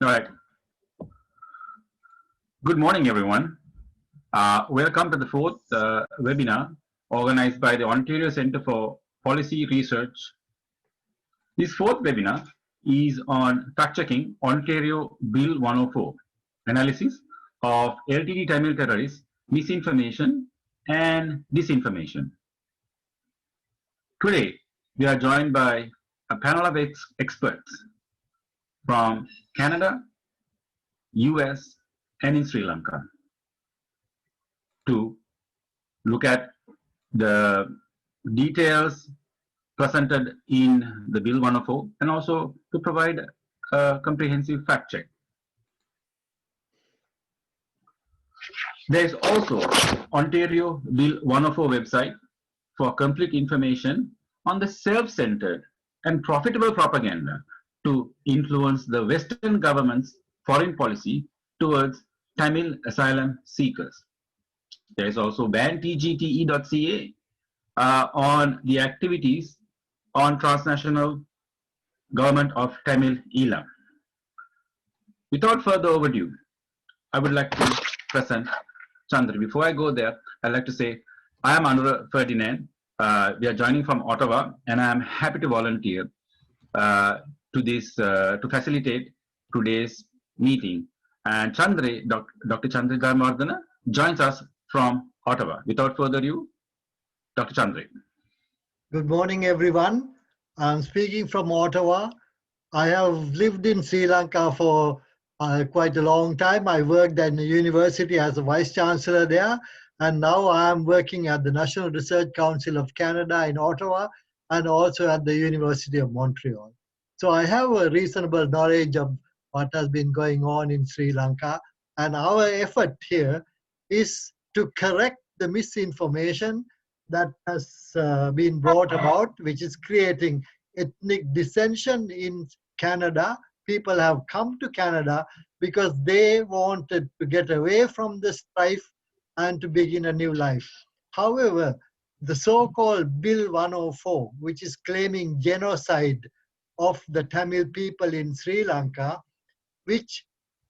All right. Good morning, everyone. Welcome to the fourth webinar organized by the Ontario Centre for Policy Research. This fourth webinar is on fact-checking Ontario Bill 104, analysis of LTTE Tamil Terrorist, misinformation and disinformation. Today, we are joined by a panel of experts from Canada, US, and in Sri Lanka to look at the details presented in the Bill 104 and also to provide a comprehensive fact check. There is also Ontario Bill 104 website for complete information on the self-centered and profitable propaganda to influence the Western government's foreign policy towards Tamil asylum seekers. There is also bantgte.ca on the activities on transnational government of Tamil Eelam. Without further ado, I would like to present Chandra. Before I go there, I'd like to say I am Anura Ferdinand. We are joining from Ottawa, and I am happy to volunteer to facilitate today's meeting. And Chandra, Dr. Chandra Dharmardana, joins us from Ottawa. Without further ado, Dr. Chandra. Good morning, everyone. I'm speaking from Ottawa. I have lived in Sri Lanka for quite a long time. I worked at the university as a vice chancellor there, and now I am working at the National Research Council of Canada in Ottawa and also at the University of Montreal. So I have a reasonable knowledge of what has been going on in Sri Lanka, and our effort here is to correct the misinformation that has been brought about, which is creating ethnic dissension in Canada. People have come to Canada because they wanted to get away from the strife and to begin a new life. However, the so-called Bill 104, which is claiming genocide of the Tamil people in Sri Lanka, which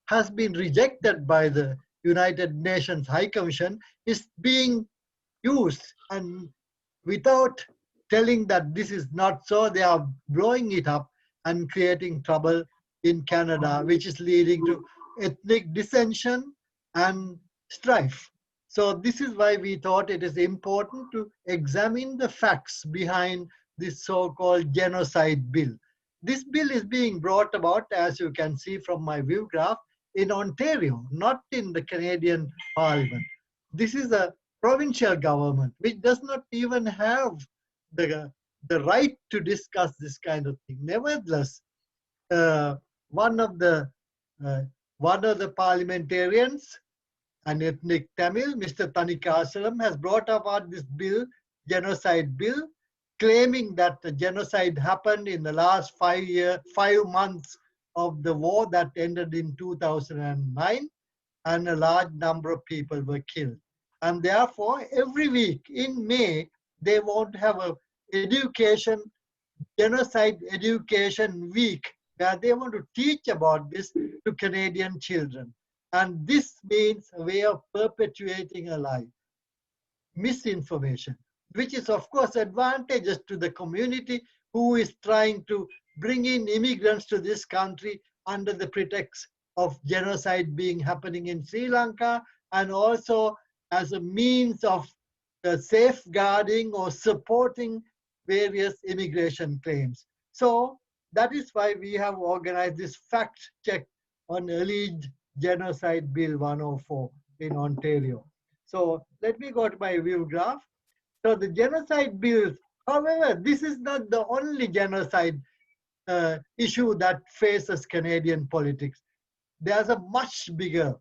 has been rejected by the United Nations High Commission, is being used, and without telling that this is not so, they are blowing it up and creating trouble in Canada, which is leading to ethnic dissension and strife. So this is why we thought it is important to examine the facts behind this so-called genocide bill. This bill is being brought about, as you can see from my view graph, in Ontario, not in the Canadian Parliament. This is a provincial government which does not even have the right to discuss this kind of thing. Nevertheless, one of the parliamentarians, an ethnic Tamil, Mr. Thanikasalam, has brought about this bill, genocide bill, claiming that the genocide happened in the last 5 months of the war that ended in 2009, and a large number of people were killed. And therefore, every week in May, they want to have a genocide education week, where they want to teach about this to Canadian children. And this means a way of perpetuating a lie, misinformation, which is of course advantageous to the community who is trying to bring in immigrants to this country under the pretext of genocide happening in Sri Lanka, and also as a means of safeguarding or supporting various immigration claims. So that is why we have organized this fact check on alleged genocide bill 104 in Ontario. So let me go to my view graph. So the genocide bills, however, this is not the only genocide issue that faces Canadian politics. There's a much bigger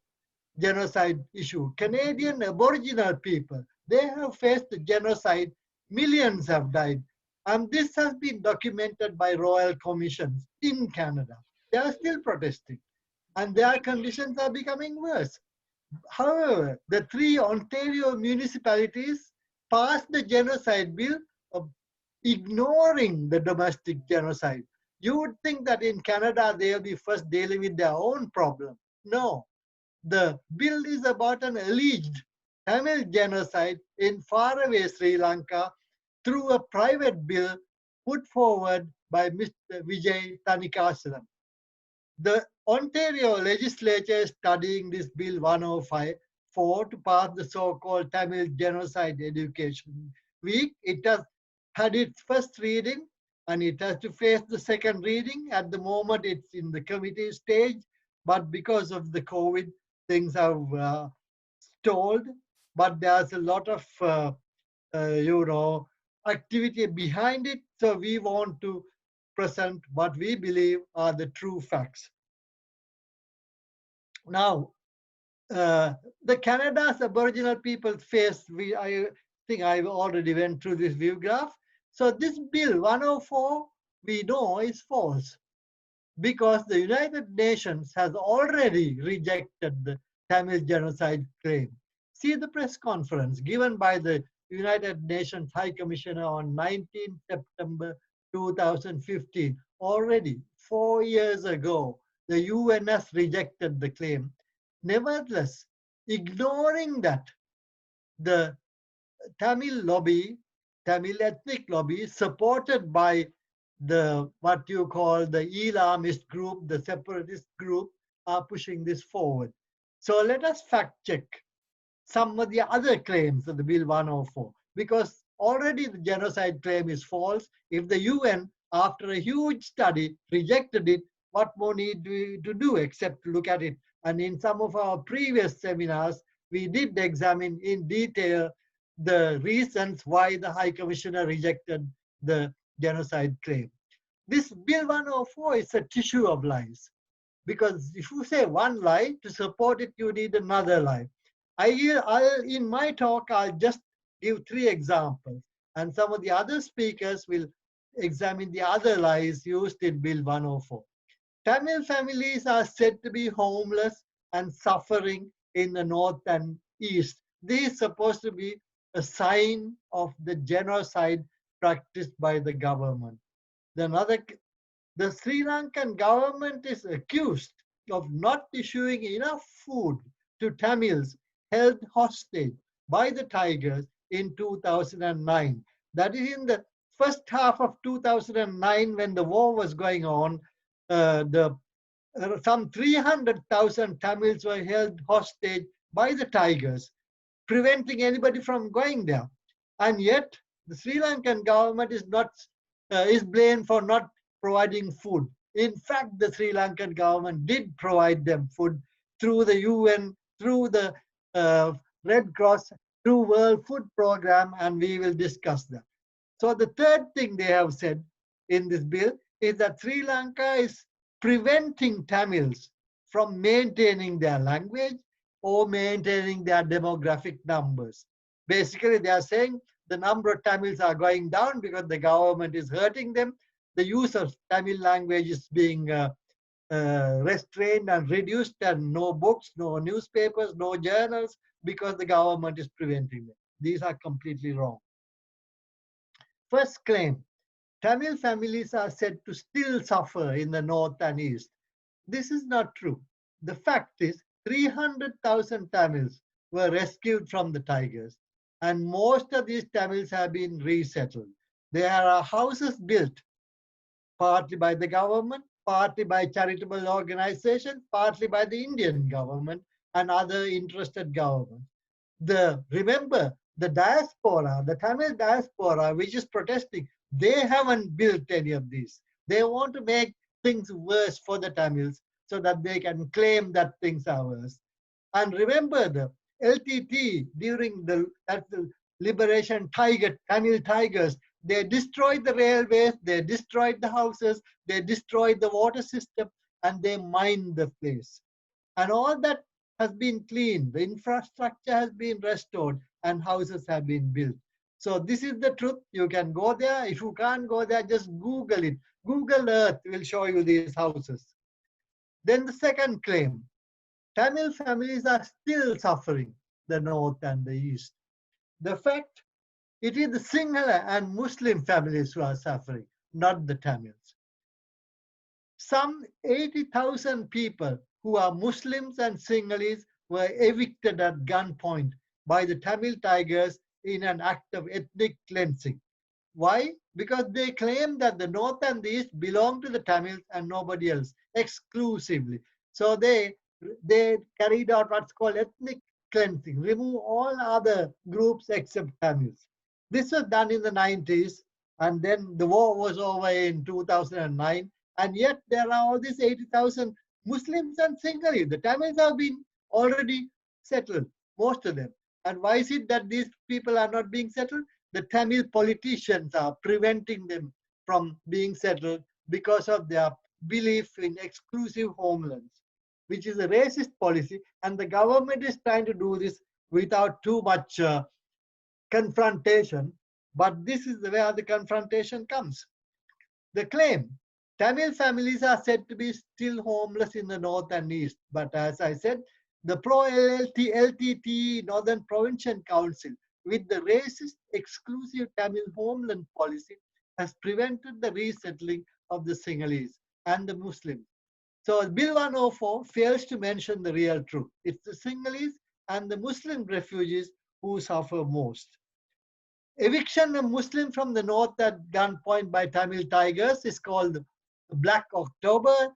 genocide issue. Canadian Aboriginal people, they have faced genocide. Millions have died. And this has been documented by royal commissions in Canada. They are still protesting, and their conditions are becoming worse. However, the 3 Ontario municipalities passed the genocide bill, ignoring the domestic genocide. You would think that in Canada they'll be first dealing with their own problem. No, the bill is about an alleged Tamil genocide in faraway Sri Lanka through a private bill put forward by Mr. Vijay Thanikasalam. The Ontario legislature is studying this Bill 105 to pass the so-called Tamil Genocide Education Week. It has had its first reading and it has to face the second reading. At the moment, it's in the committee stage, but because of the COVID, things have stalled. But there's a lot of, activity behind it. So we want to present what we believe are the true facts. Now, the Canada's Aboriginal people face, I think I already went through this view graph. So this bill 104, we know is false because the United Nations has already rejected the Tamil genocide claim. See the press conference given by the United Nations High Commissioner on 19 September 2015. Already 4 years ago, the UN has rejected the claim. Nevertheless, ignoring that, the Tamil lobby, Tamil ethnic lobby, supported by the what you call the Elamist group, the separatist group, are pushing this forward. So let us fact check some of the other claims of the Bill 104, because already the genocide claim is false. If the UN, after a huge study, rejected it, what more need we to do except to look at it? And in some of our previous seminars, we did examine in detail the reasons why the High Commissioner rejected the genocide claim. This Bill 104 is a tissue of lies, because if you say one lie, to support it, you need another lie. In my talk, I'll just give 3 examples, and some of the other speakers will examine the other lies used in Bill 104. Tamil families are said to be homeless and suffering in the north and east. This is supposed to be a sign of the genocide practiced by the government. The Sri Lankan government is accused of not issuing enough food to Tamils held hostage by the Tigers in 2009. That is in the first half of 2009 when the war was going on. Some 300,000 Tamils were held hostage by the Tigers, preventing anybody from going there. And yet, the Sri Lankan government is blamed for not providing food. In fact, the Sri Lankan government did provide them food through the UN, through the Red Cross, through World Food Program, and we will discuss that. So the third thing they have said in this bill is that Sri Lanka is preventing Tamils from maintaining their language or maintaining their demographic numbers. Basically, they are saying the number of Tamils are going down because the government is hurting them. The use of Tamil language is being restrained and reduced, and no books, no newspapers, no journals, because the government is preventing them. These are completely wrong. First claim, Tamil families are said to still suffer in the north and east. This is not true. The fact is 300,000 Tamils were rescued from the Tigers, and most of these Tamils have been resettled. There are houses built partly by the government, partly by charitable organizations, partly by the Indian government and other interested governments. Remember, the diaspora, the Tamil diaspora, which is protesting, they haven't built any of these. They want to make things worse for the Tamils so that they can claim that things are worse. And remember, the LTT during the liberation Tamil Tigers, they destroyed the railways, they destroyed the houses, they destroyed the water system, and they mined the place. And all that has been cleaned, the infrastructure has been restored, and houses have been built. So this is the truth. You can go there. If you can't go there, just Google it. Google Earth will show you these houses. Then the second claim, Tamil families are still suffering, the north and the east. The fact, it is the Sinhala and Muslim families who are suffering, not the Tamils. some 80,000 people who are Muslims and Sinhalese were evicted at gunpoint by the Tamil Tigers in an act of ethnic cleansing. Why? Because they claim that the North and the East belong to the Tamils and nobody else, exclusively. So they carried out what's called ethnic cleansing, remove all other groups except Tamils. This was done in the 90s, and then the war was over in 2009, and yet there are all these 80,000 Muslims and Sinhalese. The Tamils have been already settled, most of them. And why is it that these people are not being settled? The Tamil politicians are preventing them from being settled because of their belief in exclusive homelands, which is a racist policy, and the government is trying to do this without too much confrontation. But this is where the confrontation comes. The claim: Tamil families are said to be still homeless in the north and east, but as I said, the pro-LTTE Northern Provincial Council, with the racist exclusive Tamil homeland policy, has prevented the resettling of the Sinhalese and the Muslims. So Bill 104 fails to mention the real truth. It's the Sinhalese and the Muslim refugees who suffer most. Eviction of Muslims from the north at gunpoint by Tamil Tigers is called Black October.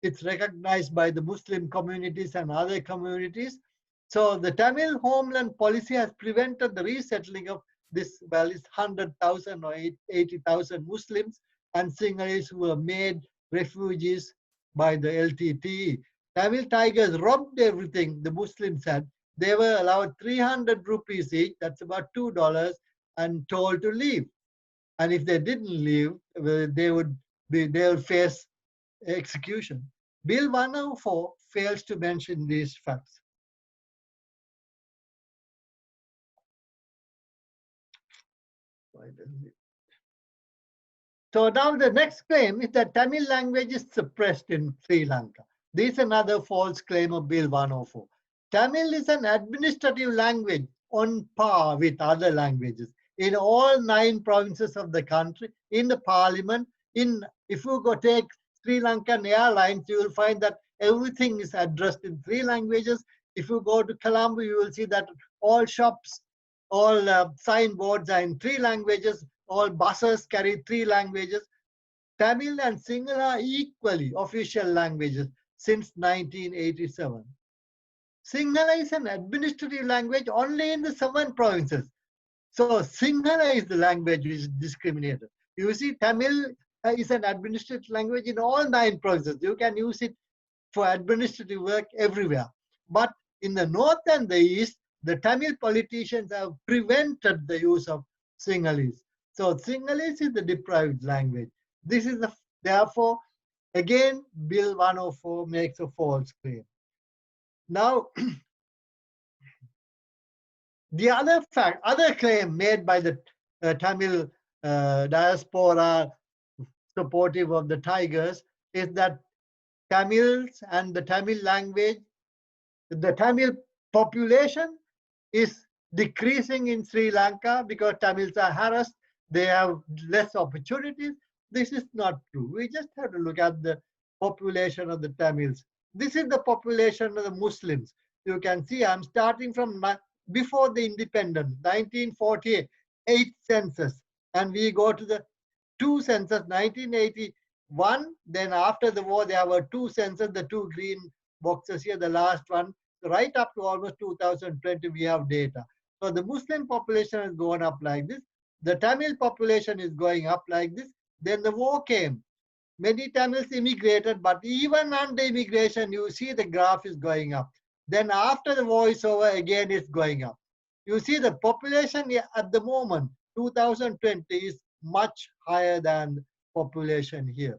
It's recognized by the Muslim communities and other communities. So the Tamil homeland policy has prevented the resettling of this, well, it's 100,000 or 80,000 Muslims and Sinhalese who were made refugees by the LTTE. Tamil Tigers robbed everything the Muslims had. They were allowed 300 rupees each, that's about $2, and told to leave. And if they didn't leave, they would face execution. Bill 104 fails to mention these facts. Why doesn't it? So now the next claim is that Tamil language is suppressed in Sri Lanka. This is another false claim of Bill 104. Tamil is an administrative language on par with other languages in all 9 provinces of the country, in the parliament. If you go take Sri Lankan Airlines, you will find that everything is addressed in 3 languages. If you go to Colombo, you will see that all shops, all signboards are in 3 languages. All buses carry 3 languages. Tamil and Sinhala are equally official languages since 1987. Sinhala is an administrative language only in the 7 provinces. So Sinhala is the language which is discriminated. You see, Tamil is an administrative language in all 9 provinces. You can use it for administrative work everywhere. But in the north and the east, the Tamil politicians have prevented the use of Sinhalese. So Sinhalese is the deprived language. This is therefore, again, Bill 104 makes a false claim. Now, the other claim made by the Tamil diaspora supportive of the Tigers is that Tamils and the Tamil language, the Tamil population is decreasing in Sri Lanka because Tamils are harassed. They have less opportunities. This is not true. We just have to look at the population of the Tamils. This is the population of the Muslims. You can see I'm starting from before the independence, 1948 census, and we go to the 2 census, 1981. Then after the war, there were 2 census, the 2 green boxes here, the last one. So right up to almost 2020, we have data. So the Muslim population has gone up like this. The Tamil population is going up like this. Then the war came. Many Tamils immigrated, but even under immigration, you see the graph is going up. Then after the war is over, again it's going up. You see the population at the moment, 2020, is much higher than population here.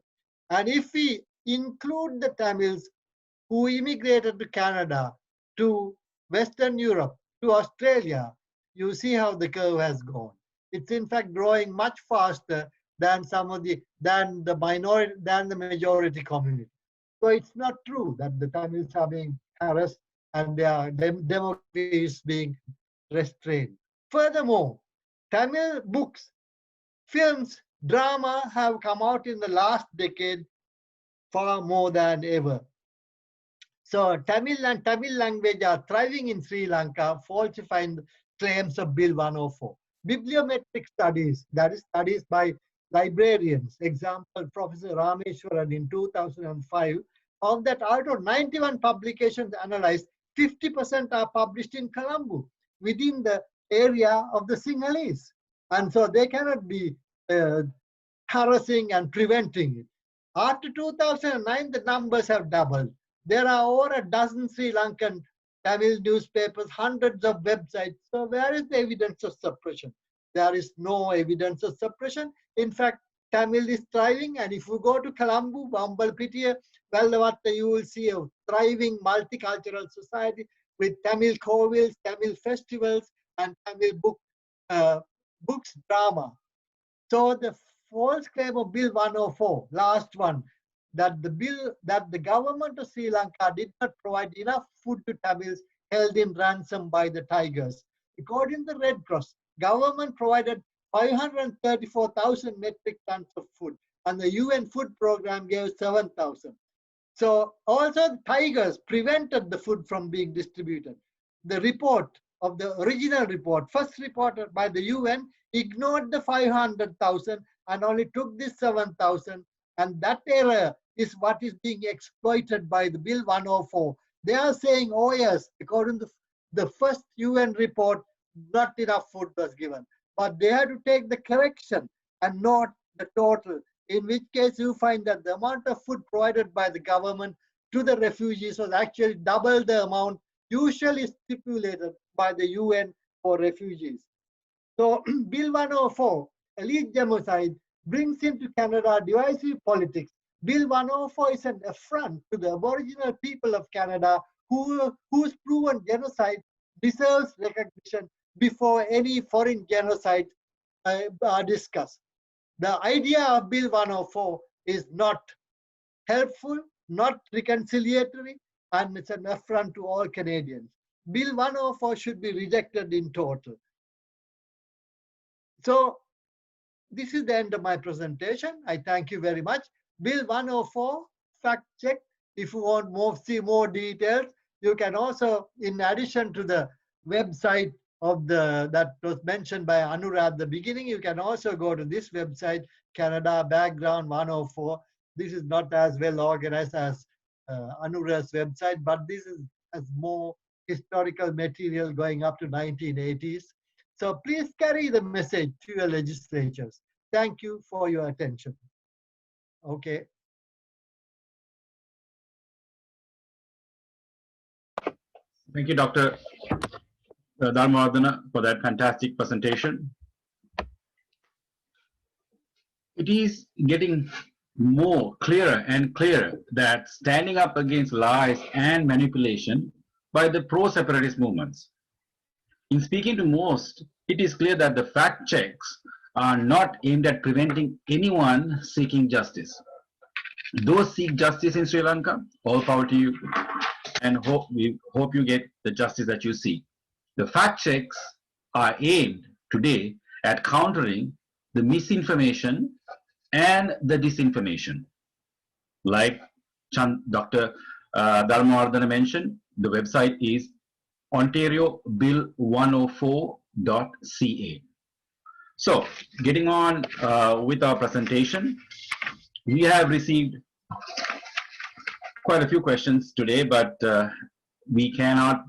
And if we include the Tamils who immigrated to Canada, to Western Europe, to Australia, you see how the curve has gone. It's in fact growing much faster than the majority community. So it's not true that the Tamils are being harassed and their demography is being restrained. Furthermore, Tamil books, films, drama have come out in the last decade far more than ever. So Tamil and Tamil language are thriving in Sri Lanka, falsifying the claims of Bill 104. Bibliometric studies, that is studies by librarians, example Professor Rameshwaran in 2005, found that out of 91 publications analyzed, 50% are published in Colombo, within the area of the Sinhalese. And so they cannot be harassing and preventing it. After 2009, the numbers have doubled. There are over a dozen Sri Lankan Tamil newspapers, hundreds of websites. So where is the evidence of suppression? There is no evidence of suppression. In fact, Tamil is thriving, and if you go to Colombo, Vambalpitiya, Vellavatta, you will see a thriving multicultural society with Tamil kovils, Tamil festivals, and Tamil books, drama. So the false claim of Bill 104, last one, that the government of Sri Lanka did not provide enough food to Tamils held in ransom by the Tigers. According to the Red Cross, government provided 534,000 metric tons of food, and the UN Food Program gave 7,000. So also the Tigers prevented the food from being distributed. The report of the original report, first reported by the UN, ignored the 500,000 and only took this 7,000. And that error is what is being exploited by the Bill 104. They are saying, oh yes, according to the first UN report, not enough food was given. But they had to take the correction and not the total, in which case you find that the amount of food provided by the government to the refugees was actually double the amount usually stipulated by the UN for refugees. So Bill 104, elite genocide, brings into Canada divisive politics. Bill 104 is an affront to the Aboriginal people of Canada whose proven genocide deserves recognition before any foreign genocide are discussed. The idea of Bill 104 is not helpful, not reconciliatory, and it's an affront to all Canadians. Bill 104 should be rejected in total. So this is the end of my presentation. I thank you very much. Bill 104, fact check. If you want see more details, you can also, in addition to the website of that was mentioned by Anura at the beginning, you can also go to this website, Canada Background 104. This is not as well organized as Anura's website, but this has more historical material going up to 1980s. So please carry the message to your legislatures. Thank you for your attention. Okay. Thank you, Dr. Dharmavardhana, for that fantastic presentation. It is getting more clearer and clearer that standing up against lies and manipulation by the pro-separatist movements. In speaking to most, it is clear that the fact checks are not aimed at preventing anyone seeking justice. Those seek justice in Sri Lanka, all power to you, and we hope you get the justice that you seek. The fact checks are aimed today at countering the misinformation and the disinformation. Like Dr. Dharmavardhana mentioned, the website is ontariobill104.ca. So, getting on with our presentation, we have received quite a few questions today, but we cannot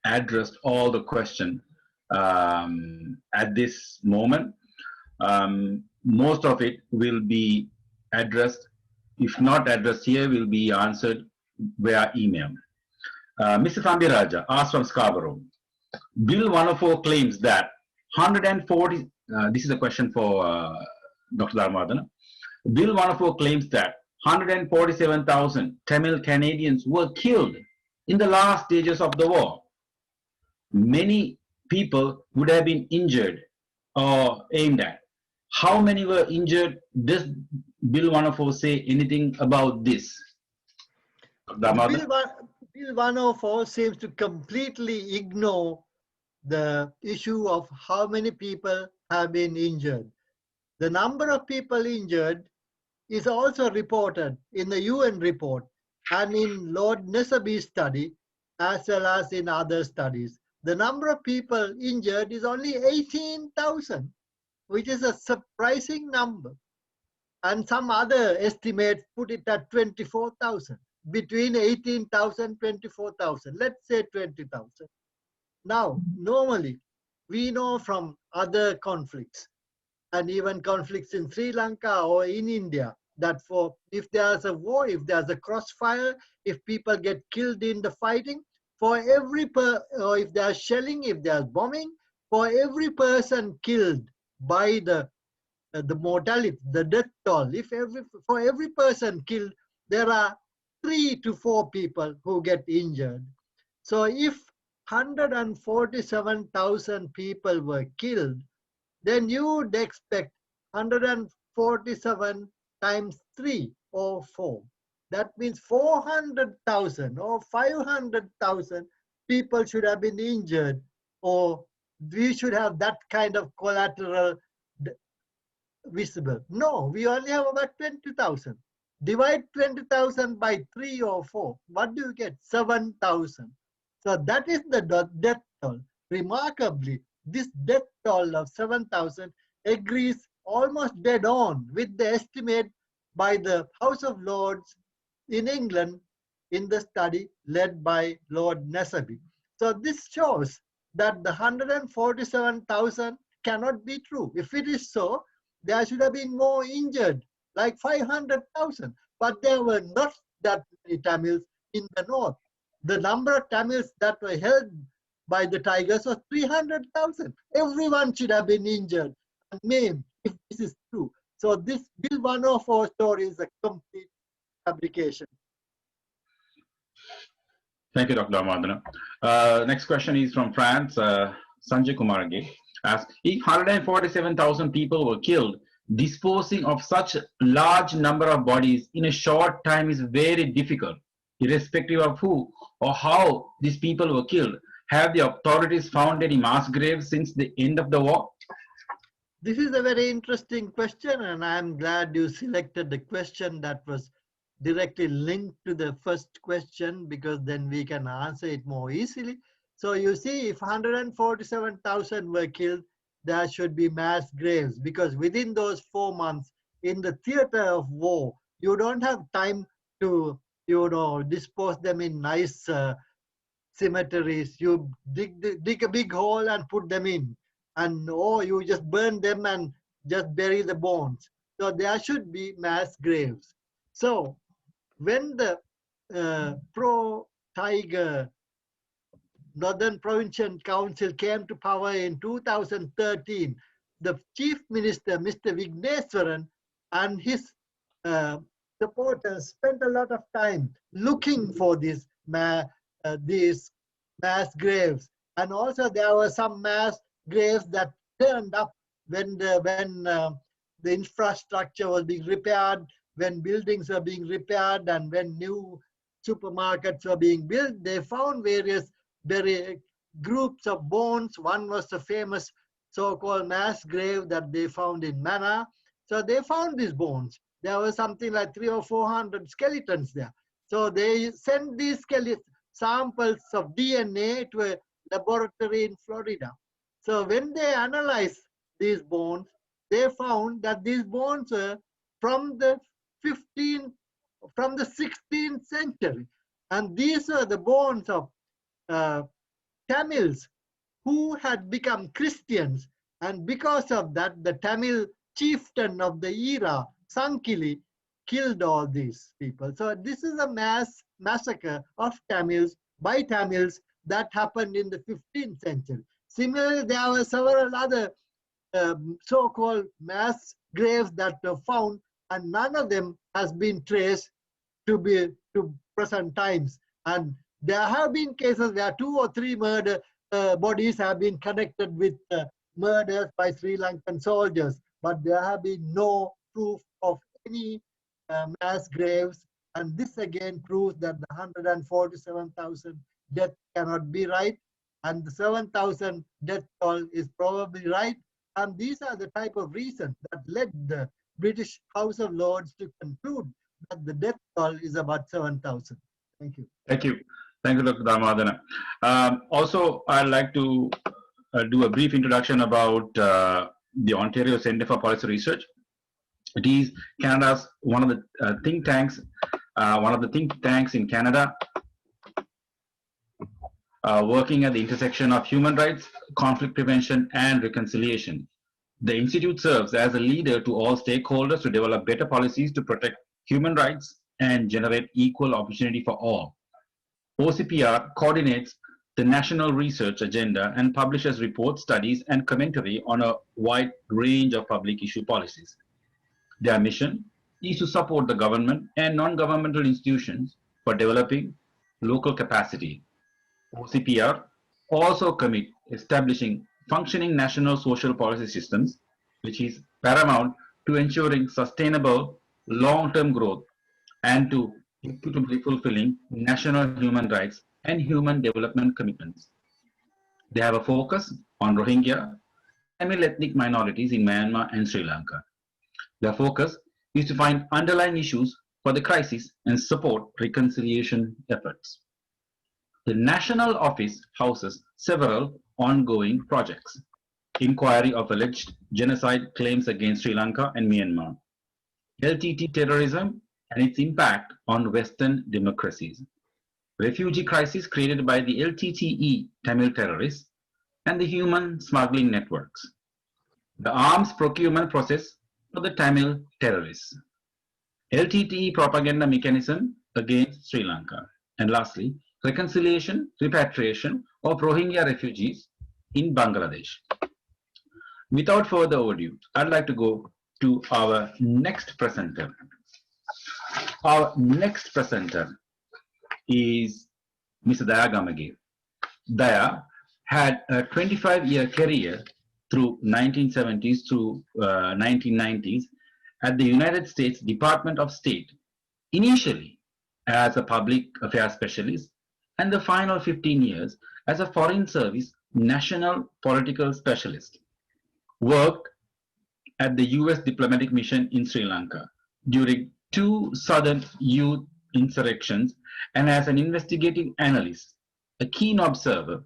address all the questions at this moment. Most of it will be addressed, if not addressed here, will be answered via email. Mr. Thambiraja asked from Scarborough, Bill 104 claims that 140, this is a question for Dr. Dharmavardhana. Bill 104 claims that 147,000 Tamil Canadians were killed in the last stages of the war. Many people would have been injured or aimed at. How many were injured? Does Bill 104 say anything about this? Bill 104 seems to completely ignore the issue of how many people have been injured. The number of people injured is also reported in the UN report and in Lord Nesabi's study, as well as in other studies. The number of people injured is only 18,000, which is a surprising number. And some other estimates put it at 24,000, between 18,000, 24,000. Let's say 20,000. Now, normally, we know from other conflicts and even conflicts in Sri Lanka or in India that for if there's a war, if there's a crossfire, if people get killed in the fighting, for every or if there's shelling, if there's bombing, for every person killed by the mortality, the death toll, if for every person killed, there are 3 to 4 people who get injured. So if 147,000 people were killed, then you would expect 147 times 3 or 4. That means 400,000 or 500,000 people should have been injured, or we should have that kind of collateral visible. No, we only have about 20,000. Divide 20,000 by 3 or 4. What do you get? 7,000. So that is the death toll. Remarkably, this death toll of 7,000 agrees almost dead on with the estimate by the House of Lords in England in the study led by Lord Nesabi. So this shows that the 147,000 cannot be true. If it is so, there should have been more injured, like 500,000. But there were not that many Tamils in the north. The number of Tamils that were held by the Tigers was 300,000. Everyone should have been injured and maimed if this is true. So this Bill 104 story is a complete fabrication. Thank you, Dr. Damadana. Next question is from France. Sanjay Kumar again asks, if 147,000 people were killed, disposing of such large number of bodies in a short time is very difficult, irrespective of who or how these people were killed. Have the authorities found any mass graves since the end of the war? This is a very interesting question, and I'm glad you selected the question that was directly linked to the first question, because then we can answer it more easily. So you see, if 147,000 were killed, there should be mass graves, because within those 4 months in the theater of war, you don't have time to, dispose them in nice cemeteries. You dig a big hole and put them in, and or you just burn them and just bury the bones. So there should be mass graves. So when the pro-tiger Northern Provincial Council came to power in 2013, the chief minister, Mr. Vigneswaran, and his supporters spent a lot of time looking for these mass graves. And also there were some mass graves that turned up when the infrastructure was being repaired, when buildings were being repaired, and when new supermarkets were being built. They found various groups of bones. One was the famous so-called mass grave that they found in Mana. So they found these bones. There were something like 300 or 400 skeletons there. So they sent these samples of DNA to a laboratory in Florida. So when they analyzed these bones, they found that these bones were from the 16th century. And these were the bones of Tamils who had become Christians. And because of that, the Tamil chieftain of the era, Sankili, killed all these people. So this is a mass massacre of Tamils by Tamils that happened in the 15th century. Similarly, there were several other so-called mass graves that were found, and none of them has been traced to present times. And there have been cases where 2 or 3 murder bodies have been connected with murders by Sri Lankan soldiers, but there have been no proof of any mass graves. And this again proves that the 147,000 death cannot be right, and the 7,000 death toll is probably right. And these are the type of reasons that led the British House of Lords to conclude that the death toll is about 7,000. Thank you. Thank you. Thank you, Dr. Damadana. Also, I'd like to do a brief introduction about the Ontario Centre for Policy Research. It is Canada's one of the think tanks in Canada, working at the intersection of human rights, conflict prevention, and reconciliation. The Institute serves as a leader to all stakeholders to develop better policies to protect human rights and generate equal opportunity for all. OCPR coordinates the national research agenda and publishes reports, studies, and commentary on a wide range of public issue policies. Their mission is to support the government and non-governmental institutions for developing local capacity. OCPR also commit establishing functioning national social policy systems, which is paramount to ensuring sustainable long-term growth and to equitably fulfilling national human rights and human development commitments. They have a focus on Rohingya and Tamil ethnic minorities in Myanmar and Sri Lanka. Their focus is to find underlying issues for the crisis and support reconciliation efforts. The national office houses several ongoing projects: inquiry of alleged genocide claims against Sri Lanka and Myanmar, LTTE terrorism and its impact on Western democracies, refugee crisis created by the LTTE Tamil Terrorist, and the human smuggling networks, the arms procurement process for the Tamil terrorists, LTTE propaganda mechanism against Sri Lanka, and lastly, reconciliation, repatriation of Rohingya refugees in Bangladesh. Without further ado, I'd like to go to our next presenter. Our next presenter is Mr. Daya Gamage. Daya had a 25-year career through 1970s to 1990s at the United States Department of State, initially as a public affairs specialist, and the final 15 years as a Foreign Service National Political Specialist. Worked at the US Diplomatic Mission in Sri Lanka during 2 Southern youth insurrections and as an investigative analyst, a keen observer,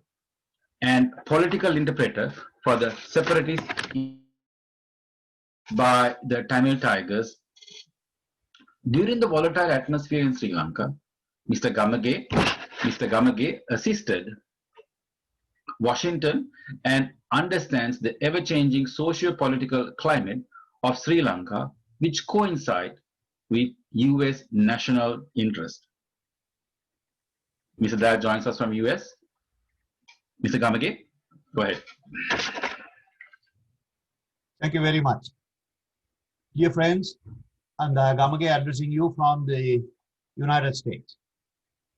and political interpreter for the separatists by the Tamil Tigers. During the volatile atmosphere in Sri Lanka, Mr. Gamage assisted Washington and understands the ever-changing socio-political climate of Sri Lanka, which coincide with US national interest. Mr. Daya joins us from US. Mr. Gamage, go ahead. Thank you very much. Dear friends, I'm Gamage addressing you from the United States.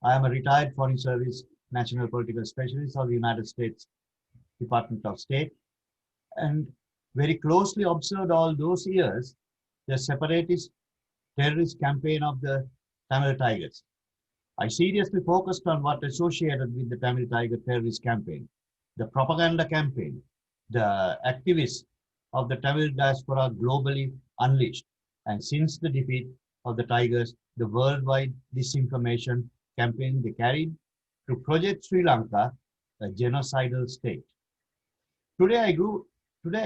I am a retired Foreign Service National Political Specialist of the United States Department of State, and very closely observed all those years the separatist terrorist campaign of the Tamil Tigers. I seriously focused on what associated with the Tamil Tiger terrorist campaign, the propaganda campaign, the activists of the Tamil diaspora globally unleashed, and since the defeat of the Tigers, the worldwide disinformation campaign they carried to project Sri Lanka a genocidal state. Today I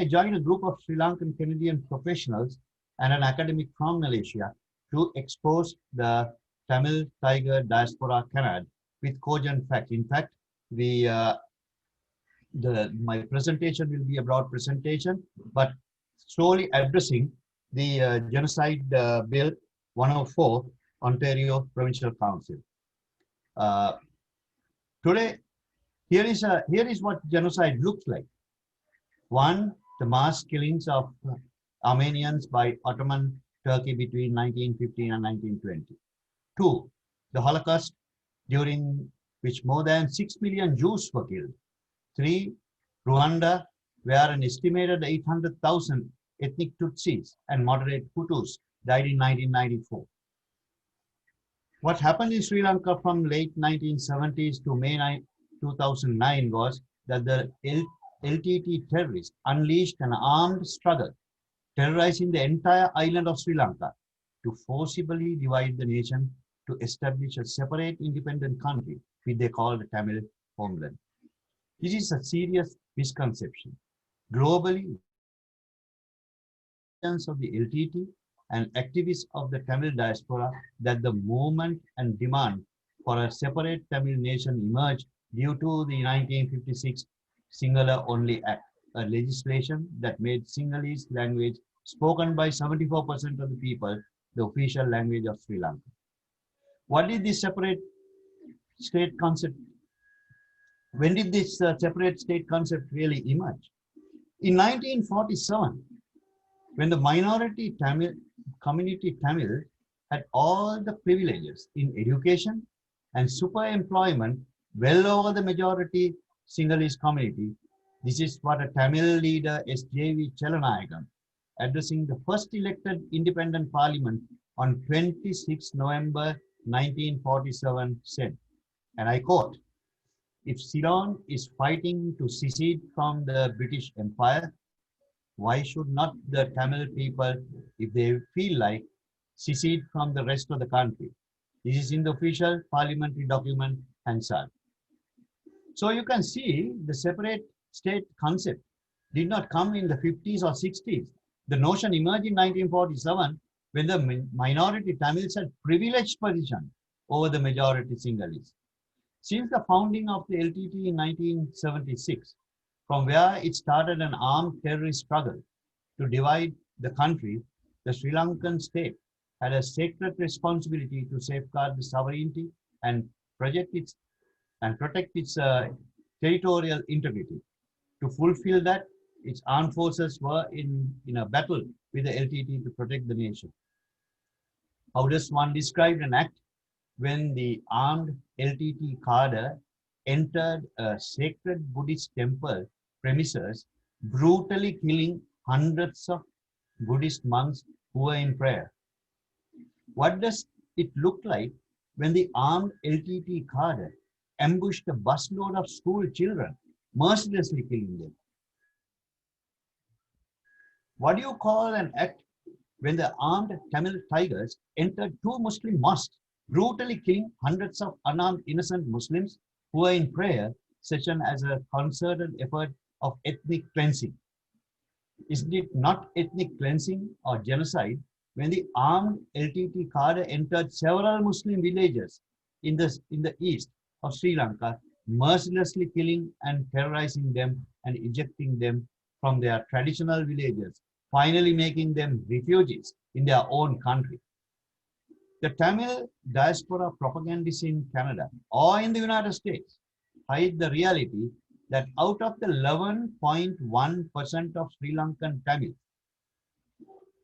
joined a group of Sri Lankan Canadian professionals and an academic from Malaysia to expose the Tamil Tiger diaspora Canada with cogent facts. In fact, my presentation will be a broad presentation, but solely addressing the Genocide Bill 104, Ontario Provincial Council. Today, here is what genocide looks like. One, the mass killings of Armenians by Ottoman Turkey between 1915 and 1920. Two, the Holocaust, during which more than 6 million Jews were killed. Three, Rwanda, where an estimated 800,000 ethnic Tutsis and moderate Hutus died in 1994. What happened in Sri Lanka from late 1970s to May 2009 was that the LTTE terrorists unleashed an armed struggle terrorizing the entire island of Sri Lanka to forcibly divide the nation to establish a separate independent country, which they call the Tamil homeland. This is a serious misconception. Globally, of the LTT and activists of the Tamil diaspora that the movement and demand for a separate Tamil nation emerged due to the 1956 Sinhala Only Act, a legislation that made Sinhalese language spoken by 74% of the people the official language of Sri Lanka. What is this separate state concept? When did this separate state concept really emerge? In 1947, when the minority Tamil community Tamil had all the privileges in education and super employment well over the majority Sinhalese community. This is what a Tamil leader S.J.V. Chelanayagam, addressing the first elected independent parliament on 26 November 1947 said, and I quote, "If Ceylon is fighting to secede from the British Empire, why should not the Tamil people, if they feel like, secede from the rest of the country?" This is in the official parliamentary document Hansard. So you can see the separate state concept did not come in the 50s or 60s. The notion emerged in 1947 when the minority Tamils had privileged position over the majority Sinhalese. Since the founding of the LTTE in 1976, from where it started an armed terrorist struggle to divide the country, the Sri Lankan state had a sacred responsibility to safeguard the sovereignty and protect its territorial integrity. To fulfill that, its armed forces were in a battle with the LTT to protect the nation. How does one describe an act when the armed LTT cadre entered a sacred Buddhist temple premises, brutally killing hundreds of Buddhist monks who were in prayer? What does it look like when the armed LTT cadre ambushed a busload of school children, mercilessly killing them? What do you call an act when the armed Tamil tigers entered two Muslim mosques, brutally killing hundreds of unarmed innocent Muslims who were in prayer session as a concerted effort of ethnic cleansing? Isn't it not ethnic cleansing or genocide when the armed LTT cadre entered several Muslim villages in the east of Sri Lanka, mercilessly killing and terrorizing them and ejecting them from their traditional villages, finally making them refugees in their own country? The Tamil diaspora propagandists in Canada or in the United States hide the reality that out of the 11.1% of Sri Lankan Tamils,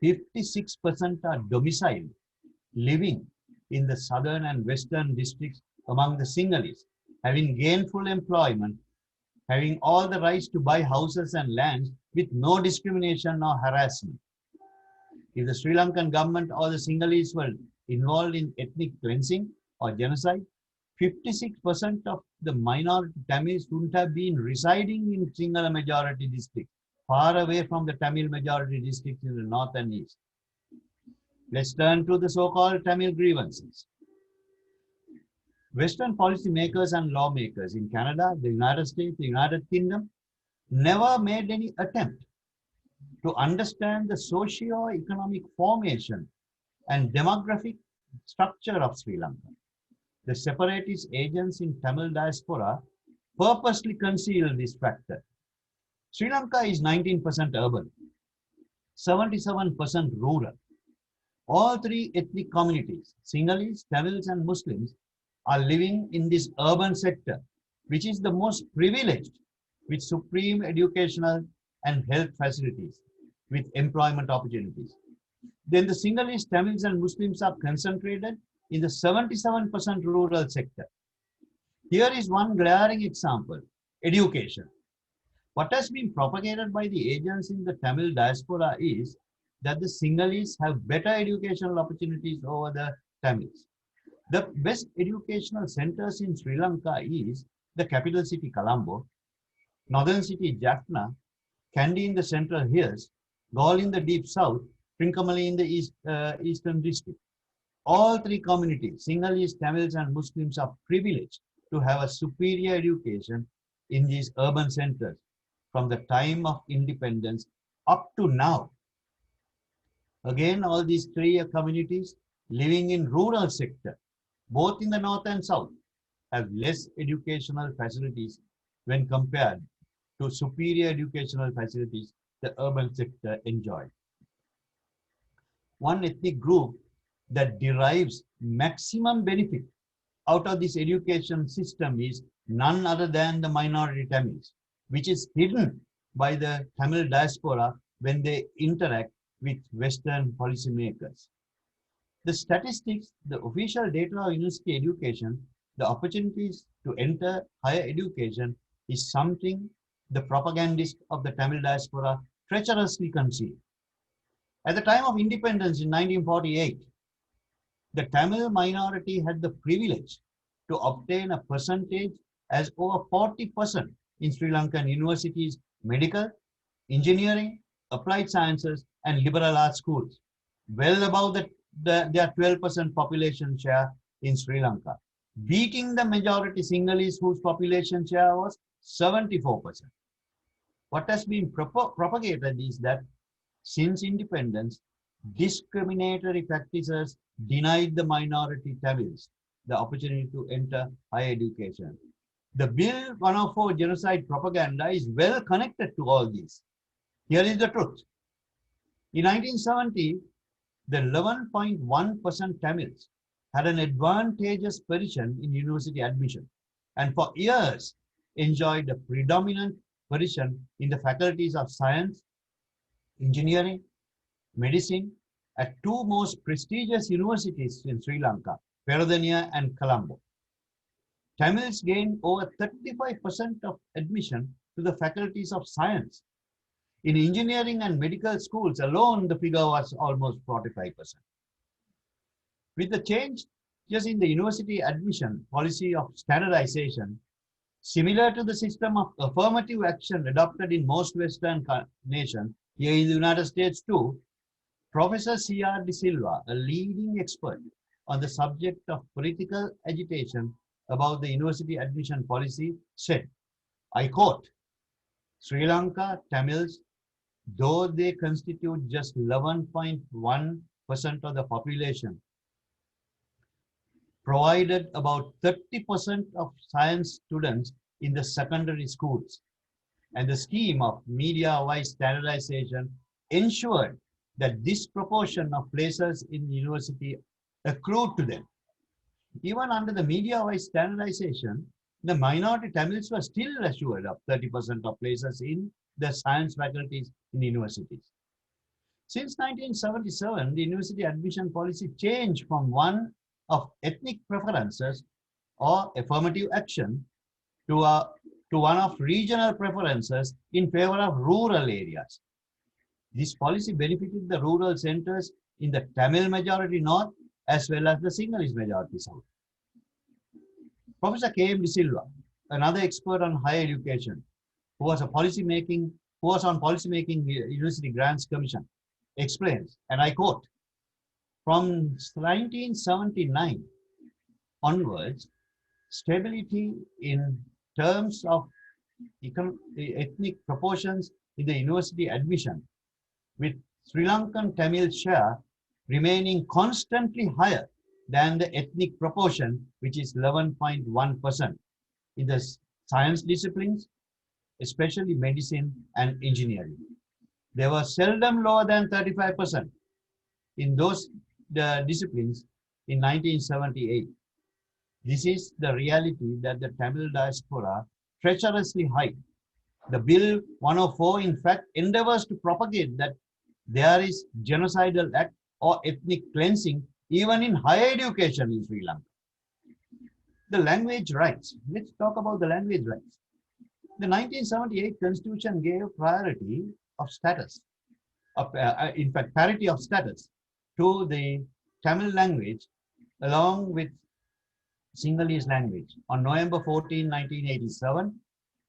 56% are domiciled, living in the southern and western districts among the Sinhalese, having gainful employment, having all the rights to buy houses and lands with no discrimination or harassment. If the Sri Lankan government or the Sinhalese were involved in ethnic cleansing or genocide, 56% of the minority Tamils wouldn't have been residing in Sinhala majority districts, far away from the Tamil majority districts in the north and east. Let's turn to the so-called Tamil grievances. Western policymakers and lawmakers in Canada, the United States, the United Kingdom never made any attempt to understand the socio-economic formation and demographic structure of Sri Lanka. The separatist agents in Tamil diaspora purposely conceal this factor. Sri Lanka is 19% urban, 77% rural. All three ethnic communities, Sinhalese, Tamils, and Muslims, are living in this urban sector, which is the most privileged, with supreme educational and health facilities, with employment opportunities. Then the Sinhalese, Tamils, and Muslims are concentrated in the 77% rural sector. Here is one glaring example: education. What has been propagated by the agents in the Tamil diaspora is that the Sinhalese have better educational opportunities over the Tamils. The best educational centers in Sri Lanka is the capital city Colombo, northern city Jaffna, Kandy in the central hills, Gaul in the deep south, Trincomalee in the eastern district. All three communities, Sinhalese, Tamils, and Muslims, are privileged to have a superior education in these urban centers from the time of independence up to now. Again, all these three communities living in rural sector, both in the north and south, have less educational facilities when compared to superior educational facilities the urban sector enjoyed. One ethnic group that derives maximum benefit out of this education system is none other than the minority Tamils, which is hidden by the Tamil diaspora when they interact with Western policymakers. The statistics, the official data of university education, the opportunities to enter higher education is something the propagandists of the Tamil diaspora treacherously conceal. At the time of independence in 1948, the Tamil minority had the privilege to obtain a percentage as over 40% in Sri Lankan universities, medical, engineering, applied sciences, and liberal arts schools, well above their 12% population share in Sri Lanka, beating the majority Sinhalese whose population share was 74%. What has been propagated is that since independence, discriminatory practices denied the minority Tamils the opportunity to enter higher education. The Bill 104 genocide propaganda is well connected to all this. Here is the truth. In 1970, the 11.1% Tamils had an advantageous position in university admission and for years enjoyed a predominant position in the faculties of science, engineering, medicine at two most prestigious universities in Sri Lanka, Peradeniya and Colombo. Tamils gained over 35% of admission to the faculties of science. In engineering and medical schools alone, the figure was almost 45%. With the changes in the university admission policy of standardization, similar to the system of affirmative action adopted in most Western nations, here in the United States too, Professor C.R. De Silva, a leading expert on the subject of political agitation about the university admission policy, said, I quote, Sri Lanka Tamils, though they constitute just 11.1% of the population, provided about 30% of science students in the secondary schools. And the scheme of media-wise standardization ensured that this proportion of places in university accrued to them. Even under the media-wise standardization, the minority Tamils were still assured of 30% of places in the science faculties in universities. Since 1977, the university admission policy changed from one of ethnic preferences or affirmative action to one of regional preferences in favor of rural areas. This policy benefited the rural centers in the Tamil majority north as well as the Sinhalese majority south. Professor K.M. De Silva, another expert on higher education, who was on policymaking University Grants Commission, explains, and I quote, from 1979 onwards, stability in terms of ethnic proportions in the university admission, with Sri Lankan Tamil share remaining constantly higher than the ethnic proportion, which is 11.1% in the science disciplines, especially medicine and engineering. They were seldom lower than 35% in those disciplines in 1978. This is the reality that the Tamil diaspora treacherously hide. The Bill 104, in fact, endeavors to propagate that there is genocidal act or ethnic cleansing even in higher education in Sri Lanka. The language rights. Let's talk about the language rights. The 1978 Constitution gave priority of status, in fact, parity of status to the Tamil language along with Sinhalese language. On November 14, 1987,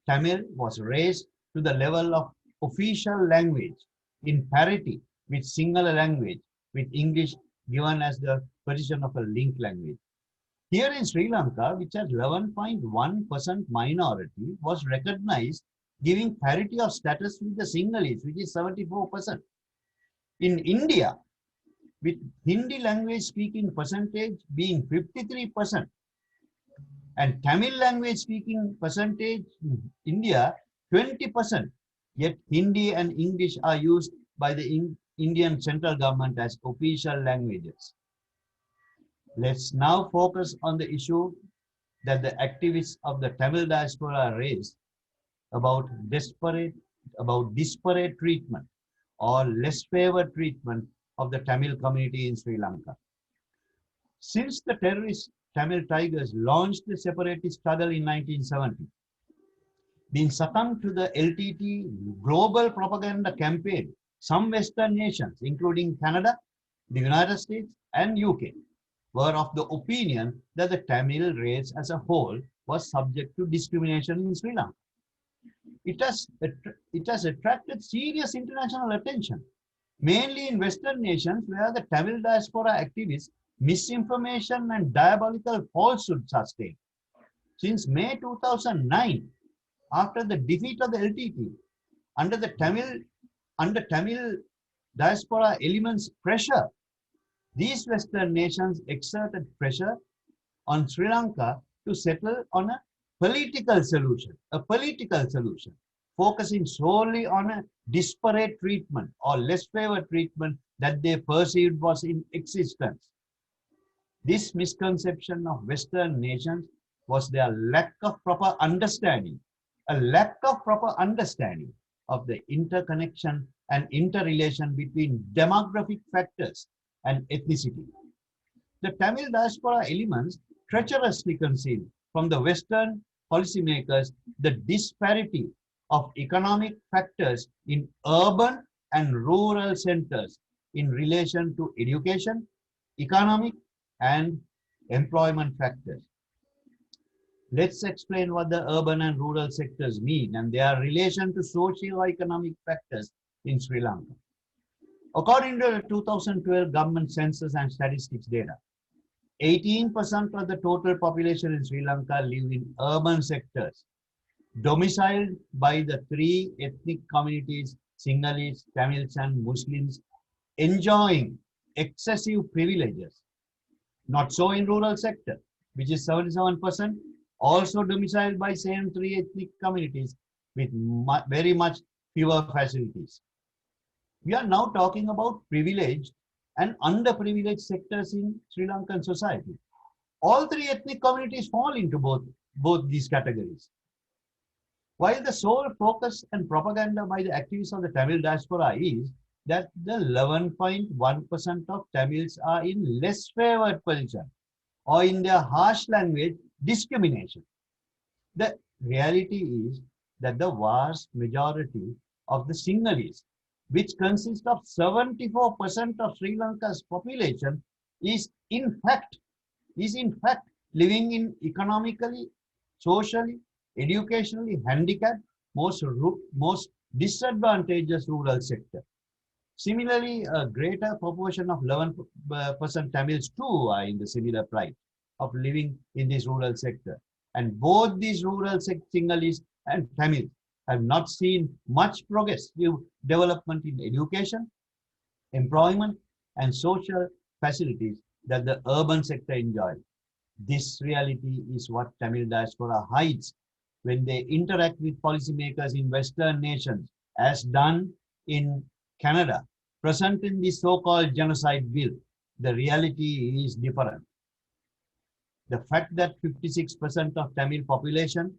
Tamil was raised to the level of official language in parity with single language, with English given as the position of a linked language. Here in Sri Lanka, which has 11.1% minority, was recognized giving parity of status with the Sinhalese, which is 74%. In India, with Hindi language speaking percentage being 53%, and Tamil language speaking percentage in India 20%, yet Hindi and English are used by the Indian central government as official languages. Let's now focus on the issue that the activists of the Tamil diaspora raised about disparate treatment or less favored treatment of the Tamil community in Sri Lanka. Since the terrorist Tamil Tigers launched the separatist struggle in 1970, being succumbed to the LTTE global propaganda campaign, some Western nations, including Canada, the United States, and UK, were of the opinion that the Tamil race as a whole was subject to discrimination in Sri Lanka. It has attracted serious international attention, mainly in Western nations where the Tamil diaspora activists misinformation and diabolical falsehoods are stated. Since May 2009, after the defeat of the LTT, under Tamil diaspora elements' pressure, these Western nations exerted pressure on Sri Lanka to settle on a political solution, focusing solely on a disparate treatment or less favored treatment that they perceived was in existence. This misconception of Western nations was their lack of proper understanding, of the interconnection and interrelation between demographic factors and ethnicity. The Tamil diaspora elements treacherously concealed from the Western policymakers the disparity of economic factors in urban and rural centers in relation to education, economic, and employment factors. Let's explain what the urban and rural sectors mean and their relation to socio-economic factors in Sri Lanka. According to the 2012 government census and statistics data, 18% of the total population in Sri Lanka live in urban sectors, domiciled by the three ethnic communities, Sinhalese, Tamils, and Muslims, enjoying excessive privileges. Not so in rural sector, which is 77%, also domiciled by same three ethnic communities with very much fewer facilities. We are now talking about privileged and underprivileged sectors in Sri Lankan society. All three ethnic communities fall into both these categories. While the sole focus and propaganda by the activists of the Tamil diaspora is that the 11.1% of Tamils are in less favored position, or in their harsh language, discrimination. The reality is that the vast majority of the Sinhalese, which consists of 74% of Sri Lanka's population, is in fact living in economically, socially, educationally handicapped, most disadvantaged rural sector. Similarly, a greater proportion of 11% Tamils too are in the similar plight of living in this rural sector. And both these rural Sinhalese and Tamils have not seen much progressive development in education, employment, and social facilities that the urban sector enjoys. This reality is what Tamil diaspora hides when they interact with policymakers in Western nations, as done in Canada, present in the so-called genocide bill. The reality is different. The fact that 56% of Tamil population,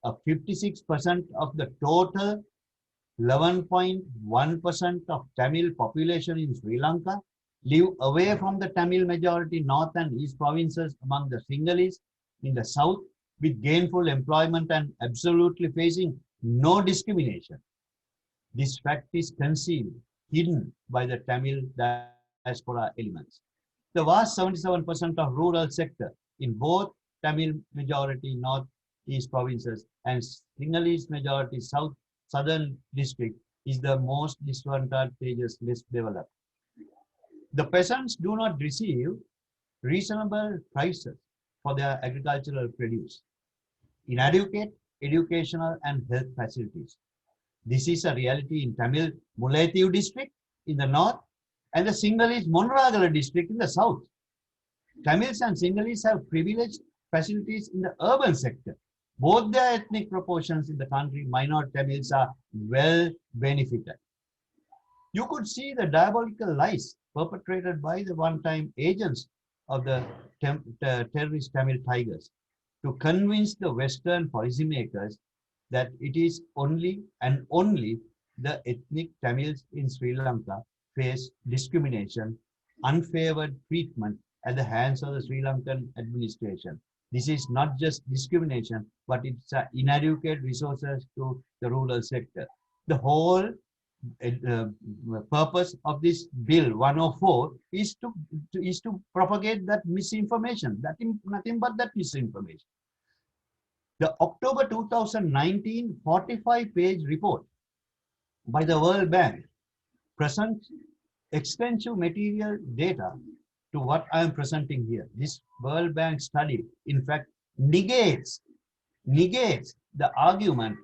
56% of the total 11.1% of Tamil population in Sri Lanka live away from the Tamil majority north and east provinces among the Sinhalese in the south with gainful employment and absolutely facing no discrimination. This fact is concealed, hidden by the Tamil diaspora elements. The vast 77% of rural sector in both Tamil majority north east provinces and Sinhalese majority southern district is the most disadvantaged, less developed. The peasants do not receive reasonable prices for their agricultural produce, inadequate educational and health facilities. This is a reality in Tamil Mullaithivu district in the north and the Sinhalese Monragala district in the south. Tamils and Sinhalese have privileged facilities in the urban sector. Both their ethnic proportions in the country, minor Tamils are well benefited. You could see the diabolical lies perpetrated by the one-time agents of the terrorist Tamil tigers to convince the Western policymakers that it is only and only the ethnic Tamils in Sri Lanka face discrimination, unfavored treatment at the hands of the Sri Lankan administration. This is not just discrimination, but it's inadequate resources to the rural sector. The whole purpose of this bill 104 is to propagate that misinformation, nothing but that misinformation. The October 2019 45-page report by the World Bank presents extensive material data to what I am presenting here. This World Bank study, in fact, negates the argument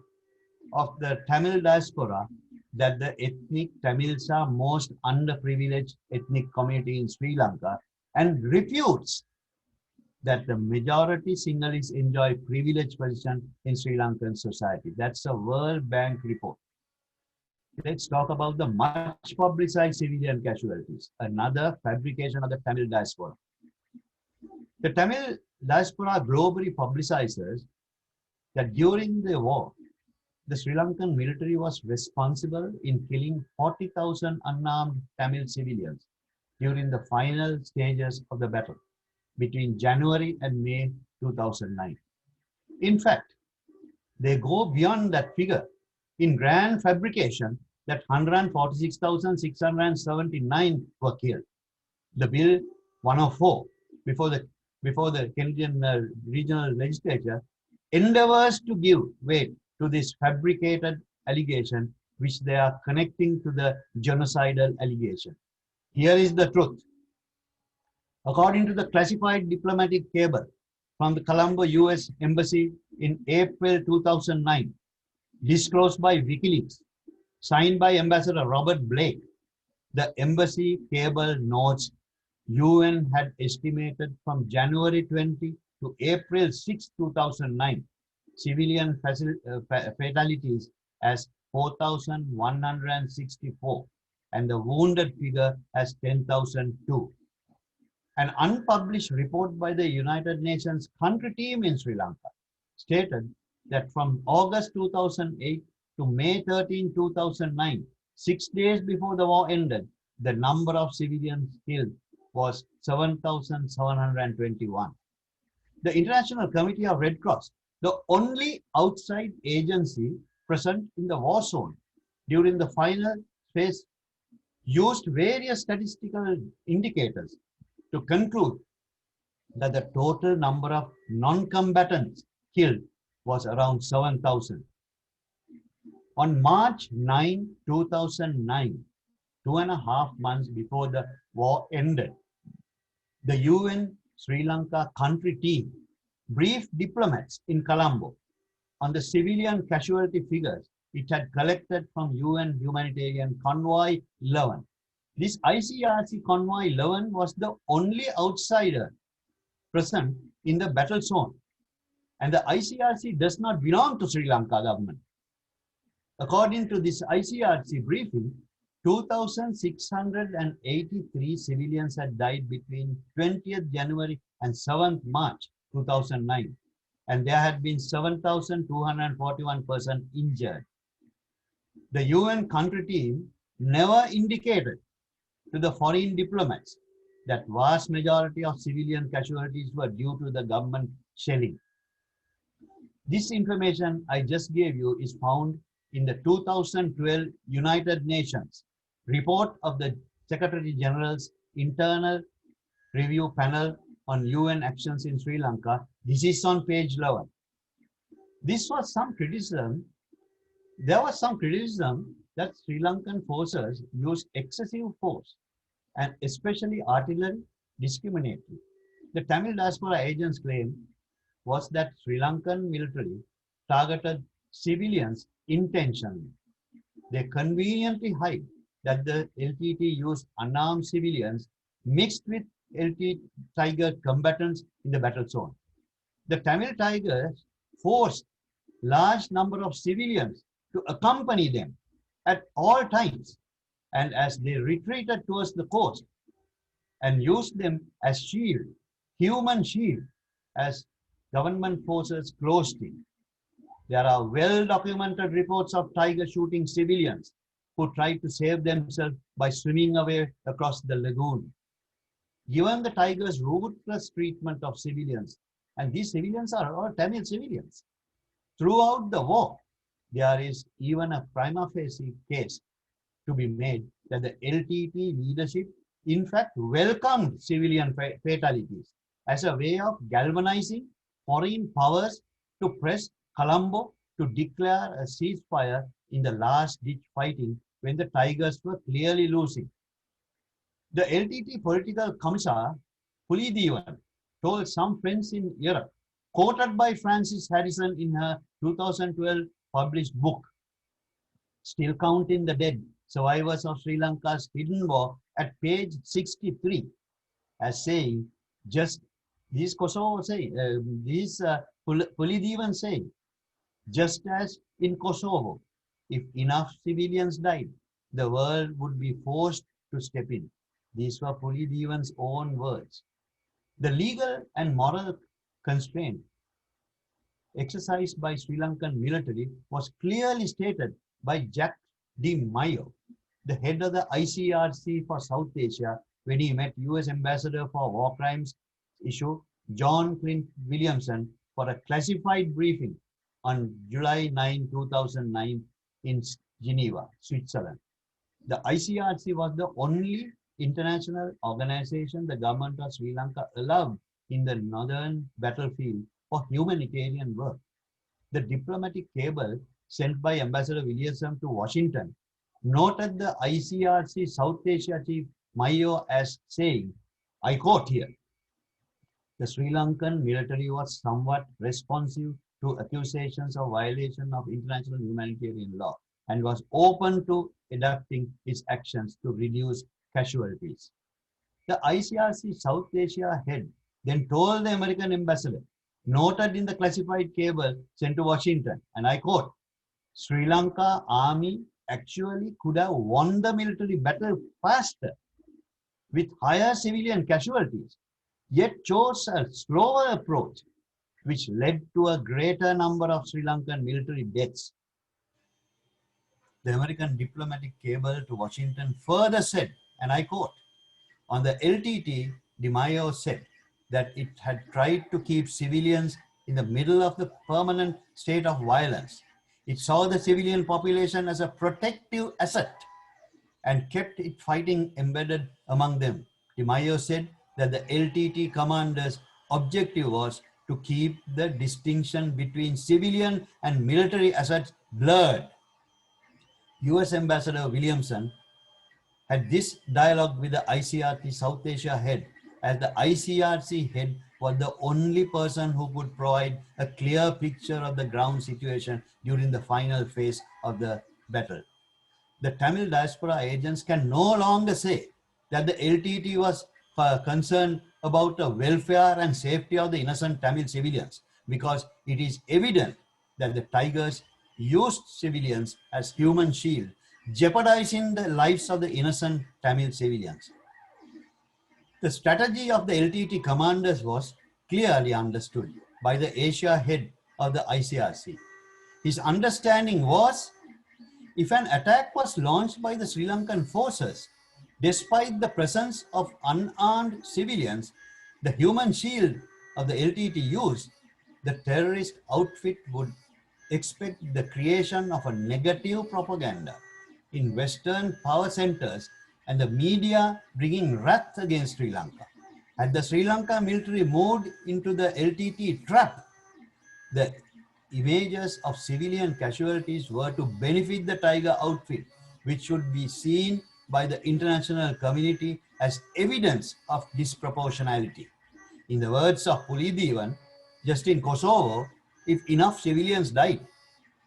of the Tamil diaspora that the ethnic Tamils are most underprivileged ethnic community in Sri Lanka and refutes that the majority Sinhalese enjoy privileged position in Sri Lankan society. That's a World Bank report. Let's talk about the much publicized civilian casualties, another fabrication of the Tamil diaspora. The Tamil diaspora globally publicizes that during the war, the Sri Lankan military was responsible in killing 40,000 unarmed Tamil civilians during the final stages of the battle between January and May 2009. In fact, they go beyond that figure in grand fabrication that 146,679 were killed. The Bill 104 before the Canadian regional legislature endeavors to give weight to this fabricated allegation, which they are connecting to the genocidal allegation. Here is the truth. According to the classified diplomatic cable from the Colombo US Embassy in April 2009, disclosed by WikiLeaks, signed by Ambassador Robert Blake, the embassy cable notes UN had estimated from January 20 to April 6, 2009, civilian fatalities as 4,164 and the wounded figure as 10,002. An unpublished report by the United Nations country team in Sri Lanka stated that from August 2008 to May 13, 2009, 6 days before the war ended, the number of civilians killed was 7,721. The International Committee of Red Cross, the only outside agency present in the war zone during the final phase, used various statistical indicators to conclude that the total number of non-combatants killed was around 7,000. On March 9, 2009, 2.5 months before the war ended, the UN Sri Lanka country team briefed diplomats in Colombo on the civilian casualty figures it had collected from UN humanitarian convoy 11. This ICRC convoy 11 was the only outsider present in the battle zone, and the ICRC does not belong to Sri Lanka government. According to this ICRC briefing, 2,683 civilians had died between 20th January and 7th March 2009, and there had been 7,241 persons injured. The UN country team never indicated to the foreign diplomats that vast majority of civilian casualties were due to the government shelling. This information I just gave you is found in the 2012 United Nations report of the Secretary General's Internal Review Panel on UN actions in Sri Lanka. This is on page 11. There was some criticism that Sri Lankan forces used excessive force and especially artillery discriminately. The Tamil diaspora agents' claim was that Sri Lankan military targeted civilians intentionally. They conveniently hide that the LTT used unarmed civilians mixed with LTT Tiger combatants in the battle zone. The Tamil Tigers forced large number of civilians to accompany them at all times, and as they retreated towards the coast and used them as shield, human shield, as government forces closed in. There are well-documented reports of tigers shooting civilians who tried to save themselves by swimming away across the lagoon. Given the tigers' ruthless treatment of civilians, and these civilians are all Tamil civilians, throughout the war, there is even a prima facie case to be made that the LTT leadership in fact welcomed civilian fatalities as a way of galvanizing foreign powers to press Colombo to declare a ceasefire in the last-ditch fighting when the Tigers were clearly losing. The LTT political commissar, Pulidevan, told some friends in Europe, quoted by Frances Harrison in her 2012 published book, Still Counting the Dead, Survivors of Sri Lanka's Hidden War, at page 63, as saying, just these Kosovo say, Pulidevan saying, just as in Kosovo, if enough civilians died, the world would be forced to step in. These were Pulidevan's own words. The legal and moral constraint exercised by Sri Lankan military was clearly stated by Jack Di Maio, the head of the ICRC for South Asia, when he met US Ambassador for War Crimes issue John Clint Williamson for a classified briefing on July 9, 2009 in Geneva, Switzerland. The ICRC was the only international organization the government of Sri Lanka allowed in the northern battlefield for humanitarian work. The diplomatic cable sent by Ambassador Williamson to Washington noted the ICRC South Asia chief Mayo as saying, I quote here, the Sri Lankan military was somewhat responsive to accusations of violation of international humanitarian law and was open to adapting its actions to reduce casualties. The ICRC South Asia head then told the American ambassador, noted in the classified cable sent to Washington, and I quote, Sri Lanka army actually could have won the military battle faster with higher civilian casualties, yet chose a slower approach, which led to a greater number of Sri Lankan military deaths. The American diplomatic cable to Washington further said, and I quote, on the LTT, Di Maio said that it had tried to keep civilians in the middle of the permanent state of violence. It saw the civilian population as a protective asset and kept it fighting embedded among them. Di Maio said that the LTT commander's objective was to keep the distinction between civilian and military assets blurred. US Ambassador Williamson had this dialogue with the ICRC South Asia head, as the ICRC head was the only person who could provide a clear picture of the ground situation during the final phase of the battle. The Tamil diaspora agents can no longer say that the LTT was concerned about the welfare and safety of the innocent Tamil civilians, because it is evident that the Tigers used civilians as human shield, jeopardizing the lives of the innocent Tamil civilians. The strategy of the LTT commanders was clearly understood by the Asia head of the ICRC. His understanding was, if an attack was launched by the Sri Lankan forces, despite the presence of unarmed civilians, the human shield of the LTT used, the terrorist outfit would expect the creation of a negative propaganda in Western power centers and the media bringing wrath against Sri Lanka. Had the Sri Lanka military moved into the LTT trap, the images of civilian casualties were to benefit the Tiger outfit which should be seen by the international community as evidence of disproportionality. In the words of Pulidivan, just in Kosovo, if enough civilians died,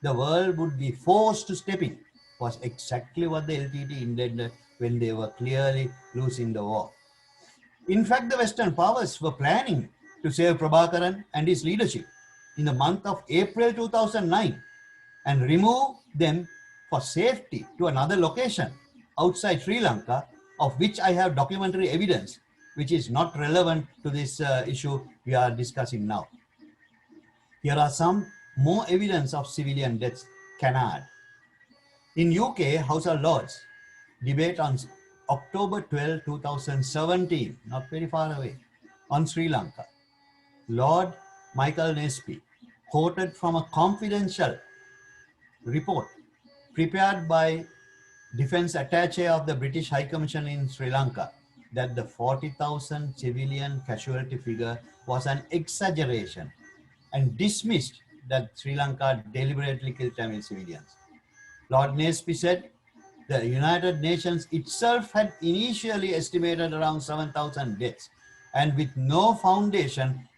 the world would be forced to step in, was exactly what the LTT intended when they were clearly losing the war. In fact, the Western powers were planning to save Prabhakaran and his leadership in the month of April 2009 and remove them for safety to another location outside Sri Lanka, of which I have documentary evidence, which is not relevant to this issue we are discussing now. Here are some more evidence of civilian deaths can add. In UK, House of Lords debate on October 12, 2017, not very far away, on Sri Lanka. Lord Michael Nesby quoted from a confidential report prepared by Defense Attaché of the British High Commission in Sri Lanka that the 40,000 civilian casualty figure was an exaggeration and dismissed that Sri Lanka deliberately killed Tamil civilians. Lord Nesby said the United Nations itself had initially estimated around 7,000 deaths and with no foundation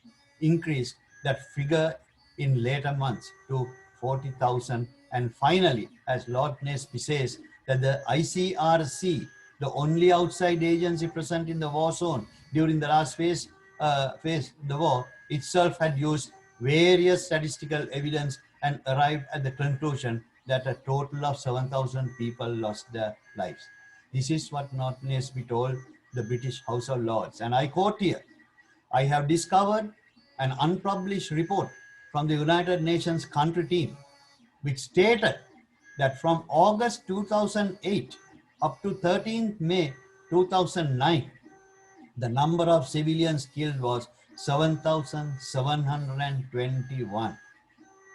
increased that figure in later months to 40,000. And finally, as Lord Nesby says, that the ICRC, the only outside agency present in the war zone during the last phase of the war, itself had used various statistical evidence and arrived at the conclusion that a total of 7,000 people lost their lives. This is what Lord Nesby told the British House of Lords. And I quote here, I have discovered an unpublished report from the United Nations country team, which stated that from August 2008 up to 13th May 2009, the number of civilians killed was 7,721.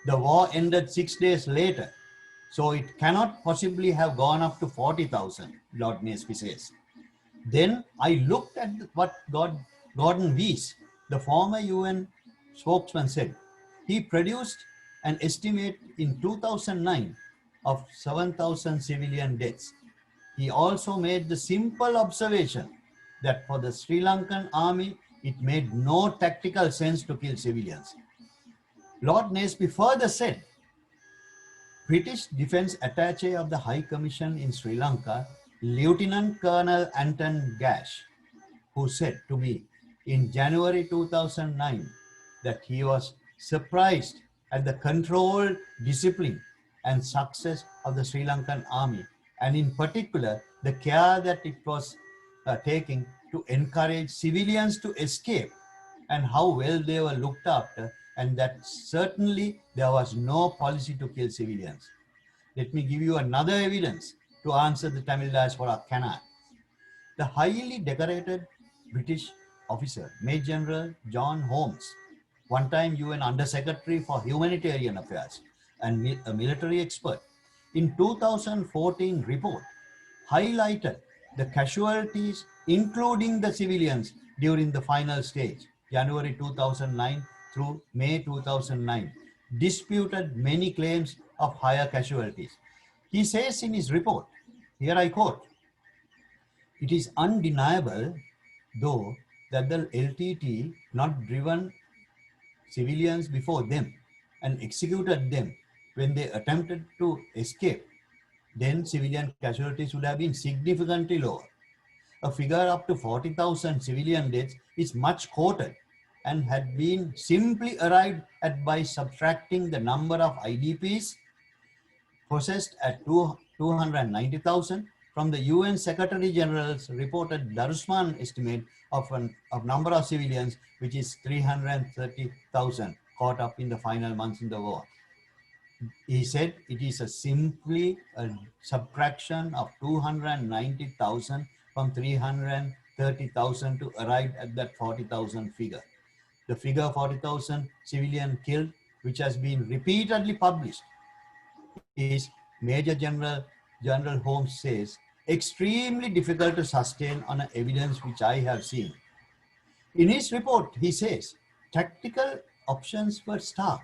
The war ended 6 days later, so it cannot possibly have gone up to 40,000, Lord Nesby says. Then I looked at what Gordon Weiss, the former UN spokesman, said. He produced an estimate in 2009 of 7,000 civilian deaths. He also made the simple observation that for the Sri Lankan army, it made no tactical sense to kill civilians. Lord Nesby further said, British Defense Attaché of the High Commission in Sri Lanka, Lieutenant Colonel Anton Gash, who said to me in January 2009 that he was surprised at the controlled discipline and success of the Sri Lankan army, and in particular the care that it was taking to encourage civilians to escape and how well they were looked after, and that certainly there was no policy to kill civilians. Let me give you another evidence to answer the Tamil diaspora cannot. The highly decorated British officer, Major General John Holmes, one-time UN Undersecretary for Humanitarian Affairs and a military expert, in 2014 report highlighted the casualties, including the civilians, during the final stage, January 2009 through May 2009, disputed many claims of higher casualties. He says in his report, here I quote, it is undeniable, though, that the LTT not driven civilians before them and executed them when they attempted to escape, then civilian casualties would have been significantly lower. A figure up to 40,000 civilian deaths is much quoted and had been simply arrived at by subtracting the number of IDPs processed at 290,000 from the UN Secretary General's reported Darusman estimate of number of civilians, which is 330,000 caught up in the final months in the war. He said it is simply a subtraction of 290,000 from 330,000 to arrive at that 40,000 figure. The figure 40,000 civilian killed, which has been repeatedly published, is Major General Holmes says extremely difficult to sustain on an evidence which I have seen. In his report, he says tactical options were stark,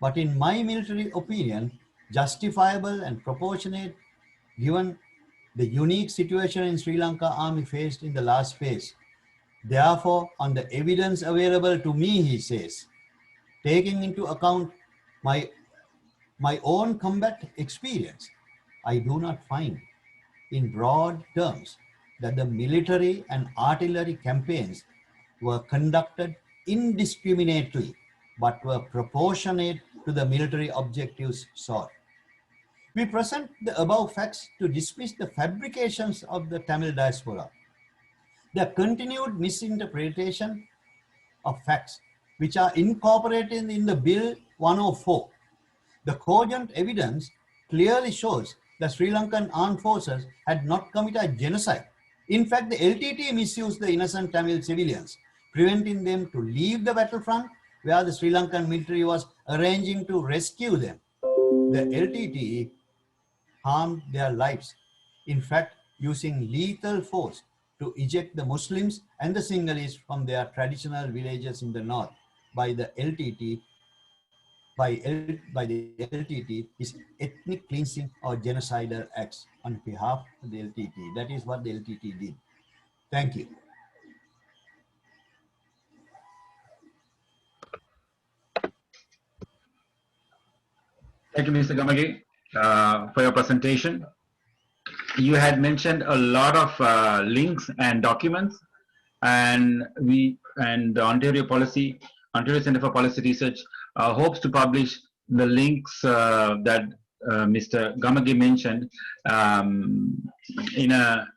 but in my military opinion, justifiable and proportionate given the unique situation in Sri Lanka army faced in the last phase. Therefore, on the evidence available to me, he says, taking into account my own combat experience, I do not find, in broad terms, that the military and artillery campaigns were conducted indiscriminately, but were proportionate to the military objectives sought. We present the above facts to dismiss the fabrications of the Tamil diaspora, the continued misinterpretation of facts which are incorporated in the Bill 104. The cogent evidence clearly shows that Sri Lankan armed forces had not committed genocide. In fact, the LTTE misused the innocent Tamil civilians, preventing them to leave the battlefront where the Sri Lankan military was arranging to rescue them. The LTTE harmed their lives, in fact, using lethal force to eject the Muslims and the Sinhalese from their traditional villages in the north by the LTTE is ethnic cleansing or genocidal acts on behalf of the LTTE. That is what the LTTE did. Thank you. Thank you, Mr. Gamage, for your presentation. You had mentioned a lot of links and documents, and the Ontario Centre for Policy Research hopes to publish the links that Mr. Gamage mentioned in a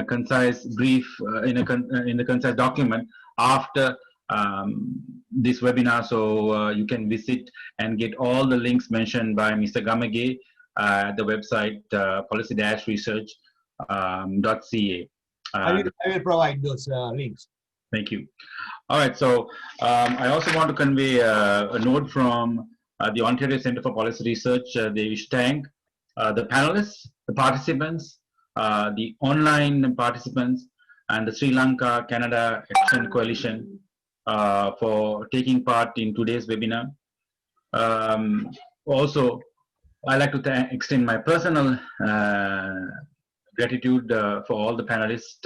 concise brief in a concise document after this webinar, so you can visit and get all the links mentioned by Mr. Gamage at the website policy-research.ca. I will provide those links. Thank you. All right, so I also want to convey a note from the Ontario Centre for Policy Research. They wish to thank the panelists, the participants, the online participants, and the Sri Lanka Canada Action Coalition for taking part in today's webinar. Also, I'd like to extend my personal gratitude for all the panelists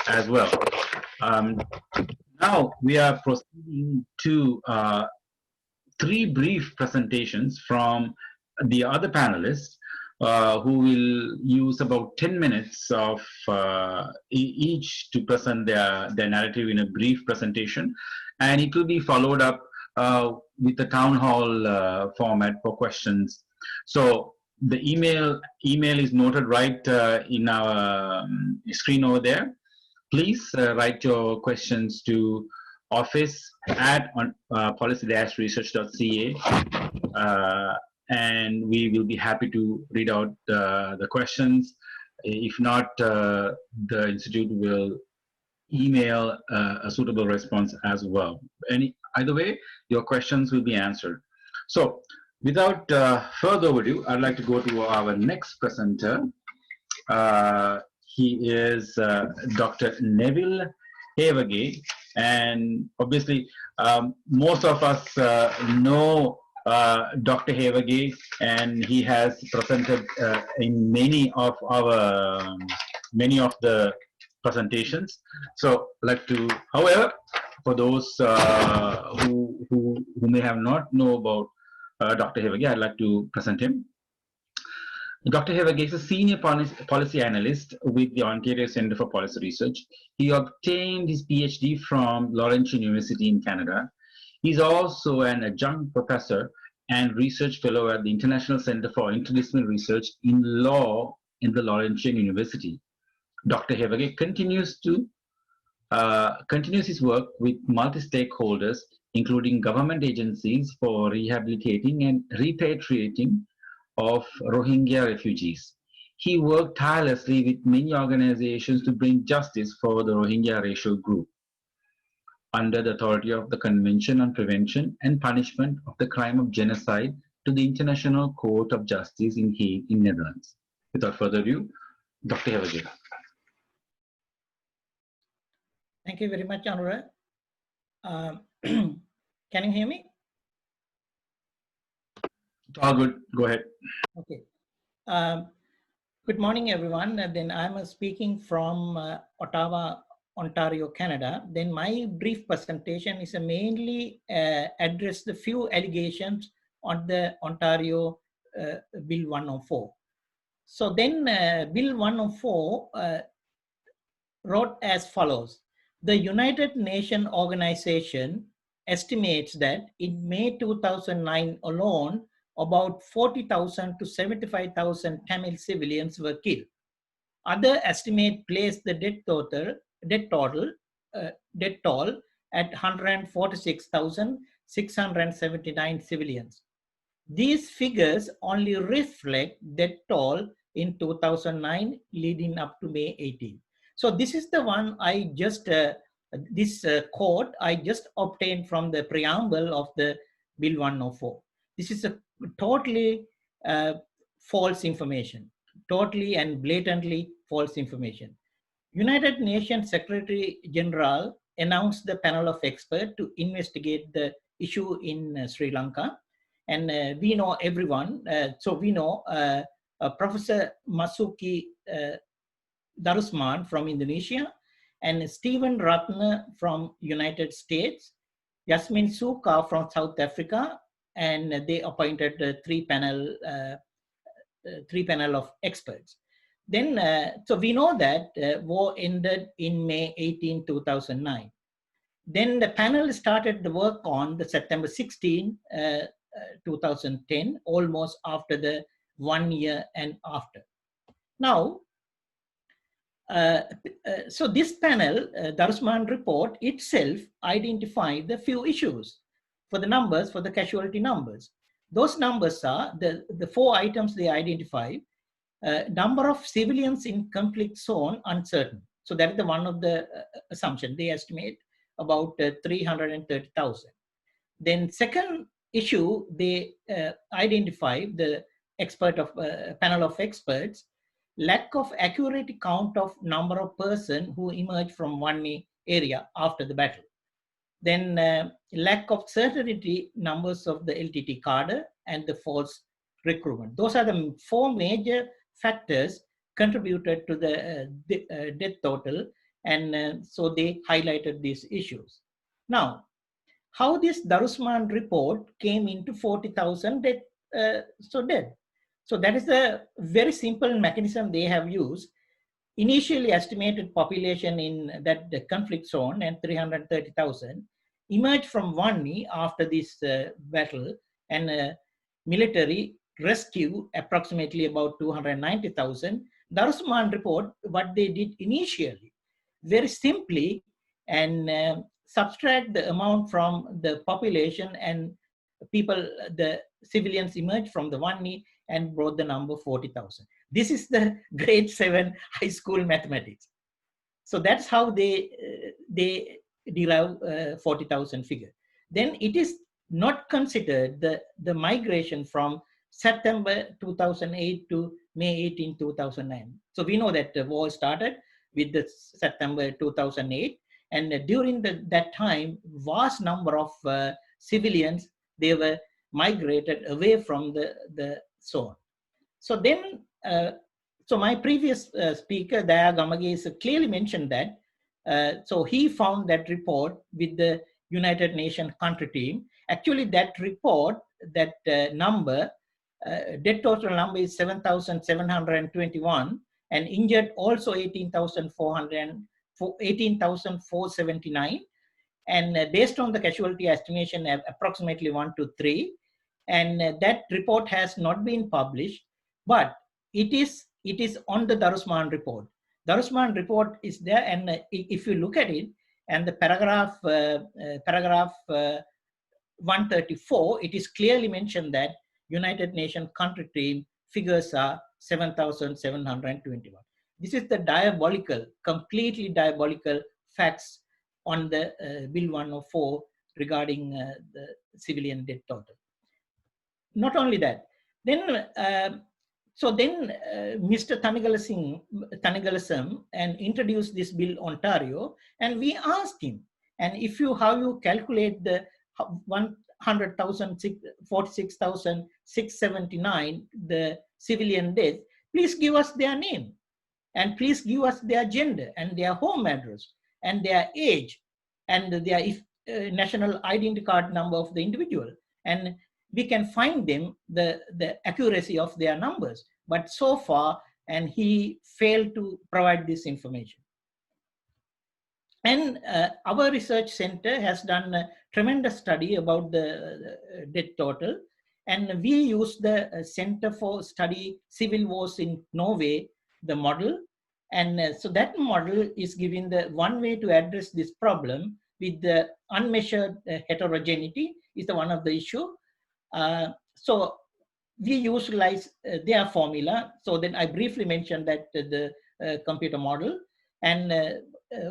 as well. Now we are proceeding to 3 brief presentations from the other panelists who will use about 10 minutes of each to present their narrative in a brief presentation, and it will be followed up with the town hall format for questions. So the email is noted right in our screen over there. Please write your questions to office@policy-research.ca, and we will be happy to read out the questions. If not, the Institute will email a suitable response as well. Either way, your questions will be answered. So, without further ado, I'd like to go to our next presenter. He is Dr. Neville Havegay, and obviously most of us know Dr. Havegay, and he has presented in many of the presentations. So, like to, however, for those who may have not know about Dr. Havegay, I'd like to present him. Dr. Havegay is a senior policy analyst with the Ontario Centre for Policy Research. He obtained his PhD from Laurentian University in Canada. He's also an adjunct professor and research fellow at the International Centre for Interdisciplinary Research in Law in the Laurentian University. Dr. Havegay continues his work with multi-stakeholders, including government agencies, for rehabilitating and repatriating of Rohingya refugees. He worked tirelessly with many organizations to bring justice for the Rohingya racial group under the authority of the Convention on Prevention and Punishment of the Crime of Genocide to the International Court of Justice in Hague, in Netherlands. Without further ado, Dr. Havegay. Thank you very much, Anurag. Can you hear me? It's all good. Go ahead. Okay. Good morning, everyone. Then I'm speaking from Ottawa, Ontario, Canada. Then my brief presentation is mainly address the few allegations on the Ontario Bill 104. So then Bill 104 wrote as follows. The United Nations Organization estimates that in May 2009 alone, about 40,000 to 75,000 Tamil civilians were killed. Other estimate place the death toll at 146,679 civilians. These figures only reflect death toll in 2009 leading up to May 18. So this is the one I just, this quote I just obtained from the preamble of the Bill 104. This is a totally false information, totally and blatantly false information. United Nations Secretary General announced the panel of experts to investigate the issue in Sri Lanka. And we know everyone, so we know Professor Masuki Darusman from Indonesia, and Stephen Ratner from United States, Yasmin Suka from South Africa, and they appointed three panel of experts. Then, so we know that war ended in May 18, 2009. Then the panel started the work on the September 16, 2010, almost after the 1 year and after. Now, so this panel, Darusman report itself identified the few issues for the numbers, for the casualty numbers. Those numbers are the four items they identify. Number of civilians in conflict zone uncertain. So that is the one of the assumption. They estimate about 330,000. Then second issue, they identify the panel of experts, lack of accurate count of number of persons who emerged from one area after the battle. Then lack of certainty numbers of the LTTE cadre and the false recruitment. Those are the four major factors contributed to the death total, and so they highlighted these issues. Now, how this Darusman report came into 40,000 dead? So that is a very simple mechanism they have used. Initially estimated population in that the conflict zone and 330,000 emerged from Wani after this battle, and military rescue approximately about 290,000. Darusman report what they did initially, very simply, and subtract the amount from the population, and people, the civilians emerged from the Wani and brought the number 40,000. This is the grade 7 high school mathematics. So that's how they derive 40,000 figure. Then it is not considered the migration from September 2008 to May 18, 2009. So we know that the war started with the September 2008, and during that time, vast number of civilians, they were migrated away from the zone. So then, so my previous speaker, Daya Gamage, clearly mentioned that. So he found that report with the United Nations country team. Actually, that report, that number, death total number is 7,721, and injured also 18,479. And based on the casualty estimation, approximately 1 to 3. And that report has not been published, but it is on the Darusman report. Darusman report is there, and if you look at it, and the paragraph 134, it is clearly mentioned that United Nations country team figures are 7,721. This is the diabolical, completely diabolical facts on the Bill 104 regarding the civilian death total. Not only that, then Mr. Tanigalasam and introduced this bill Ontario, and we asked him, and how you calculate the 100,000, 46,679, the civilian death, please give us their name, and please give us their gender and their home address and their age and their national identity card number of the individual. And we can find them the accuracy of their numbers. But so far, and he failed to provide this information. And our research center has done a tremendous study about the death total. And we use the Center for Study Civil Wars in Norway, the model. And so that model is giving the one way to address this problem with the unmeasured heterogeneity is the one of the issue. So we utilize their formula. So then I briefly mentioned that the computer model. And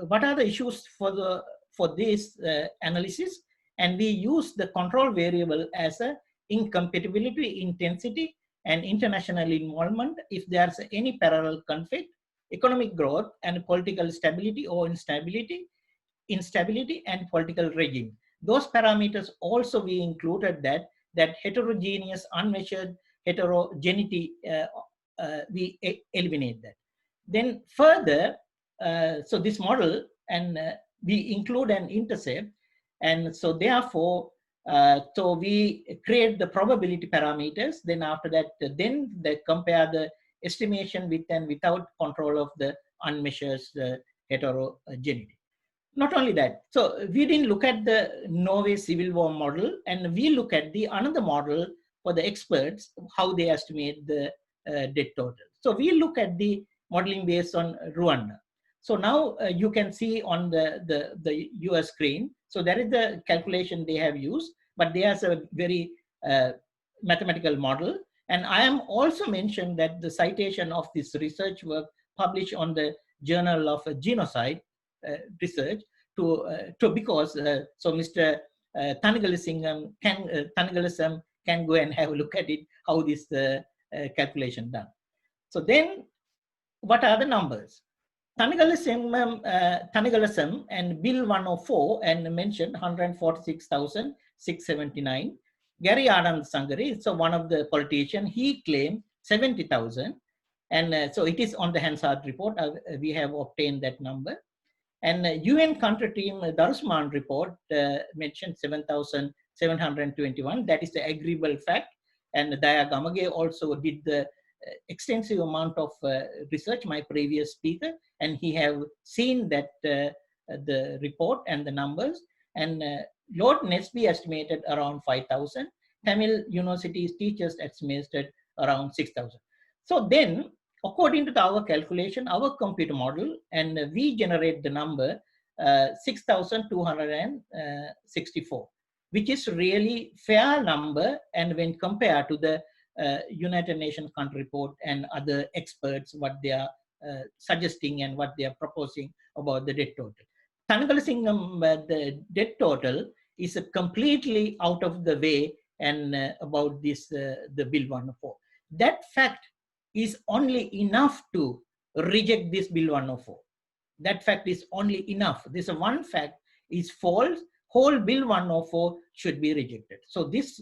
what are the issues for this analysis? And we use the control variable as a incompatibility, intensity, and international involvement if there's any parallel conflict, economic growth, and political stability or instability, and political regime. Those parameters also we included that heterogeneous, unmeasured heterogeneity, we eliminate that. Then further, so this model, and we include an intercept, and so therefore, so we create the probability parameters. Then after that, then they compare the estimation with and without control of the unmeasured heterogeneity. Not only that, so we didn't look at the Norway Civil War model, and we look at the another model for the experts, how they estimate the death total. So we look at the modeling based on Rwanda. So now you can see on the US screen. So that is the calculation they have used, but there's a very mathematical model. And I am also mentioned that the citation of this research work published on the Journal of Genocide research because so Mr. Thanagalasingam can go and have a look at it, how this calculation done. So then what are the numbers? Thanagalasam and Bill 104 and mentioned 146,679. Gary Adam Sangari, so one of the politicians, he claimed 70,000. And so it is on the Hansard report. We have obtained that number. And UN country team Darusman report mentioned 7,721. That is the agreeable fact. And Daya Gamage also did the extensive amount of research, my previous speaker, and he have seen that the report and the numbers. And Lord Nesby estimated around 5,000. Tamil University's teachers estimated around 6,000. So then, according to our calculation, our computer model, and we generate the number 6,264, which is really fair number. And when compared to the United Nations country report and other experts, what they are suggesting and what they are proposing about the death total. Thanagalasingam, the death total is completely out of the way, and about this, the Bill 104. That fact is only enough to reject this Bill 104. That fact is only enough. This one fact is false. Whole Bill 104 should be rejected. So this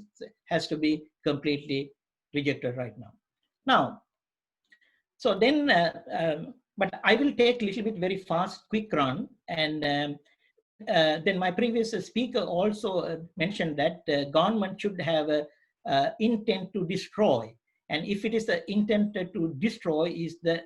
has to be completely rejected right now. Now, so then, but I will take a little bit very fast, quick run. And then my previous speaker also mentioned that government should have a intent to destroy. And if it is the intent to destroy is the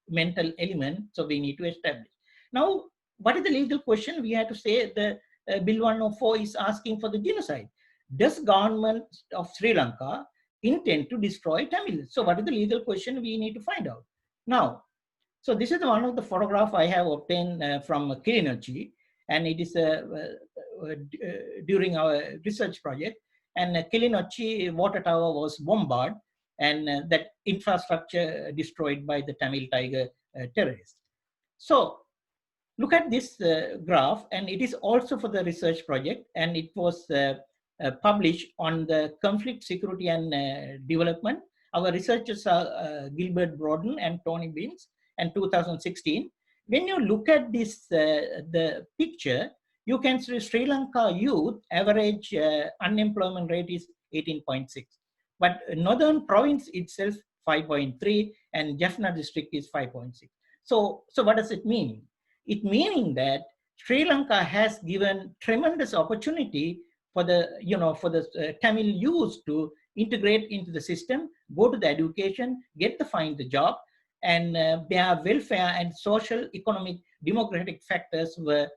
mental element, so we need to establish. Now, what is the legal question? We have to say the Bill 104 is asking for the genocide. Does government of Sri Lanka intend to destroy Tamil? So what is the legal question we need to find out? Now, so this is one of the photograph I have obtained from Kilinochchi, and it is during our research project. And Kilinochchi water tower was bombarded, and that infrastructure destroyed by the Tamil Tiger terrorists. So look at this graph, and it is also for the research project, and it was published on the conflict, security, and development. Our researchers are Gilbert Broden and Tony Beans, and 2016. When you look at this, the picture, you can see Sri Lanka youth average unemployment rate is 18.6. But northern province itself, 5.3, and Jaffna district is 5.6. So what does it mean? It meaning that Sri Lanka has given tremendous opportunity for the Tamil youth to integrate into the system, go to the education, find the job, and their welfare and social, economic, democratic factors were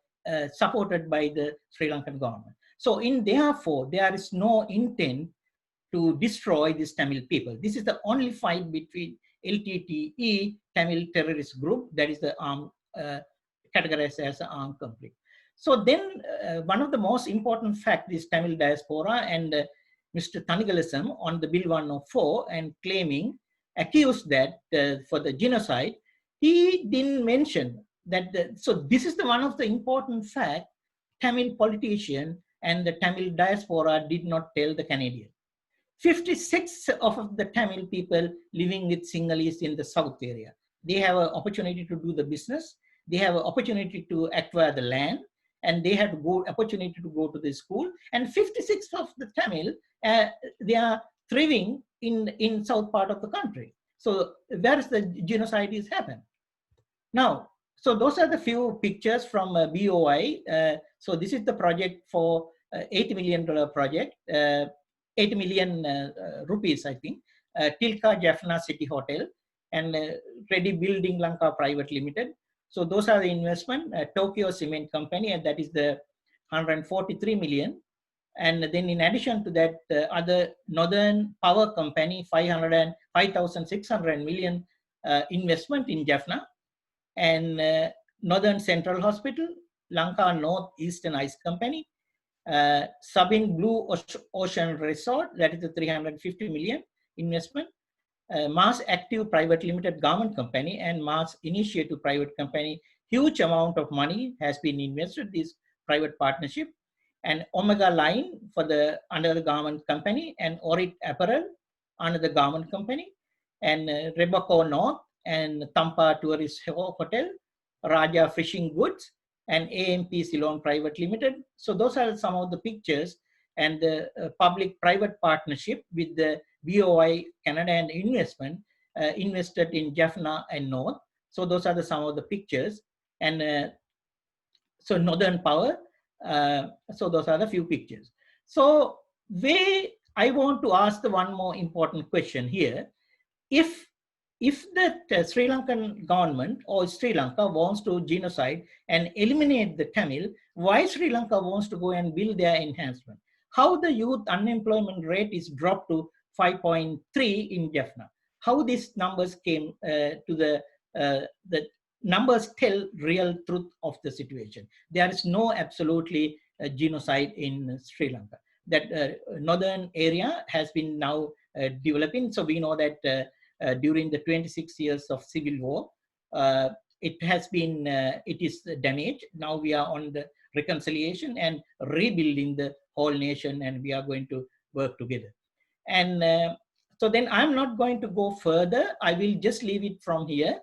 supported by the Sri Lankan government. So therefore, there is no intent to destroy this Tamil people. This is the only fight between LTTE Tamil Terrorist group, that is the armed, categorized as an armed conflict. So then one of the most important facts is Tamil diaspora and Mr. Thanigalism on the Bill 104 and accused that for the genocide, he didn't mention that. So this is one of the important fact Tamil politician and the Tamil diaspora did not tell the Canadian. 56 of the Tamil people living with Sinhalese in the south area. They have an opportunity to do the business. They have an opportunity to acquire the land, and they have opportunity to go to the school. And 56 of the Tamil, they are thriving in south part of the country. So where is the genocide is happened? Now, so those are the few pictures from BOI. So this is the project for $80 million project. 8 million rupees, I think, Tilka Jaffna City Hotel and Ready Building Lanka Private Limited. So those are the investment. Tokyo Cement Company, and that is the 143 million. And then in addition to that, other Northern Power Company, 5,600 million investment in Jaffna. And Northern Central Hospital, Lanka North Eastern Ice Company, Sabin Blue Ocean Resort, that is the 350 million investment. Mars Active Private Limited Government Company and Mars Initiative Private Company, huge amount of money has been invested this private partnership. And Omega Line for the under the government company, and Orit Apparel under the government company, and Rebaco North and Tampa Tourist Hotel, Raja Fishing Goods, and AMP Ceylon Private Limited. So those are some of the pictures, and the public-private partnership with the BOI Canada and investment invested in Jaffna and North. So those are some of the pictures. And so Northern Power, so those are the few pictures. So I want to ask the one more important question here. If the Sri Lankan government or Sri Lanka wants to genocide and eliminate the Tamil, why Sri Lanka wants to go and build their enhancement? How the youth unemployment rate is dropped to 5.3 in Jaffna? How these numbers came to the numbers tell real truth of the situation. There is no absolutely genocide in Sri Lanka. That northern area has been now developing. So we know that during the 26 years of civil war, it is damaged. Now we are on the reconciliation and rebuilding the whole nation, and we are going to work together. And so then I'm not going to go further. I will just leave it from here,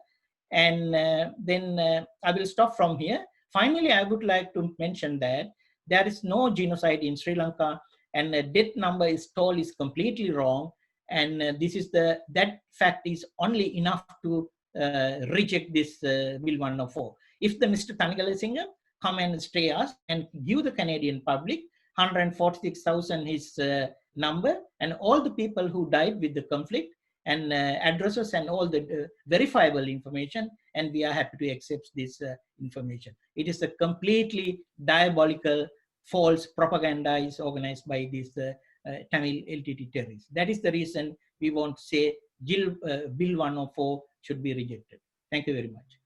and then I will stop from here. Finally, I would like to mention that there is no genocide in Sri Lanka, and the death number is told is completely wrong. And this is that fact is only enough to reject this Bill 104. If the Mr. Thanigalisingam come and stay us and give the Canadian public 146,000 his number, and all the people who died with the conflict, and addresses and all the verifiable information, and we are happy to accept this information. It is a completely diabolical, false propaganda is organized by these Tamil LTTE terrorists. That is the reason we want to say Bill 104 should be rejected. Thank you very much.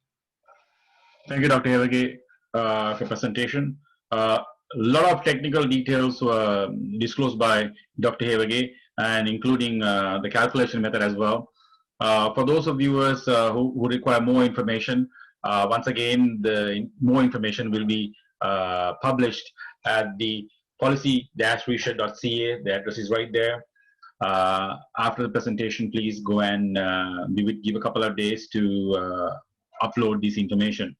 Thank you, Dr. Hevage, for your presentation. A lot of technical details were disclosed by Dr. Hevage, and including the calculation method as well. For those of viewers who require more information, once again, the more information will be published at the policy-research.ca. The address is right there. After the presentation, please go and we would give a couple of days to upload this information.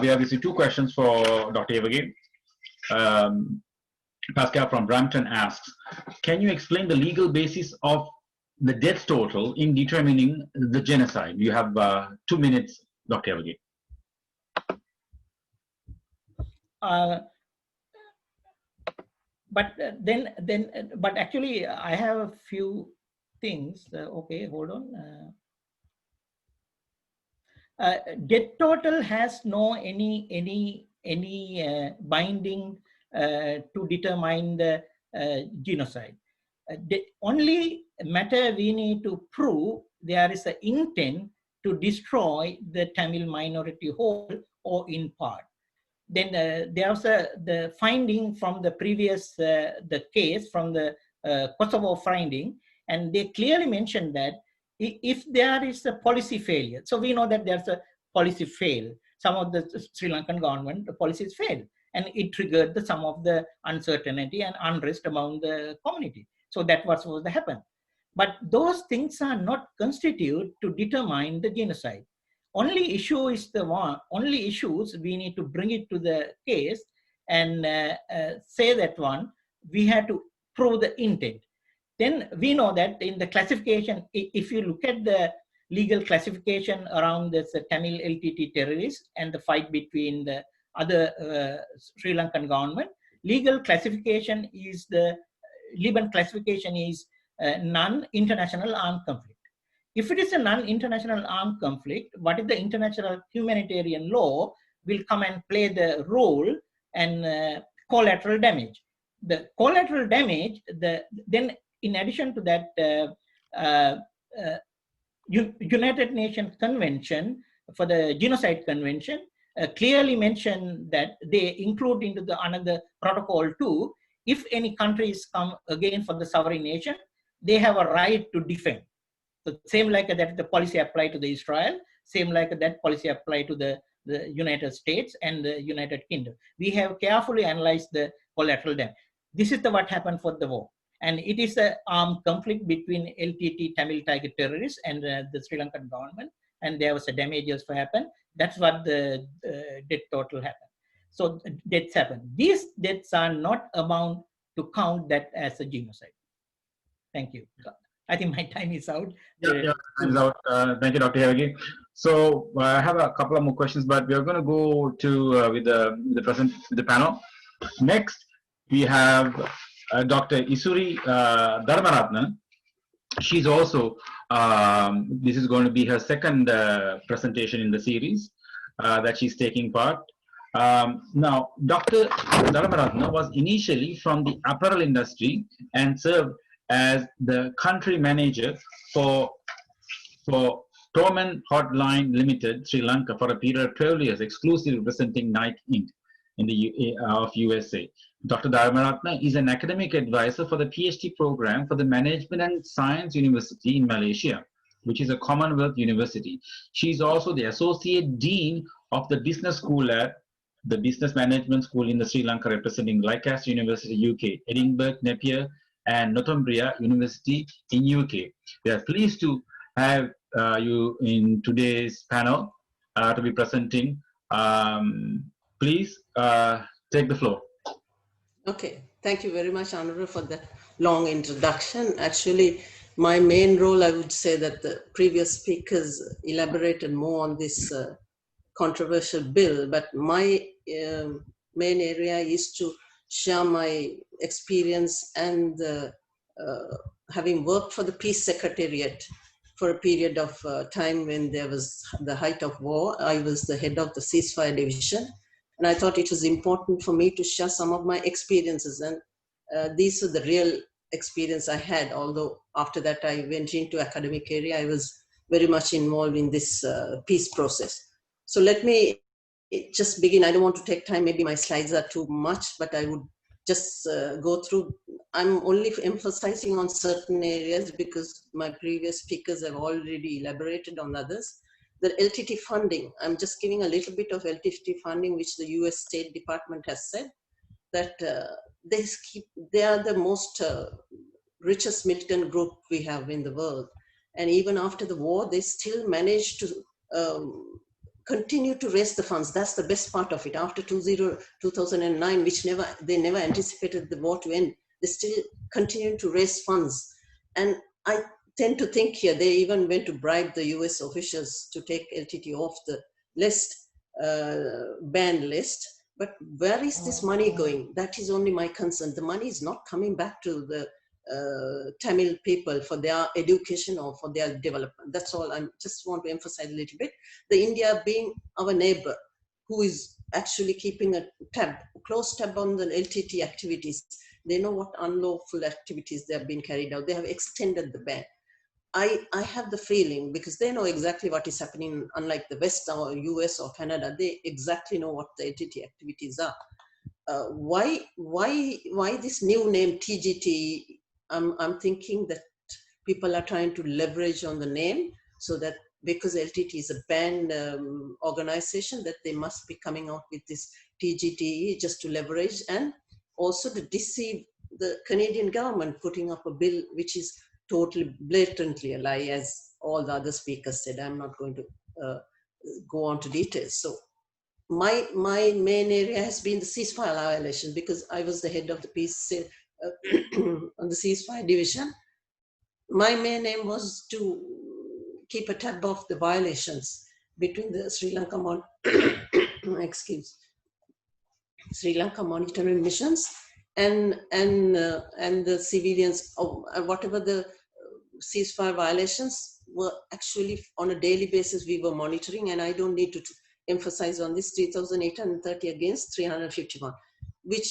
We have received two questions for Dr. Hevage. Pascal from Brampton asks, can you explain the legal basis of the death total in determining the genocide? You have 2 minutes, Dr. Elgi. But actually, I have a few things. Okay, hold on. Death total has no any binding to determine the genocide. The only matter we need to prove, there is an intent to destroy the Tamil minority whole or in part. Then there was the finding from the previous the case from the Kosovo finding, and they clearly mentioned that if there is a policy failure, so we know that there's a policy fail. Some of the Sri Lankan government policies failed, and it triggered some of the uncertainty and unrest among the community. So that was what happened. But those things are not constitute to determine the genocide. Only issue is the one. Only issues we need to bring it to the case and say that one we have to prove the intent. Then we know that in the classification, if you look at the legal classification around this Tamil LTTE terrorist and the fight between the other Sri Lankan government, legal classification is the Liban classification is non-international armed conflict. If it is a non-international armed conflict, what is the international humanitarian law will come and play the role and collateral damage. The collateral damage, then in addition to that, United Nations Convention for the Genocide Convention clearly mentioned that they include into the another protocol too. If any countries come again for the sovereign nation, they have a right to defend. So same like that, the policy apply to the Israel, same like that policy apply to the United States and the United Kingdom. We have carefully analyzed the collateral damage. This is what happened for the war. And it is an armed conflict between LTTE Tamil Terrorist and the Sri Lankan government. And there was a damages for happen. That's what the death total happened. So deaths happen. These deaths are not amount to count that as a genocide. Thank you. I think my time is out. Yeah, time is out. Thank you, Dr. Heragi. So I have a couple of more questions, but we are going to go to with the panel. Next, we have Dr. Isuri Dharmaratne. She's also this is going to be her second presentation in the series that she's taking part. Now, Dr. Dharmaratne was initially from the apparel industry and served as the country manager for Torment Hotline Limited, Sri Lanka, for a period of 12 years, exclusively representing Nike Inc. in the of USA. Dr. Dharmaratne is an academic advisor for the PhD program for the Management and Science University in Malaysia, which is a Commonwealth university. She is also the Associate Dean of the Business School at the Business Management School in the Sri Lanka, representing Lancaster University, UK, Edinburgh, Napier, and Northumbria University in UK. We are pleased to have you in today's panel to be presenting. Please take the floor. Okay, thank you very much, Honorable, for that long introduction. Actually, my main role, I would say that the previous speakers elaborated more on this controversial bill, but my main area is to share my experience and having worked for the Peace Secretariat for a period of time when there was the height of war. I was the head of the ceasefire division, and I thought it was important for me to share some of my experiences, and these are the real experience I had, although after that I went into academic area. I was very much involved in this peace process. So let me just begin. I don't want to take time, maybe my slides are too much, but I would just go through. I'm only emphasizing on certain areas because my previous speakers have already elaborated on others. The LTTE funding, I'm just giving a little bit of LTTE funding, which the US State Department has said that they are the most richest militant group we have in the world. And even after the war, they still managed to continue to raise the funds. That's the best part of it. After 2009, which they never anticipated the war to end, they still continue to raise funds. And I tend to think here, they even went to bribe the US officials to take LTT off the list, banned list. But where is this money going? That is only my concern. The money is not coming back to the Tamil people for their education or for their development. That's all. I just want to emphasize a little bit. The India being our neighbor, who is actually keeping a close tab on the LTT activities. They know what unlawful activities they have been carried out. They have extended the ban. I have the feeling, because they know exactly what is happening, unlike the West or US or Canada, they exactly know what the LTT activities are. Why this new name TGT? I'm thinking that people are trying to leverage on the name, so that because LTT is a banned organization, that they must be coming out with this TGTE just to leverage, and also to deceive the Canadian government, putting up a bill which is totally blatantly a lie, as all the other speakers said. I'm not going to go on to details. So my main area has been the ceasefire violation, because I was the head of the peace on the ceasefire division. My main aim was to keep a tab of the violations between the Sri Lanka Sri Lanka monitoring missions and the civilians, whatever the ceasefire violations were actually on a daily basis we were monitoring. And I don't need to emphasize on this, 3,830 against 351, which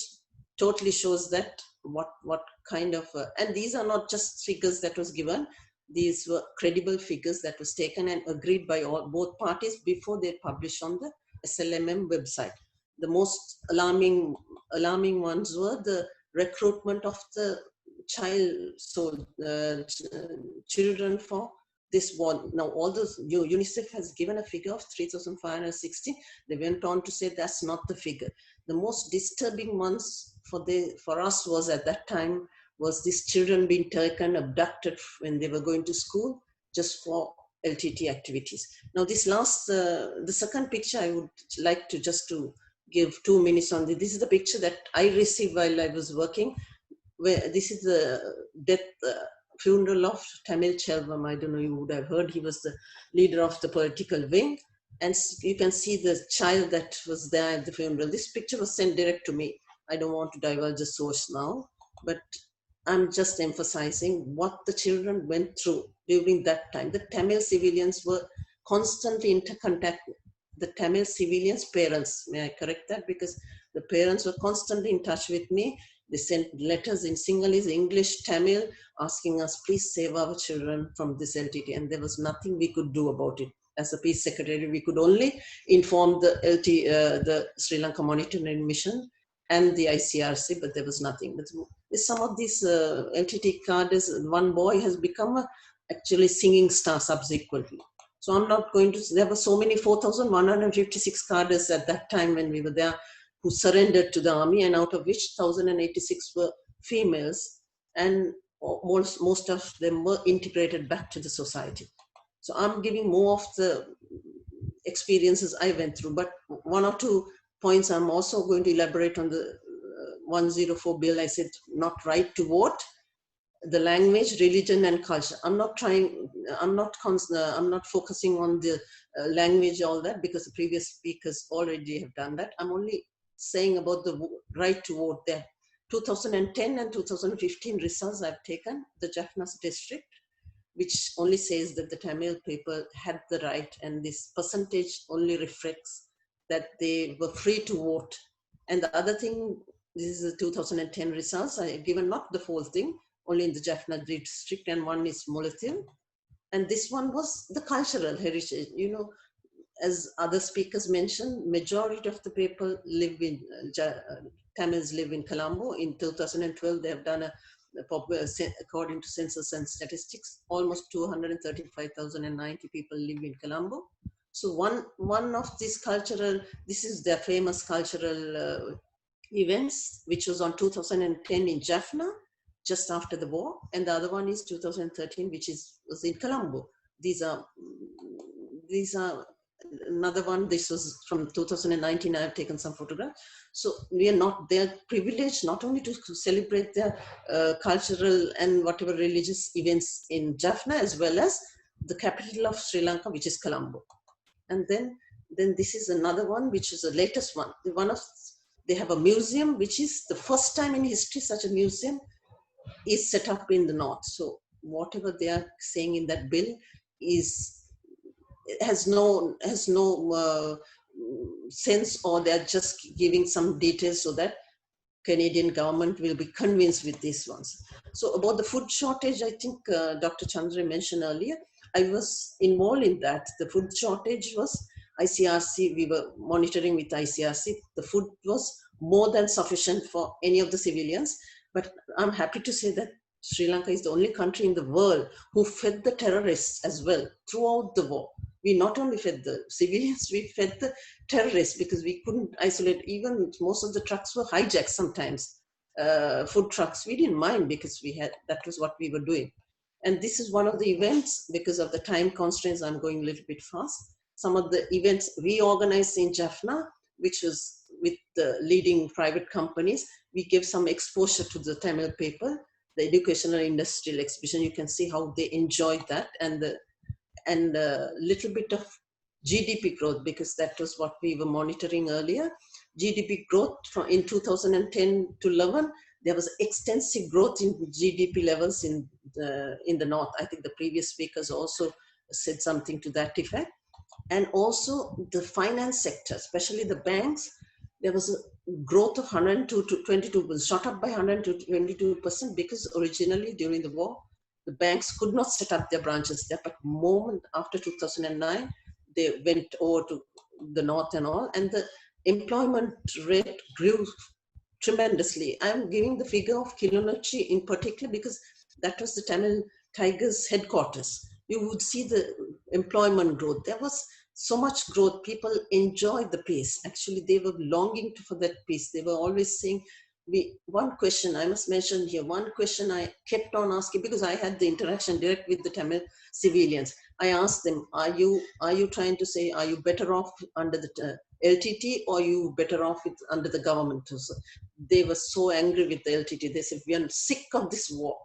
totally shows that what kind of, and these are not just figures that was given, these were credible figures that was taken and agreed by both parties before they published on the SLMM website. The most alarming ones were the recruitment of the children for this war. Now, all those, UNICEF has given a figure of 3,560. They went on to say that's not the figure. The most disturbing ones for us was, at that time, was these children being taken, abducted when they were going to school just for LTT activities. Now, this last, the second picture, I would like to just to give 2 minutes on this. This is the picture that I received while I was working, where this is the death funeral of Tamil Chelvam. I don't know, you would have heard, he was the leader of the political wing. And you can see the child that was there at the funeral. This picture was sent direct to me. I don't want to divulge the source now, but I'm just emphasizing what the children went through during that time. The Tamil civilians were constantly in contact. The Tamil civilians' parents, may I correct that? Because the parents were constantly in touch with me. They sent letters in Sinhalese, English, Tamil, asking us, please save our children from this LTT. And there was nothing we could do about it. As a peace secretary, we could only inform the Sri Lanka Monitoring Mission and the ICRC, but there was nothing. But with some of these LTT cadres, one boy has become actually singing star subsequently. So I'm not going to, there were so many 4,156 cadres at that time when we were there who surrendered to the army, and out of which 1,086 were females, and most of them were integrated back to the society. So I'm giving more of the experiences I went through, but 1 or 2 points I'm also going to elaborate on the 104 bill. I said not right to vote, the language, religion, and culture. I'm not focusing on the language, all that, because the previous speakers already have done that. I'm only saying about the right to vote there. 2010 and 2015 results I've taken, the Jaffna district, which only says that the Tamil people had the right, and this percentage only reflects that they were free to vote. And the other thing, this is the 2010 results. I have given not the whole thing, only in the Jaffna district, and one is Mulathil. And this one was the cultural heritage. You know, as other speakers mentioned, majority of the people live in, Tamils live in Colombo. In 2012, they have done according to census and statistics, almost 235,090 people live in Colombo. So one of these cultural, this is their famous cultural events, which was on 2010 in Jaffna, just after the war, and the other one is 2013, which was in Colombo. These are another one, this was from 2019, I have taken some photographs. So we are not, they're privileged not only to celebrate their cultural and whatever religious events in Jaffna, as well as the capital of Sri Lanka, which is Colombo. And then this is another one, which is the latest one. They have a museum, which is the first time in history such a museum is set up in the north. So whatever they are saying in that bill has no sense, or they're just giving some details so that Canadian government will be convinced with these ones. So about the food shortage, I think Dr. Chandra mentioned earlier, I was involved in that. The food shortage was ICRC, we were monitoring with ICRC. The food was more than sufficient for any of the civilians. But I'm happy to say that Sri Lanka is the only country in the world who fed the terrorists as well throughout the war. We not only fed the civilians, we fed the terrorists, because we couldn't isolate. Even most of the trucks were hijacked sometimes, food trucks. We didn't mind because that was what we were doing. And this is one of the events, because of the time constraints, I'm going a little bit fast. Some of the events we organized in Jaffna, which was with the leading private companies, we gave some exposure to the Tamil people, the educational industrial exhibition. You can see how they enjoyed that, and a little bit of GDP growth, because that was what we were monitoring earlier. GDP growth in 2010 to 11, there was extensive growth in GDP levels in the north. I think the previous speakers also said something to that effect. And also the finance sector, especially the banks, there was a growth of 102 to 22%, shot up by 102 to 22%, because originally during the war, the banks could not set up their branches there. But moment after 2009, they went over to the north and all, and the employment rate grew tremendously. I'm giving the figure of Kilinochchi in particular because that was the Tamil Tigers headquarters. You would see the employment growth. There was so much growth. People enjoyed the peace. Actually, they were longing for that peace. They were always saying, one question I must mention here, one question I kept on asking, because I had the interaction direct with the Tamil civilians. I asked them, are you trying to say, are you better off under the LTTE, or are you better off under the government? So they were so angry with the LTTE. They said, we are sick of this war.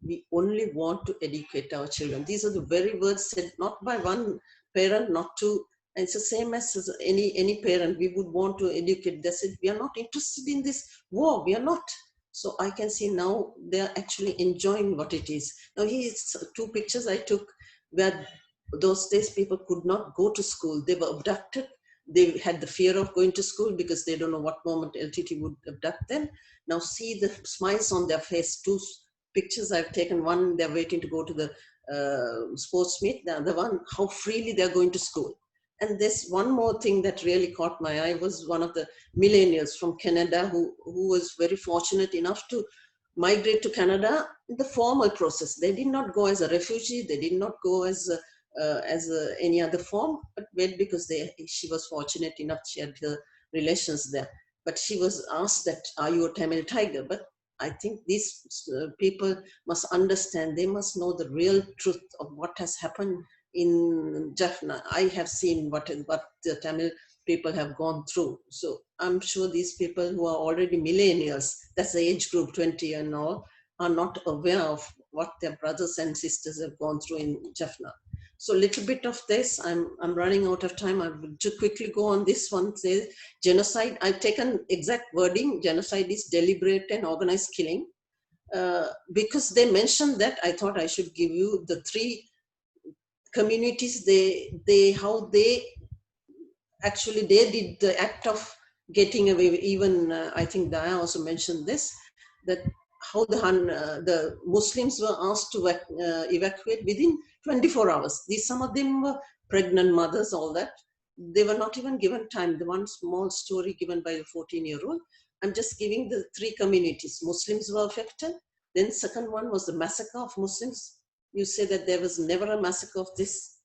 We only want to educate our children. These are the very words said, not by one parent, not two. And it's the same as any parent. We would want to educate. They said, we are not interested in this war. We are not. So I can see now they are actually enjoying what it is. Now here's two pictures I took where those days people could not go to school. They were abducted. They had the fear of going to school because they don't know what moment LTT would abduct them. Now see the smiles on their face. Two pictures I've taken. One, they're waiting to go to the sports meet. The other one, how freely they're going to school. And there's one more thing that really caught my eye was one of the millennials from Canada who was very fortunate enough to migrate to Canada in the formal process. They did not go as a refugee. They did not go as any other form, but went because she was fortunate enough. She had her relations there. But she was asked that, are you a Tamil Tiger? But I think these people must understand, they must know the real truth of what has happened in Jaffna. I have seen what the Tamil people have gone through. So I'm sure these people who are already millennials, that's the age group 20 and all, are not aware of what their brothers and sisters have gone through in Jaffna. So a little bit of this, I'm running out of time. I will just quickly go on this one. Says genocide. I've taken exact wording. Genocide is deliberate and organized killing. Because they mentioned that, I thought I should give you the three communities. They did the act of getting away. Even I think Daya also mentioned this, that how the Muslims were asked to evacuate within 24 hours. Some of them were pregnant mothers, all that. They were not even given time. The one small story given by a 14-year-old. I'm just giving the three communities. Muslims were affected. Then second one was the massacre of Muslims. You say that there was never a massacre of this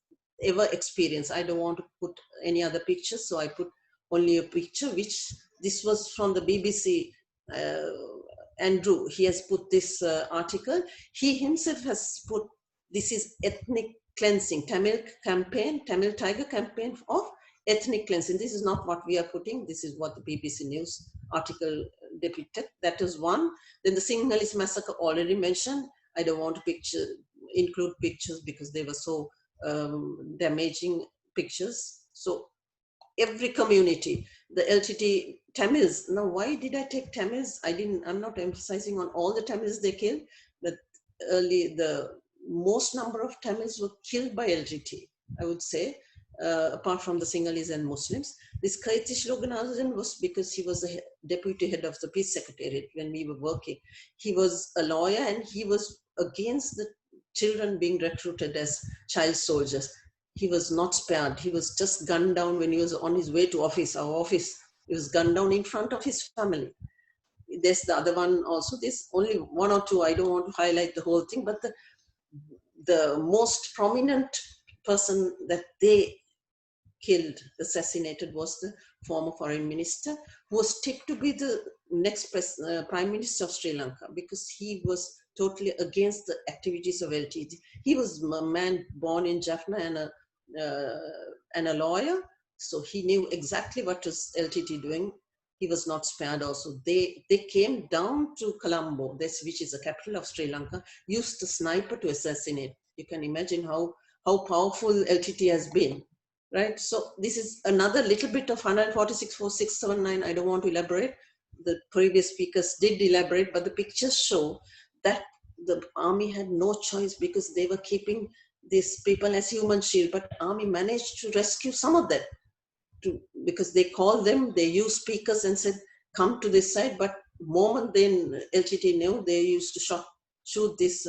ever experience. I don't want to put any other pictures, so I put only a picture, which this was from the BBC. Andrew, he has put this article. He himself has put, this is ethnic cleansing, Tamil Tiger campaign of ethnic cleansing. This is not what we are putting. This is what the BBC News article depicted. That is one. Then the Sinhalese massacre already mentioned. I don't want to include pictures because they were so damaging pictures. So every community, the LTTE Tamils. Now, why did I take Tamils? I'm not emphasizing on all the Tamils they killed, but the most number of Tamils were killed by LTTE, I would say, apart from the Sinhalese and Muslims. This Kaitish Loganathan was because he was the deputy head of the peace secretariat when we were working. He was a lawyer and he was against the children being recruited as child soldiers. He was not spared. He was just gunned down when he was on his way to our office. He was gunned down in front of his family. There's the other one also. There's only one or two. I don't want to highlight the whole thing, but the most prominent person that they killed, assassinated, was the former foreign minister, who was tipped to be the next prime minister of Sri Lanka because he was totally against the activities of LTTE. He was a man born in Jaffna and a lawyer, so he knew exactly what was LTTE doing. He was not spared also. They came down to Colombo, which is the capital of Sri Lanka, used a sniper to assassinate. You can imagine how powerful LTTE has been. Right, so this is another little bit of 146,4,679. I don't want to elaborate. The previous speakers did elaborate, but the pictures show that the army had no choice because they were keeping these people as human shield. But army managed to rescue some of them, because they called them, they used speakers and said, "Come to this side." But moment then LTTE knew, they used to shoot these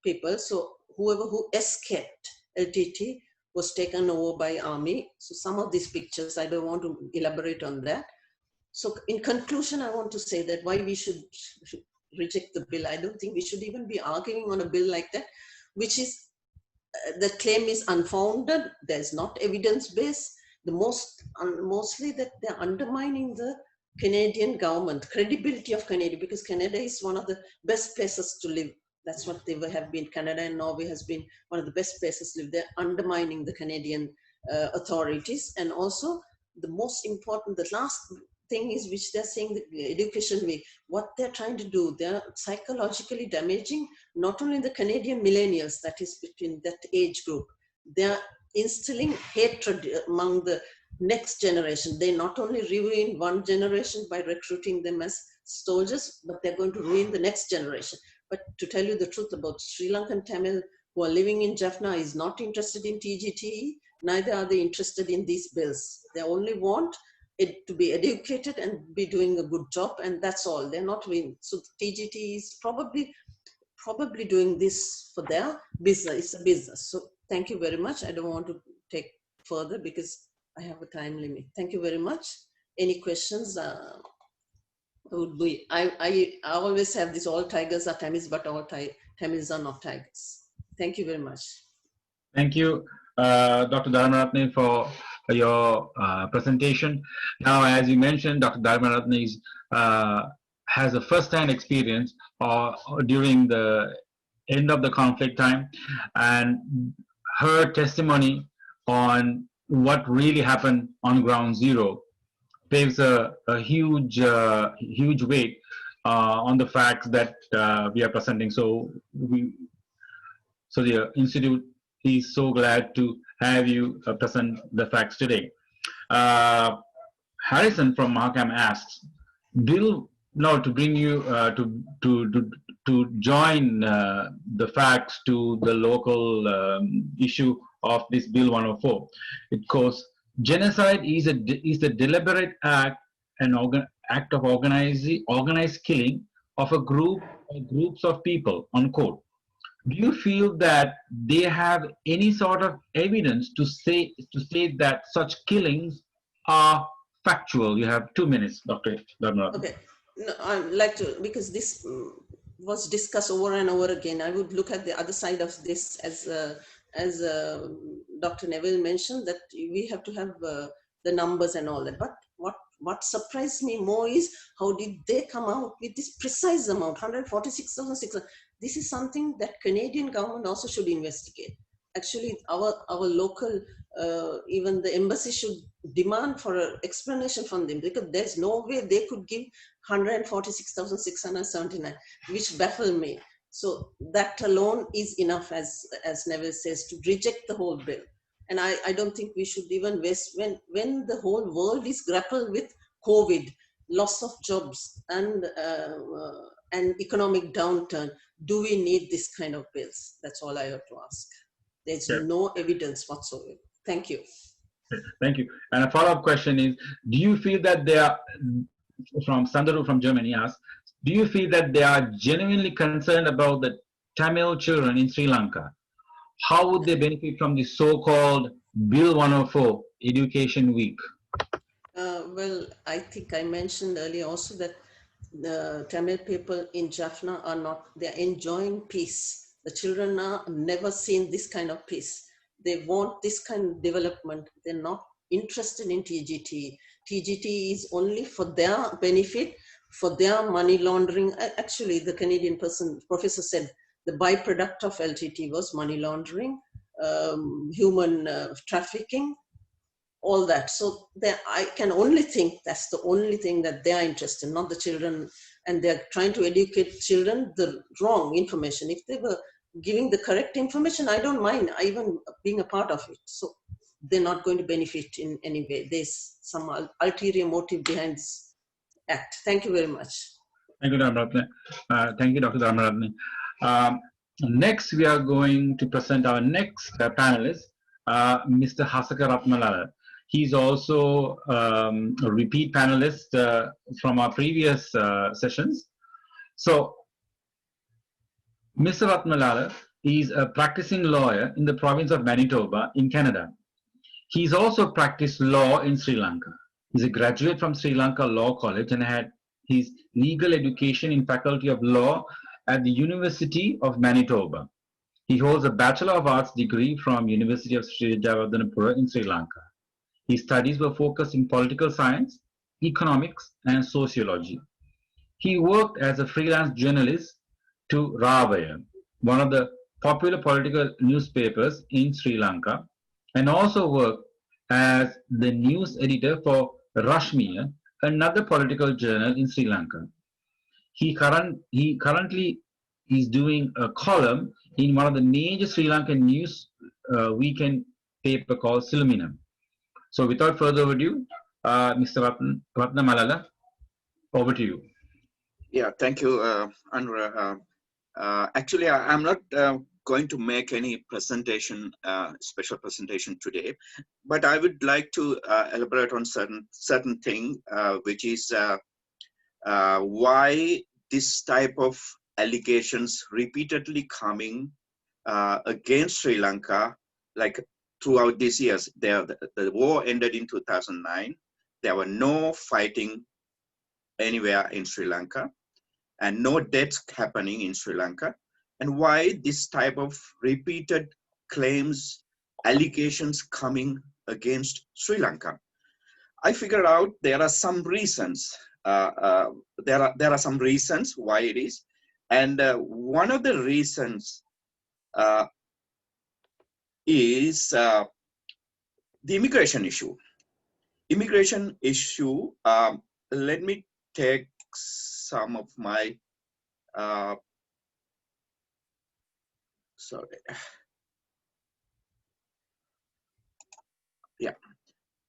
people. So whoever who escaped LTTE was taken over by army. So some of these pictures, I don't want to elaborate on that. So in conclusion, I want to say that why we should reject the bill. I don't think we should even be arguing on a bill like that, which is, the claim is unfounded. There's not evidence-based. Mostly that they're undermining the Canadian government, credibility of Canada, because Canada is one of the best places to live. That's what they have been. Canada and Norway has been one of the best places to live. They're undermining the Canadian authorities. And also the most important, the last thing is, which they're saying, the education way, what they're trying to do, they're psychologically damaging not only the Canadian millennials, that is between that age group, they're instilling hatred among the next generation. They not only ruin one generation by recruiting them as soldiers, but they're going to ruin the next generation. But to tell you the truth about Sri Lankan Tamil who are living in Jaffna is not interested in TGTE, neither are they interested in these bills. They only want it to be educated and be doing a good job, and that's all. They're not doing. So TGTE is probably doing this for their business. It's a business. So thank you very much. I don't want to take further because I have a time limit. Thank you very much. Any questions? I always have this: all tigers are Tamils, but all Tamils are not tigers. Thank you very much. Thank you, Dr. Dharmaratne, for your presentation. Now, as you mentioned, Dr. Dharmaratne has a first-hand experience during the end of the conflict time, and her testimony on what really happened on ground zero paves a huge weight on the facts that we are presenting. So the Institute is so glad to have you present the facts today. Harrison from Mahakam asks, Bill, now to bring you to join the facts to the local issue of this Bill 104. It goes, genocide is the deliberate act of organized killing of a group or groups of people, unquote. Do you feel that they have any sort of evidence to say that such killings are factual? You have 2 minutes, Dr. Dharmaratne. Okay, no, I'd like to, because this was discussed over and over again. I would look at the other side of this, as Dr. Neville mentioned, that we have to have the numbers and all that. But what surprised me more is how did they come out with this precise amount, 146,600. This is something that Canadian government also should investigate. Actually, our local even the embassy should demand for an explanation from them, because there's no way they could give 146,679, which baffle me. So that alone is enough, as Neville says, to reject the whole bill. And I don't think we should even waste, when the whole world is grappled with COVID, loss of jobs, and economic downturn. Do we need this kind of bills? That's all I have to ask. There's no evidence whatsoever. Thank you. Thank you. And a follow-up question is, do you feel that they are, from Sandaru from Germany asks, do you feel that they are genuinely concerned about the Tamil children in Sri Lanka? How would they benefit from the so-called Bill 104 Education Week? Well, I think I mentioned earlier also that the Tamil people in Jaffna are not, they're enjoying peace. The children are never seen this kind of peace. They want this kind of development. They're not interested in TGT. TGT is only for their benefit, for their money laundering. Actually, the Canadian professor said the byproduct of LTT was money laundering, human trafficking, all that. So I can only think that's the only thing that they are interested in, not the children. And they're trying to educate children the wrong information. If they were giving the correct information, I don't mind even being a part of it. So they're not going to benefit in any way. There's some ulterior motive behind this act. Thank you very much. Thank you, Dr. Thank you, Dr. Dharmaratne. Next, we are going to present our next panelist, Mr. Hasaka Ratmalala. He's also a repeat panelist from our previous sessions. So, Mr. Ratmalala is a practicing lawyer in the province of Manitoba in Canada. He's also practiced law in Sri Lanka. He's a graduate from Sri Lanka Law College and had his legal education in Faculty of Law at the University of Manitoba. He holds a Bachelor of Arts degree from University of Sri Jayawardenepura in Sri Lanka. His studies were focused in political science, economics, and sociology. He worked as a freelance journalist to Ravaya, one of the popular political newspapers in Sri Lanka, and also worked as the news editor for Rashmiya, another political journal in Sri Lanka. He currently is doing a column in one of the major Sri Lankan news weekend paper called Siluminam. So without further ado, Mr. Ratmalala, over to you. Yeah, thank you, Anura. Actually, I'm not going to make any presentation, special presentation today, but I would like to elaborate on certain thing, which is why this type of allegations repeatedly coming against Sri Lanka, like throughout these years. The war ended in 2009. There were no fighting anywhere in Sri Lanka and no deaths happening in Sri Lanka. And why this type of repeated claims, allegations coming against Sri Lanka? I figured out there are some reasons. There are some reasons why it is. And one of the reasons is the immigration issue. Immigration issue, let me take some of my, sorry. Yeah.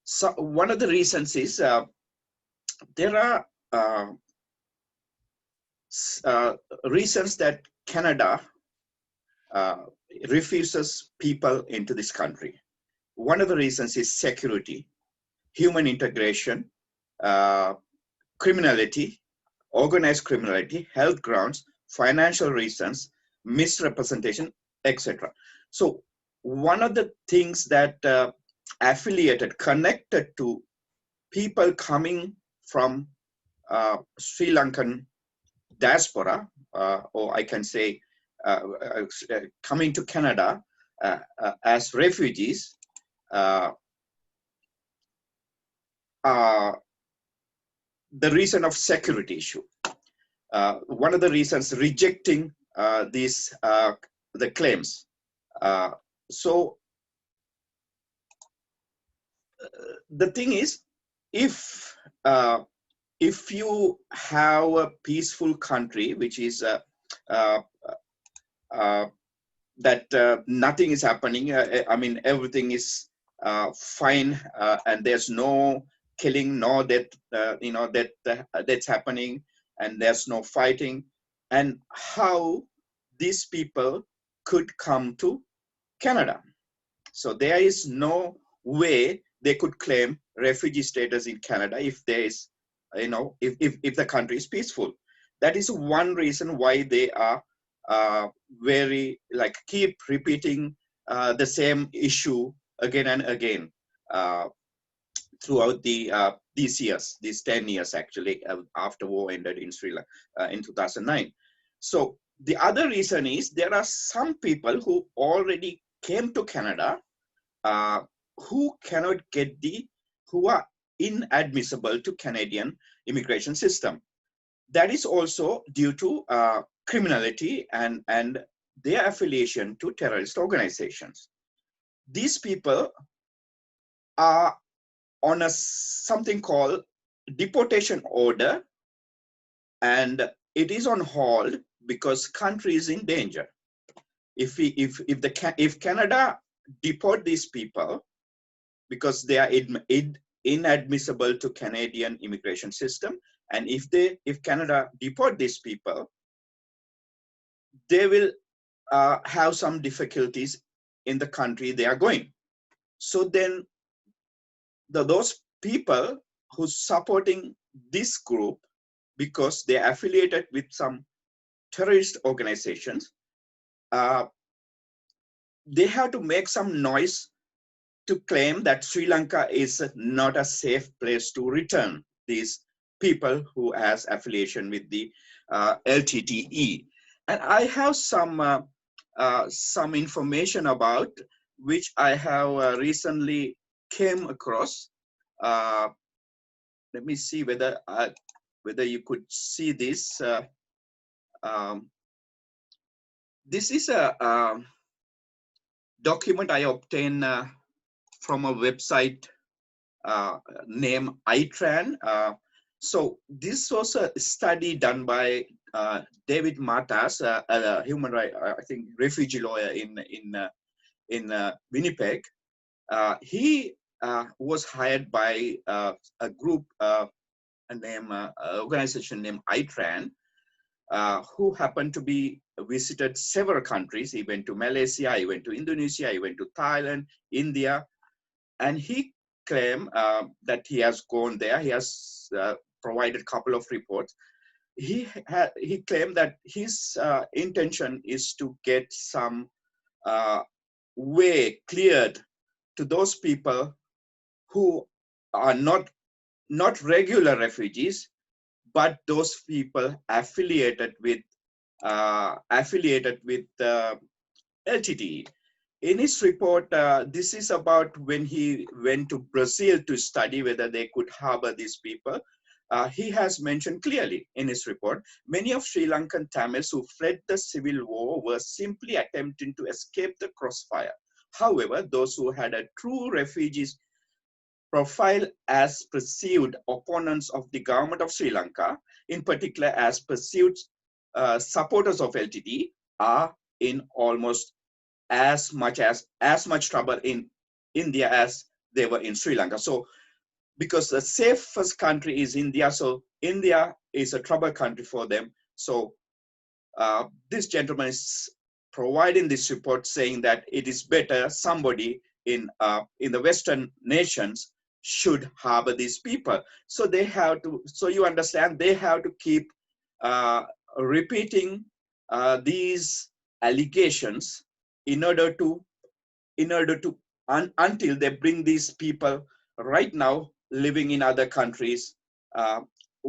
So one of the reasons is there are reasons that Canada refuses people into this country. One of the reasons is security, human integration, criminality, organized criminality, health grounds, financial reasons, misrepresentation, etc. So one of the things that connected to people coming from Sri Lankan diaspora, or I can say coming to Canada as refugees, the reason of security issue. One of the reasons rejecting the claims. So the thing is, if you have a peaceful country, which is uh, uh, that nothing is happening, I mean, everything is fine, and there's no killing, no death, that's happening, and there's no fighting, and how these people could come to Canada. So there is no way they could claim refugee status in Canada if there is, if the country is peaceful. That is one reason why they are very, like, keep repeating the same issue again and again throughout these years, these 10 years actually, after war ended in Sri Lanka in 2009. So the other reason is there are some people who already came to Canada who cannot get who are inadmissible to Canadian immigration system. That is also due to criminality and their affiliation to terrorist organizations. These people are on something called deportation order, and it is on hold because country is in danger. If Canada deport these people because they are inadmissible to Canadian immigration system, and if Canada deport these people, they will have some difficulties in the country they are going. So then those people who's supporting this group because they are affiliated with some terrorist organizations, they have to make some noise to claim that Sri Lanka is not a safe place to return these people who has affiliation with the LTTE. And I have some information about which I have recently came across. Let me see whether you could see this. This is a document I obtained from a website named ITRAN. So this was a study done by David Matas, a human rights, I think, refugee lawyer in Winnipeg. He was hired by a group, organization named ITRAN, who happened to be visited several countries. He went to Malaysia, he went to Indonesia, he went to Thailand, India, and he claimed that he has gone there. He has provided a couple of reports. He claimed that his intention is to get some way cleared to those people who are not regular refugees, but those people affiliated with LTTE. In his report, this is about when he went to Brazil to study whether they could harbor these people. He has mentioned clearly in his report, many of Sri Lankan Tamils who fled the civil war were simply attempting to escape the crossfire. However, those who had a true refugees profile as perceived opponents of the government of Sri Lanka, in particular as perceived supporters of LTTE, are in almost as much trouble in India as they were in Sri Lanka. So because the safest country is India, so India is a trouble country for them. So this gentleman is providing this report saying that it is better somebody in the Western nations should harbor these people. So they have to, so you understand, they have to keep repeating these allegations in order to until they bring these people right now living in other countries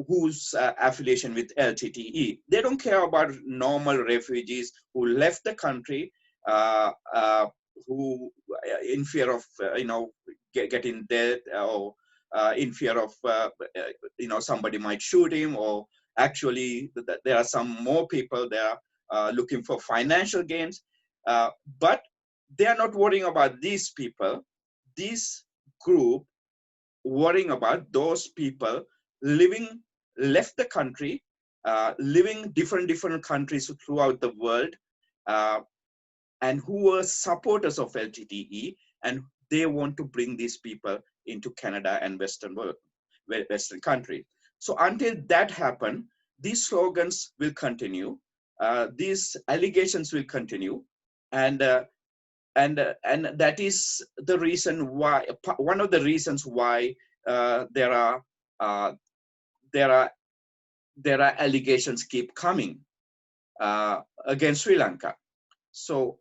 whose affiliation with LTTE. They don't care about normal refugees who left the country, who in fear of getting dead, or in fear of somebody might shoot him, or actually there are some more people there looking for financial gains, but they are not worrying about these people. This group worrying about those people left the country, living different countries throughout the world, and who were supporters of LTTE, and they want to bring these people into Canada and Western countries. So until that happens, these slogans will continue, these allegations will continue, and that is the reason why, one of the reasons why there are allegations keep coming against Sri Lanka. So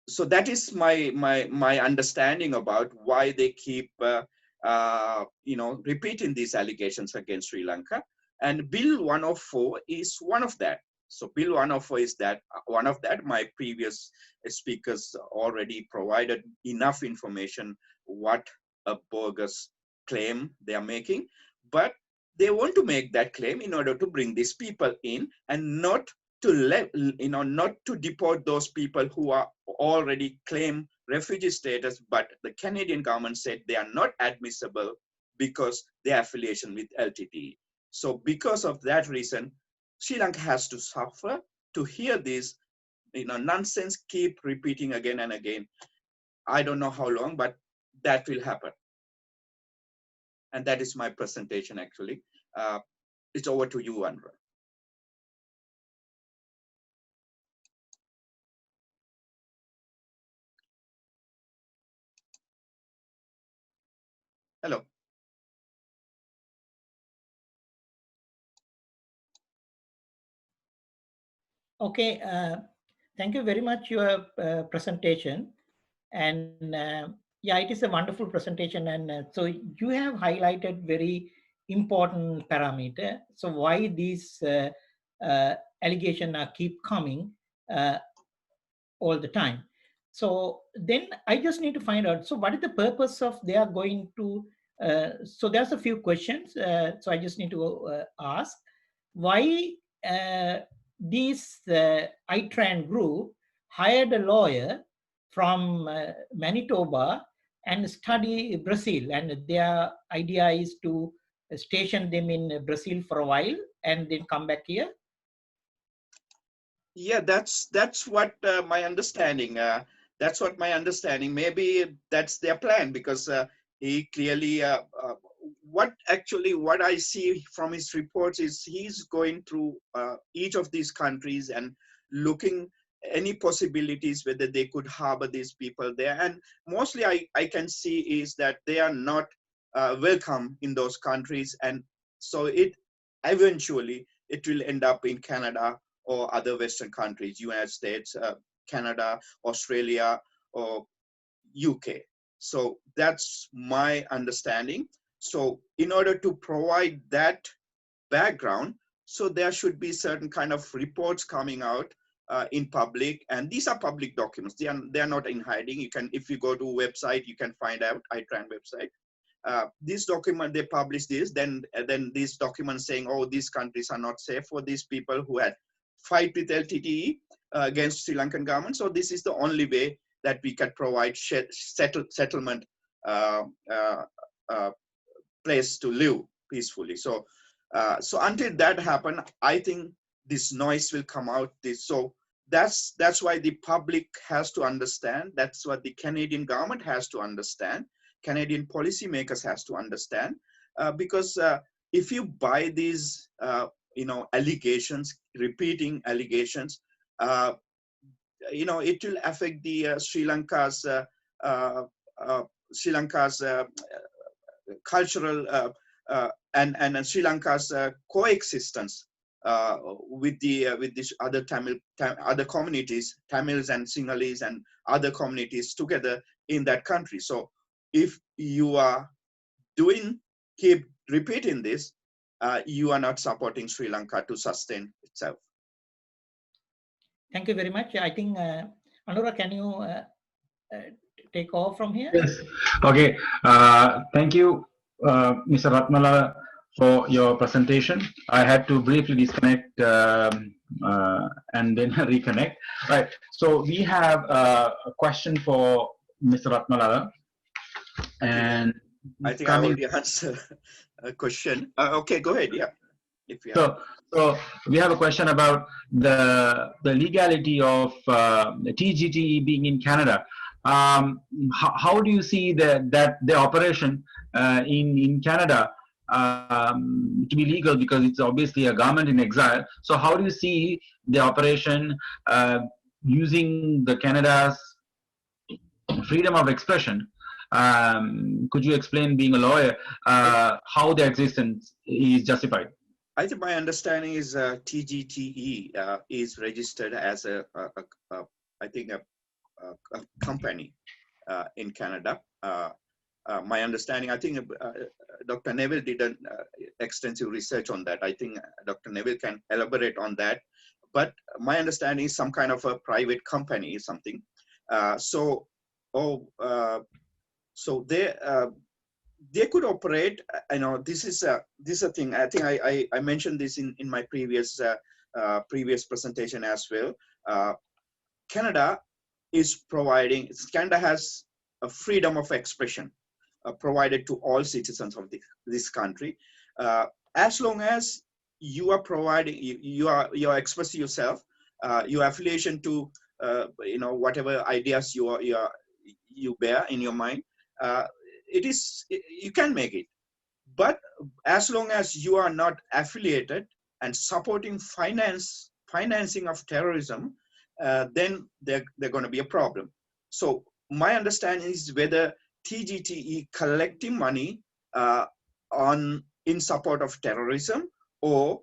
so that is my understanding about why they keep repeating these allegations against Sri Lanka. And Bill 104 is one of that. So Bill 104 is that one of that. My previous speakers already provided enough information what a bogus claim they are making, but they want to make that claim in order to bring these people in, and not to deport those people who are already claim refugee status, but the Canadian government said they are not admissible because their affiliation with LTTE. So because of that reason, Sri Lanka has to suffer to hear this nonsense keep repeating again and again. I don't know how long, but that will happen. And that is my presentation, actually. It's over to you, Andra. Hello. Okay, thank you very much your presentation. And yeah, it is a wonderful presentation. And so you have highlighted very important parameter. So why these allegations keep coming all the time. So then I just need to find out, so what is the purpose of they are going to, so there's a few questions. So I just need to ask, why this ITRAN group hired a lawyer from Manitoba and study Brazil, and their idea is to station them in Brazil for a while and then come back here? Yeah, that's what my understanding. That's what my understanding. Maybe that's their plan, because he clearly what I see from his reports is he's going through each of these countries and looking any possibilities whether they could harbor these people there. And mostly I can see is that they are not welcome in those countries, and so it eventually it will end up in Canada or other Western countries, United States, Canada, Australia, or UK. So that's my understanding. So in order to provide that background, so there should be certain kind of reports coming out in public, and these are public documents. They are not in hiding. You can, if you go to a website, you can find out, ITRAN website. This document, they publish this, then these documents saying, oh, these countries are not safe for these people who had fight with LTTE against Sri Lankan government. So this is the only way that we can provide settlement place to live peacefully. So so until that happen, I think this noise will come out. So that's why the public has to understand. That's what the Canadian government has to understand. Canadian policymakers has to understand, because if you buy these allegations, repeating allegations, it will affect the Sri Lanka's cultural and Sri Lanka's coexistence with these other other communities, Tamils and Sinhalese and other communities together in that country. So if you are keep repeating this, you are not supporting Sri Lanka to sustain itself. Thank you very much. I think, Anura, can you take off from here? Yes. Okay. Thank you, Mr. Ratmala, for your presentation. I had to briefly disconnect and then reconnect. Right. So we have a question for Mr. Ratmala. And I think I coming, already answered a question. Okay, go ahead. Yeah. If you have. so we have a question about the legality of the TGTE being in Canada. How do you see that the operation in Canada to be legal, because it's obviously a government in exile? So how do you see the operation using the Canada's freedom of expression? Could you explain, being a lawyer, how their existence is justified? I think my understanding is TGTE is registered as I think a company in Canada. My understanding, I think Dr. Neville did an extensive research on that. I think Dr. Neville can elaborate on that. But my understanding is some kind of a private company, something. So they could operate. This is a thing. I think I mentioned this in my previous presentation as well. Canada has a freedom of expression provided to all citizens of this country, as long as you are providing, you are expressing yourself, your affiliation to whatever ideas you bear in your mind. You can make it, but as long as you are not affiliated and supporting financing of terrorism, then they're going to be a problem. So my understanding is whether TGTE collecting money in support of terrorism, or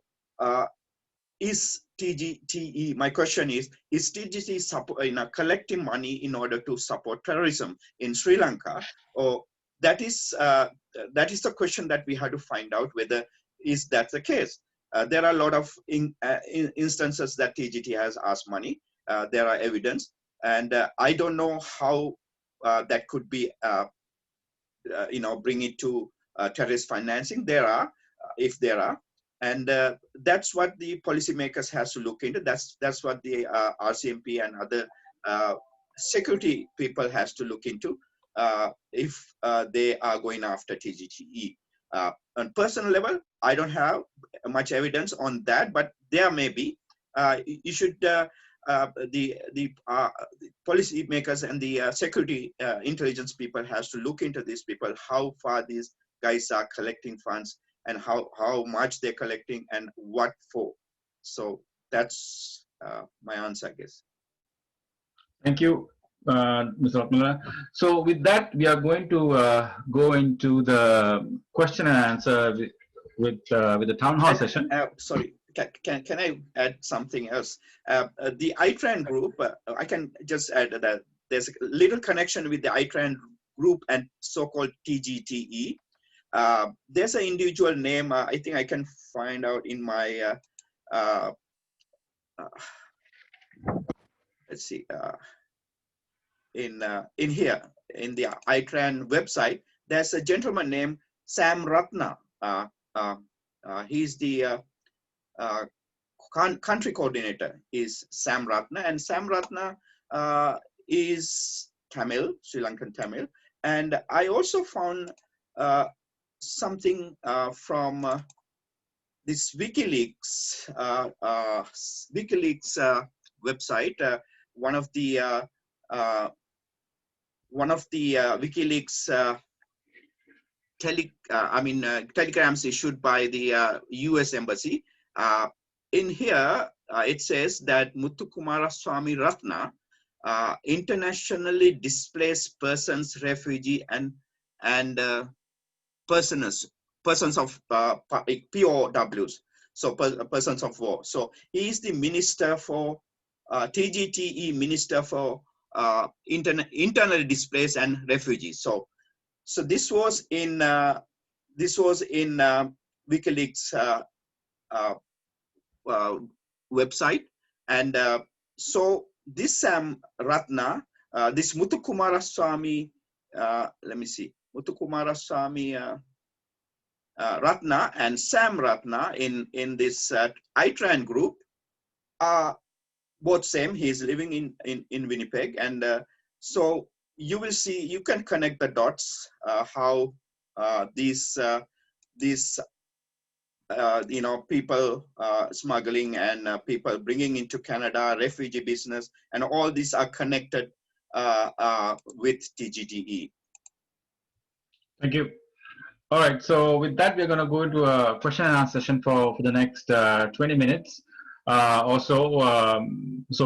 is TGTE, my question is TGTE collecting money in order to support terrorism in Sri Lanka? Or that is the question that we have to find out, whether is that the case. There are a lot of instances that TGT has asked money. There are evidence, and I don't know how that could be, bring it to terrorist financing. If there are, and that's what the policymakers has to look into. That's what the RCMP and other security people has to look into if they are going after TGTE. On personal level, I don't have much evidence on that, but there may be. You should the policymakers and the security intelligence people has to look into these people, how far these guys are collecting funds, and how much they're collecting and what for. So that's my answer, I guess. Thank you, Mr. Ratmala. So with that, we are going to go into the question and answer with the town hall session. Sorry, can I add something else? The ITRAN group, I can just add that there's a little connection with the ITRAN group and so-called TGTE. There's an individual name, I think I can find out in my, let's see, in here, in the ITRAN website, there's a gentleman named Sam Ratna. He's the country coordinator is Sam Ratna, and Sam Ratna is Tamil, Sri Lankan Tamil. And I also found something from this WikiLeaks website. One of the WikiLeaks telegrams issued by the US Embassy. In here, it says that Muthukumaraswamy Ratna, internationally displaced persons, refugee, and persons of POWs, so persons of war. So he is the minister for TGTE, minister for internally displaced and refugees. So this was in WikiLeaks website, and so this Sam Ratna, this Muthukumaraswamy, let me see, Muthukumaraswamy Ratna and Sam Ratna in this ITRAN group are both same. He is living in Winnipeg, and so you will see, you can connect the dots, how these people smuggling and people bringing into Canada, refugee business, and all these are connected with TGTE. Thank you. All right, so with that, we're going to go into a question and answer session for the next 20 minutes. So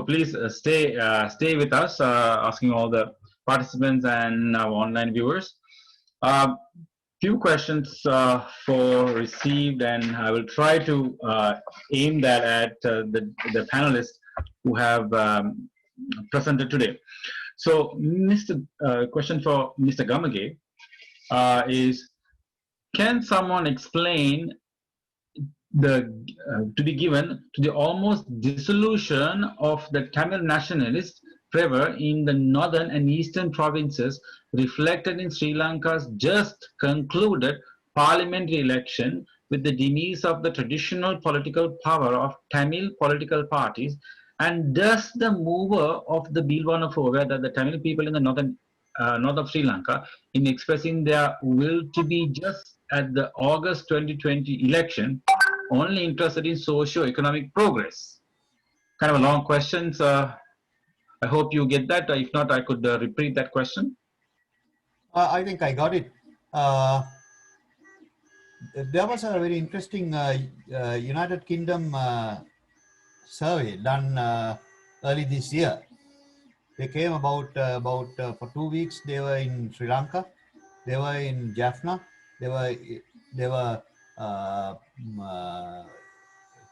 please stay with us, asking all the participants and our online viewers. Few questions for received, and I will try to aim that at the panelists who have presented today. So, question for Mr. Gamage is: can someone explain to be given to the almost dissolution of the Tamil nationalist fervor in the northern and eastern provinces, reflected in Sri Lanka's just concluded parliamentary election, with the demise of the traditional political power of Tamil political parties, and thus the mover of the Bill 104, where the Tamil people in the north of Sri Lanka, in expressing their will to be just at the August 2020 election, only interested in socio-economic progress? Kind of a long question. I hope you get that. If not, I could repeat that question. I think I got it. There was a very interesting United Kingdom survey done early this year. They came about for 2 weeks. They were in Sri Lanka, they were in Jaffna, they were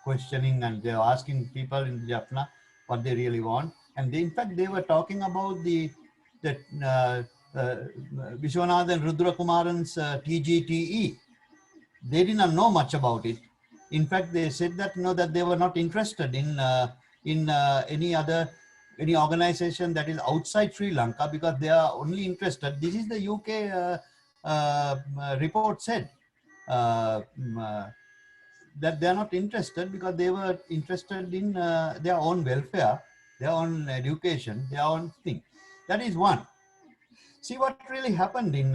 questioning, and they were asking people in Jaffna what they really want. And in fact, they were talking about the Vishwanathan Rudrakumaran's TGTE. They did not know much about it. In fact, they said that that they were not interested in any organization that is outside Sri Lanka, because they are only interested. This is the UK report said, that they are not interested because they were interested in their own welfare, their own education, their own thing. That is one. See what really happened in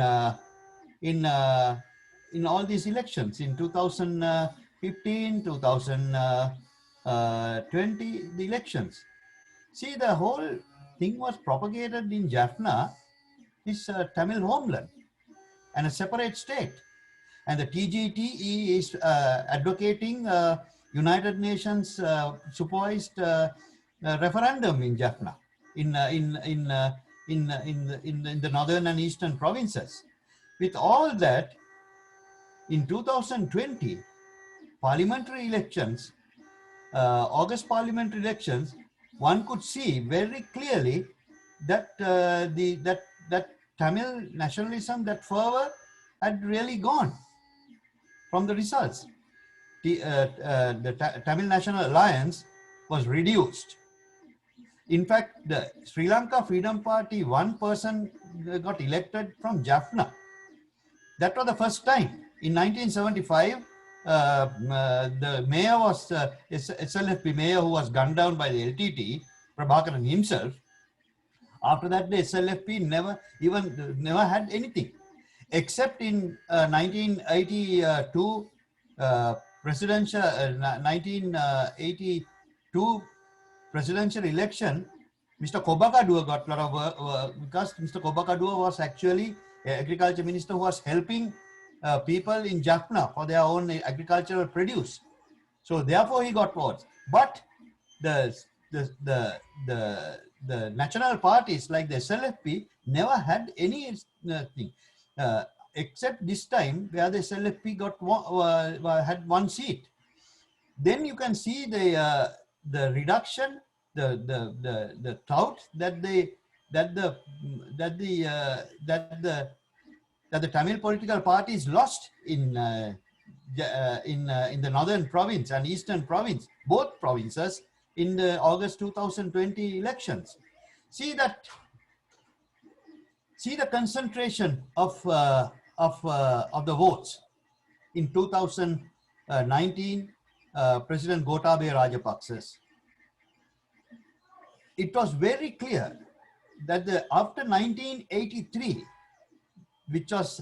all these elections in 2015, 2020, the elections. See, the whole thing was propagated in Jaffna, this Tamil homeland, and a separate state. And the TGTE is advocating United Nations supervised referendum in Jaffna, in the northern and eastern provinces. With all that, in 2020, parliamentary elections, August parliamentary elections, one could see very clearly that that Tamil nationalism, that fervor, had really gone from the results. The Tamil National Alliance was reduced. In fact, the Sri Lanka Freedom Party, one person got elected from Jaffna. That was the first time. In 1975, the mayor was SLFP mayor, who was gunned down by the LTTE, Prabhakaran himself. After that, the SLFP never had anything, except in 1982 presidential 1982 presidential election. Mr. Kobakadua got a lot of work because Mr. Kobakadua was actually agriculture minister who was helping people in Jaffna for their own agricultural produce. So therefore he got votes. But the national parties like the SLFP never had any thing, except this time where the SLFP had one seat. Then you can see the reduction, the clout that the Tamil political parties lost in the northern province and eastern province, both provinces, in the August 2020 elections. See the concentration of the votes in 2019. President Gotabaya Rajapaksa's. It was very clear that after 1983, which was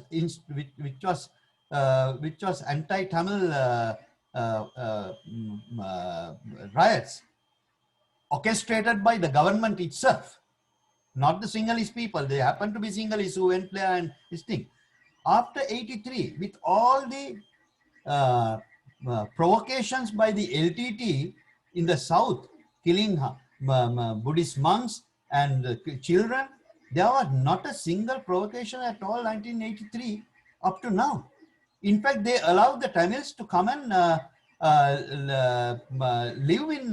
anti-Tamil riots orchestrated by the government itself, not the Sinhalese people. They happen to be Sinhalese who went there and this thing. After 83, with all the provocations by the LTTE in the south, killing Buddhist monks and children, there was not a single provocation at all 1983 up to now. In fact, they allowed the Tamils to come and live in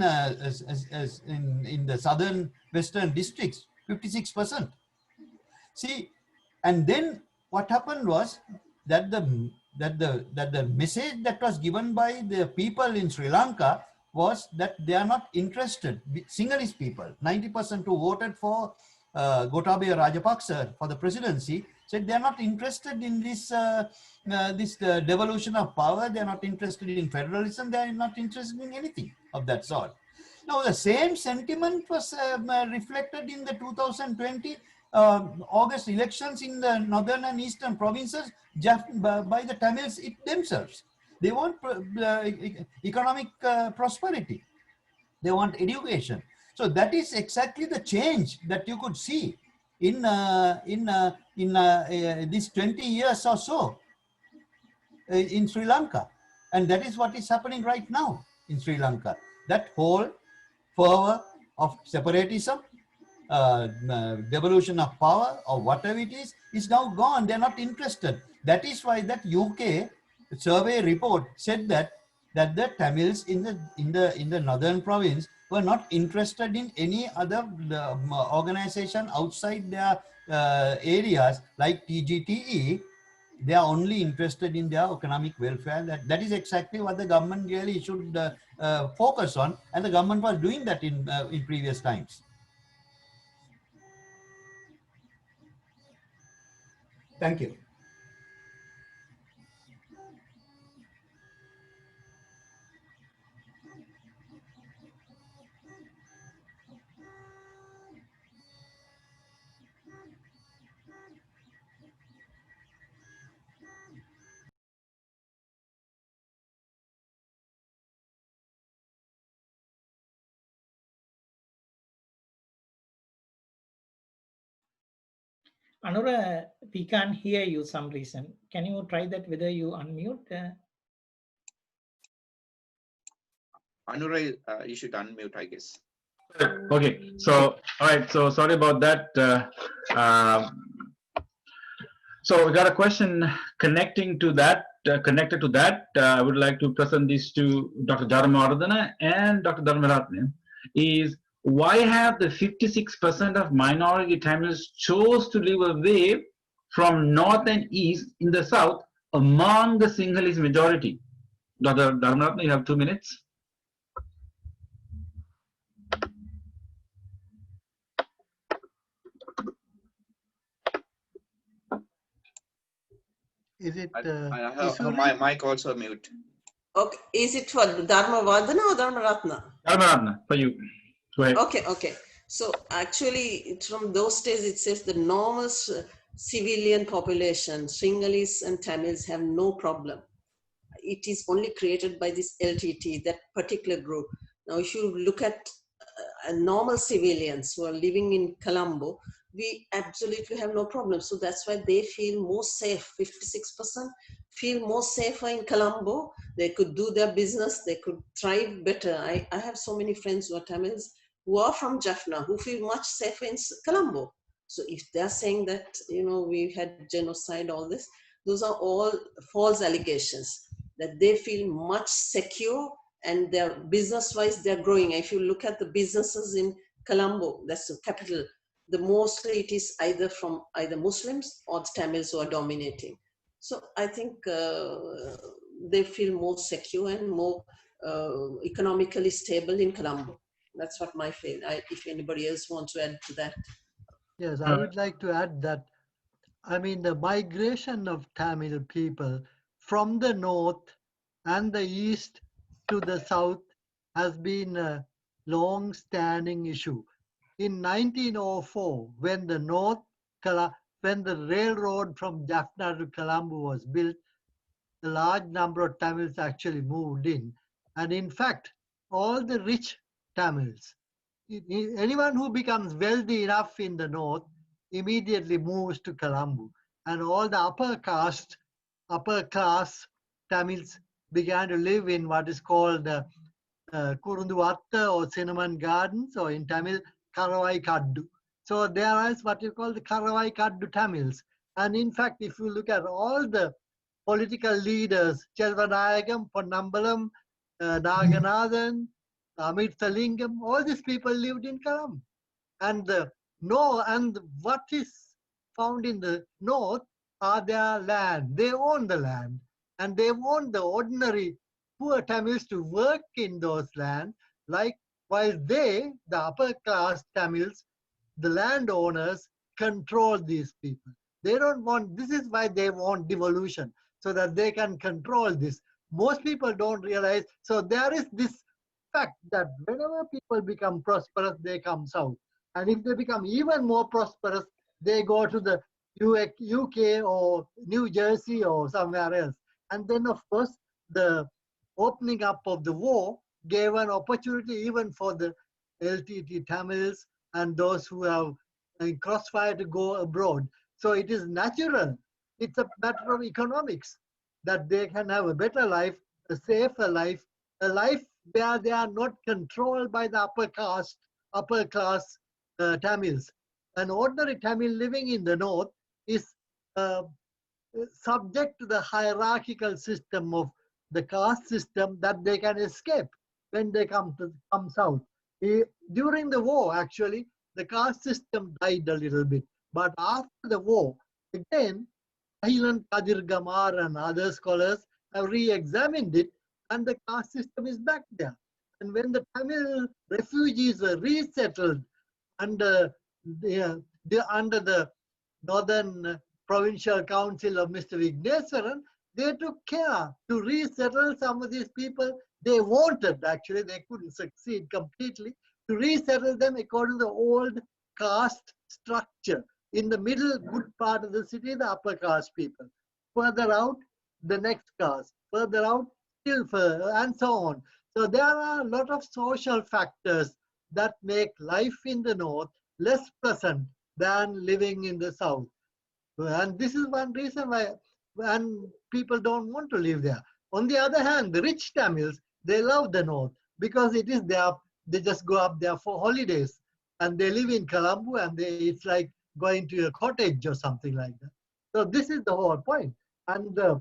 the southern western districts, 56%. See, and then what happened was that the message that was given by the people in Sri Lanka was that they are not interested. Sinhalese people, 90% who voted for Gotabaya Rajapaksa for the presidency, said they are not interested in this devolution of power. They are not interested in federalism. They are not interested in anything of that sort. Now, the same sentiment was reflected in the 2020 August elections in the northern and eastern provinces by the Tamils themselves. They want economic prosperity. They want education. So that is exactly the change that you could see in these 20 years or so in Sri Lanka. And that is what is happening right now in Sri Lanka. That whole fervor of separatism, devolution of power or whatever it is now gone. They're not interested. That is why that UK survey report said that the Tamils in the northern province were not interested in any other organization outside their areas like TGTE. They are only interested in their economic welfare. That is exactly what the government really should focus on, and the government was doing that in previous times. Thank you. Anura, we can't hear you some reason. Can you try that whether you unmute? Anura, you should unmute, I guess. Okay, so all right, so sorry about that. So we got a question connected to that. I would like to present this to Dr. Dharmavardhana and Dr. Dharmaratne. Is why have the 56% of minority Tamils chose to live away from north and east in the south among the Sinhalese majority? Dr. Dharmaratne, you have 2 minutes. Is it I have Isuri? my mic also mute. Okay, is it for Dharma Vardhana or Dharma Ratna? Dharmaratne, for you. Go ahead. Okay. So actually, from those days, it says the normal civilian population, Sinhalese and Tamils, have no problem. It is only created by this LTT, that particular group. Now, if you look at normal civilians who are living in Colombo, we absolutely have no problem. So that's why they feel more safe. 56% feel more safer in Colombo. They could do their business. They could thrive better. I have so many friends who are Tamils who are from Jaffna who feel much safer in Colombo. So if they're saying that, we had genocide, all this, those are all false allegations, that they feel much secure and they're business-wise, they're growing. If you look at the businesses in Colombo, that's the capital, mostly it is either from Muslims or the Tamils who are dominating. So I think they feel more secure and more economically stable in Colombo. That's what my feel. If anybody else wants to add to that. Yes, I would like to add that, the migration of Tamil people from the north and the east to the south has been a long-standing issue. in 1904, when when the railroad from Jaffna to Colombo was built, a large number of Tamils actually moved in. And in fact, all the rich Tamils, anyone who becomes wealthy enough in the north immediately moves to Colombo. And all the upper class Tamils began to live in what is called Kurunduvatta or Cinnamon Gardens, or in Tamil, Karavai Kaddu. So there is what you call the Karavai Kaddu Tamils. And in fact, if you look at all the political leaders, Chelvanayagam, Ponnambalam, Naganathan, Amit Salingam, all these people lived in Karam. And and what is found in the north are their land. They own the land, and they want the ordinary poor Tamils to work in those lands, like while they, the upper class Tamils, the landowners, control these people. They don't want, this is why they want devolution, so that they can control this. Most people don't realize. So there is this fact that whenever people become prosperous, they come south. And if they become even more prosperous, they go to the UK or New Jersey or somewhere else. And then, of course, the opening up of the war gave an opportunity even for the LTTE Tamils and those who have crossfire to go abroad. So it is natural. It's a matter of economics that they can have a better life, a safer life, a life where they are not controlled by the upper class Tamils. An ordinary Tamil living in the north is uh, subject to the hierarchical system of the caste system that they can escape when they come south. During the war, actually, the caste system died a little bit. But after the war, again, Ahilan Kadir Gamar and other scholars have re-examined it, and the caste system is back there. And when the Tamil refugees were resettled under under the Northern Provincial Council of Mr. Vigneswaran, they took care to resettle some of these people. They wanted, actually, they couldn't succeed completely, to resettle them according to the old caste structure. In the middle, good part of the city, the upper caste people. Further out, the next caste. Further out, still further, and so on. So there are a lot of social factors that make life in the north less pleasant than living in the south. And this is one reason why and people don't want to live there. On the other hand, the rich Tamils, they love the north because it is there. They just go up there for holidays, and they live in Colombo, and it's like going to a cottage or something like that. So this is the whole point. And the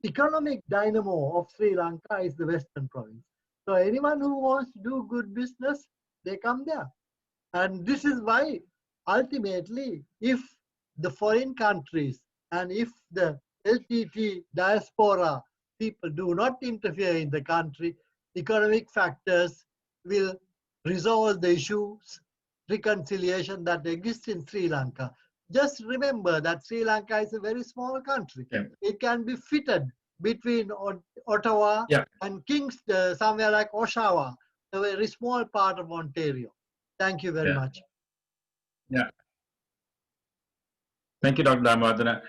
economic dynamo of Sri Lanka is the Western province. So anyone who wants to do good business, they come there. And this is why ultimately, if the foreign countries and if the LTTE diaspora people do not interfere in the country, economic factors will resolve the issues, reconciliation that exists in Sri Lanka. Just remember that Sri Lanka is a very small country. Yeah. It can be fitted between Ottawa and Kingston, somewhere like Oshawa, a very small part of Ontario. Thank you very much. Yeah. Thank you, Dr. Dharmavardhana.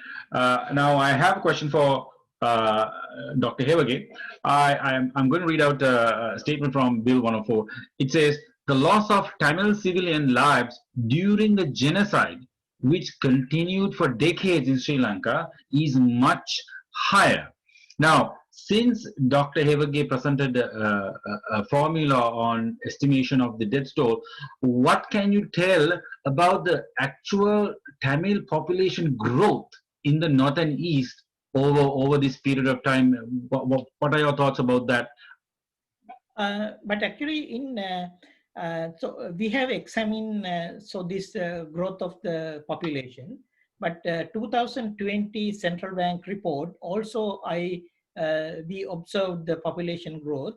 Now I have a question for Dr. Hevage. I'm going to read out a statement from Bill 104. It says, the loss of Tamil civilian lives during the genocide, which continued for decades in Sri Lanka, is much higher. Now, since Dr. Hevage presented a formula on estimation of the death toll, what can you tell about the actual Tamil population growth in the north and east over this period of time? What are your thoughts about that? But actually, so we have examined this growth of the population. But 2020 Central Bank report also we observed the population growth.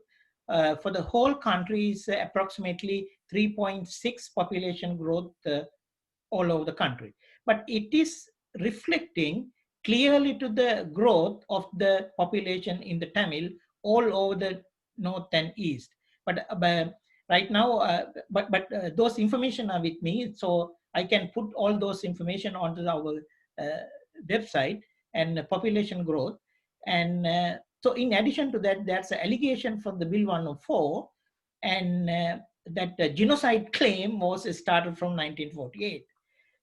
For the whole country is approximately 3.6 population growth all over the country. But it is reflecting clearly to the growth of the population in the Tamil all over the north and east. But Right now, but those information are with me, so I can put all those information onto our website and population growth. And so in addition to that, there's an allegation from the Bill 104, and that the genocide claim was started from 1948.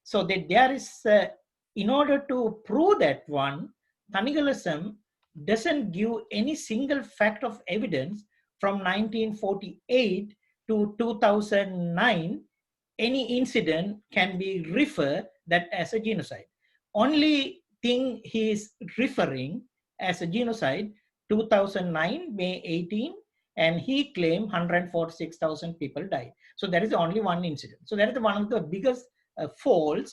So that there is, in order to prove that one, Thanigalism doesn't give any single fact of evidence from 1948 to 2009, any incident can be referred that as a genocide. Only thing he is referring as a genocide, 2009, May 18, and he claimed 146,000 people died. So that is only one incident. So that is one of the biggest fallout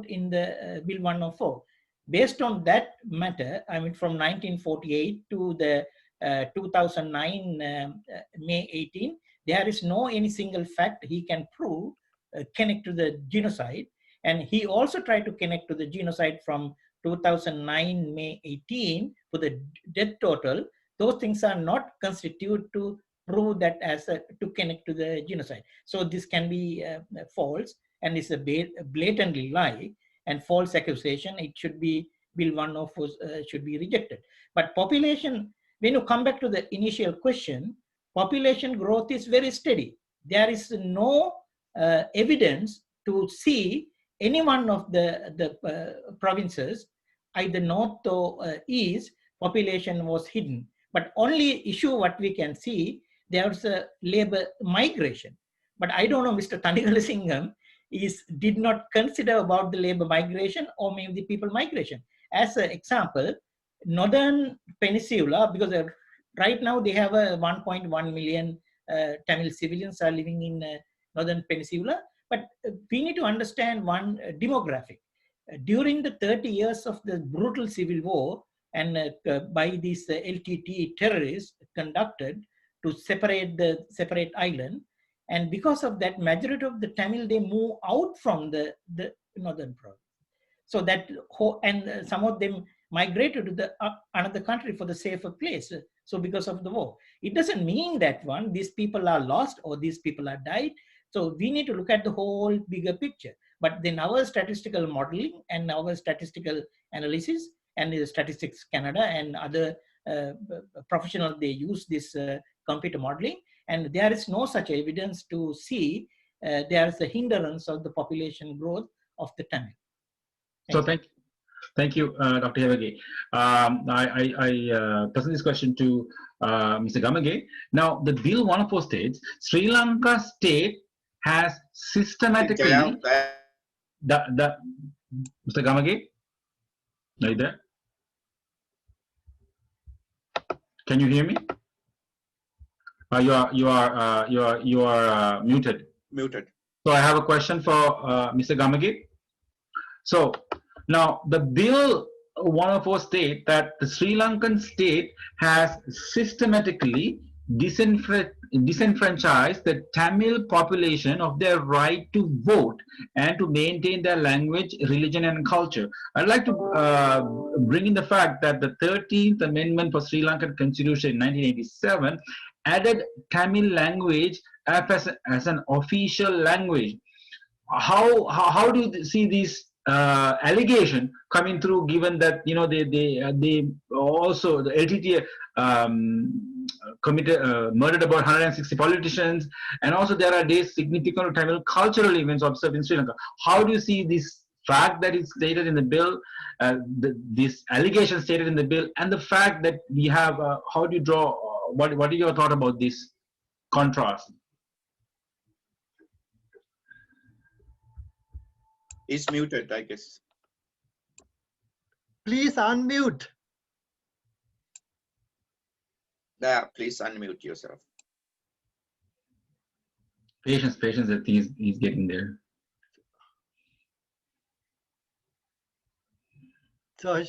in the Bill 104. Based on that matter, I mean, from 1948 to the 2009 May 18, there is no any single fact he can prove connect to the genocide. And he also tried to connect to the genocide from 2009 May 18 for the death total. Those things are not constitute to prove that as to connect to the genocide. So this can be false, and it's a blatantly lie and false accusation. It should be, Bill 104 should be rejected. But population, when you come back to the initial question, population growth is very steady. There is no evidence to see any one of the provinces, either north or east, population was hidden. But only issue what we can see, there's a labor migration. But I don't know, Mr. Thanigalasingham did not consider about the labor migration or maybe the people migration. As an example, Northern Peninsula, because right now they have a 1.1 million Tamil civilians are living in Northern Peninsula. But we need to understand one demographic. During the 30 years of the brutal civil war, and by these LTTE terrorists conducted to separate island, and because of that, majority of the Tamil, they move out from the northern province. So that, and some of them migrated to the another country for the safer place. So because of the war, it doesn't mean that one, these people are lost or these people are died. So we need to look at the whole bigger picture. But then our statistical modeling and our statistical analysis and the Statistics Canada and other professionals, they use this computer modeling, and there is no such evidence to see there is a hindrance of the population growth of the Tamil. Thank you, Dr. Hevage. I present this question to Mr. Gamage. Now, the Bill 104 states Sri Lanka state has systematically Mr. Gamage, are you there? Can you hear me? You are muted. Muted. So I have a question for Mr. Gamage. So now the Bill 104 state that the Sri Lankan state has systematically disenfranchised the Tamil population of their right to vote and to maintain their language, religion, and culture. I'd like to bring in the fact that the 13th Amendment for Sri Lankan Constitution in 1987 added Tamil language as an official language. How do you see these allegation coming through, given that they also, the LTTE murdered about 160 politicians, and also there are days significant Tamil cultural events observed in Sri Lanka. How do you see this fact that is stated in the bill, this allegation stated in the bill, and the fact that we have, how do you draw, what are your thought about this contrast? Is muted, I guess. Please unmute. Yeah, please unmute yourself. Patience, I think he's getting there. So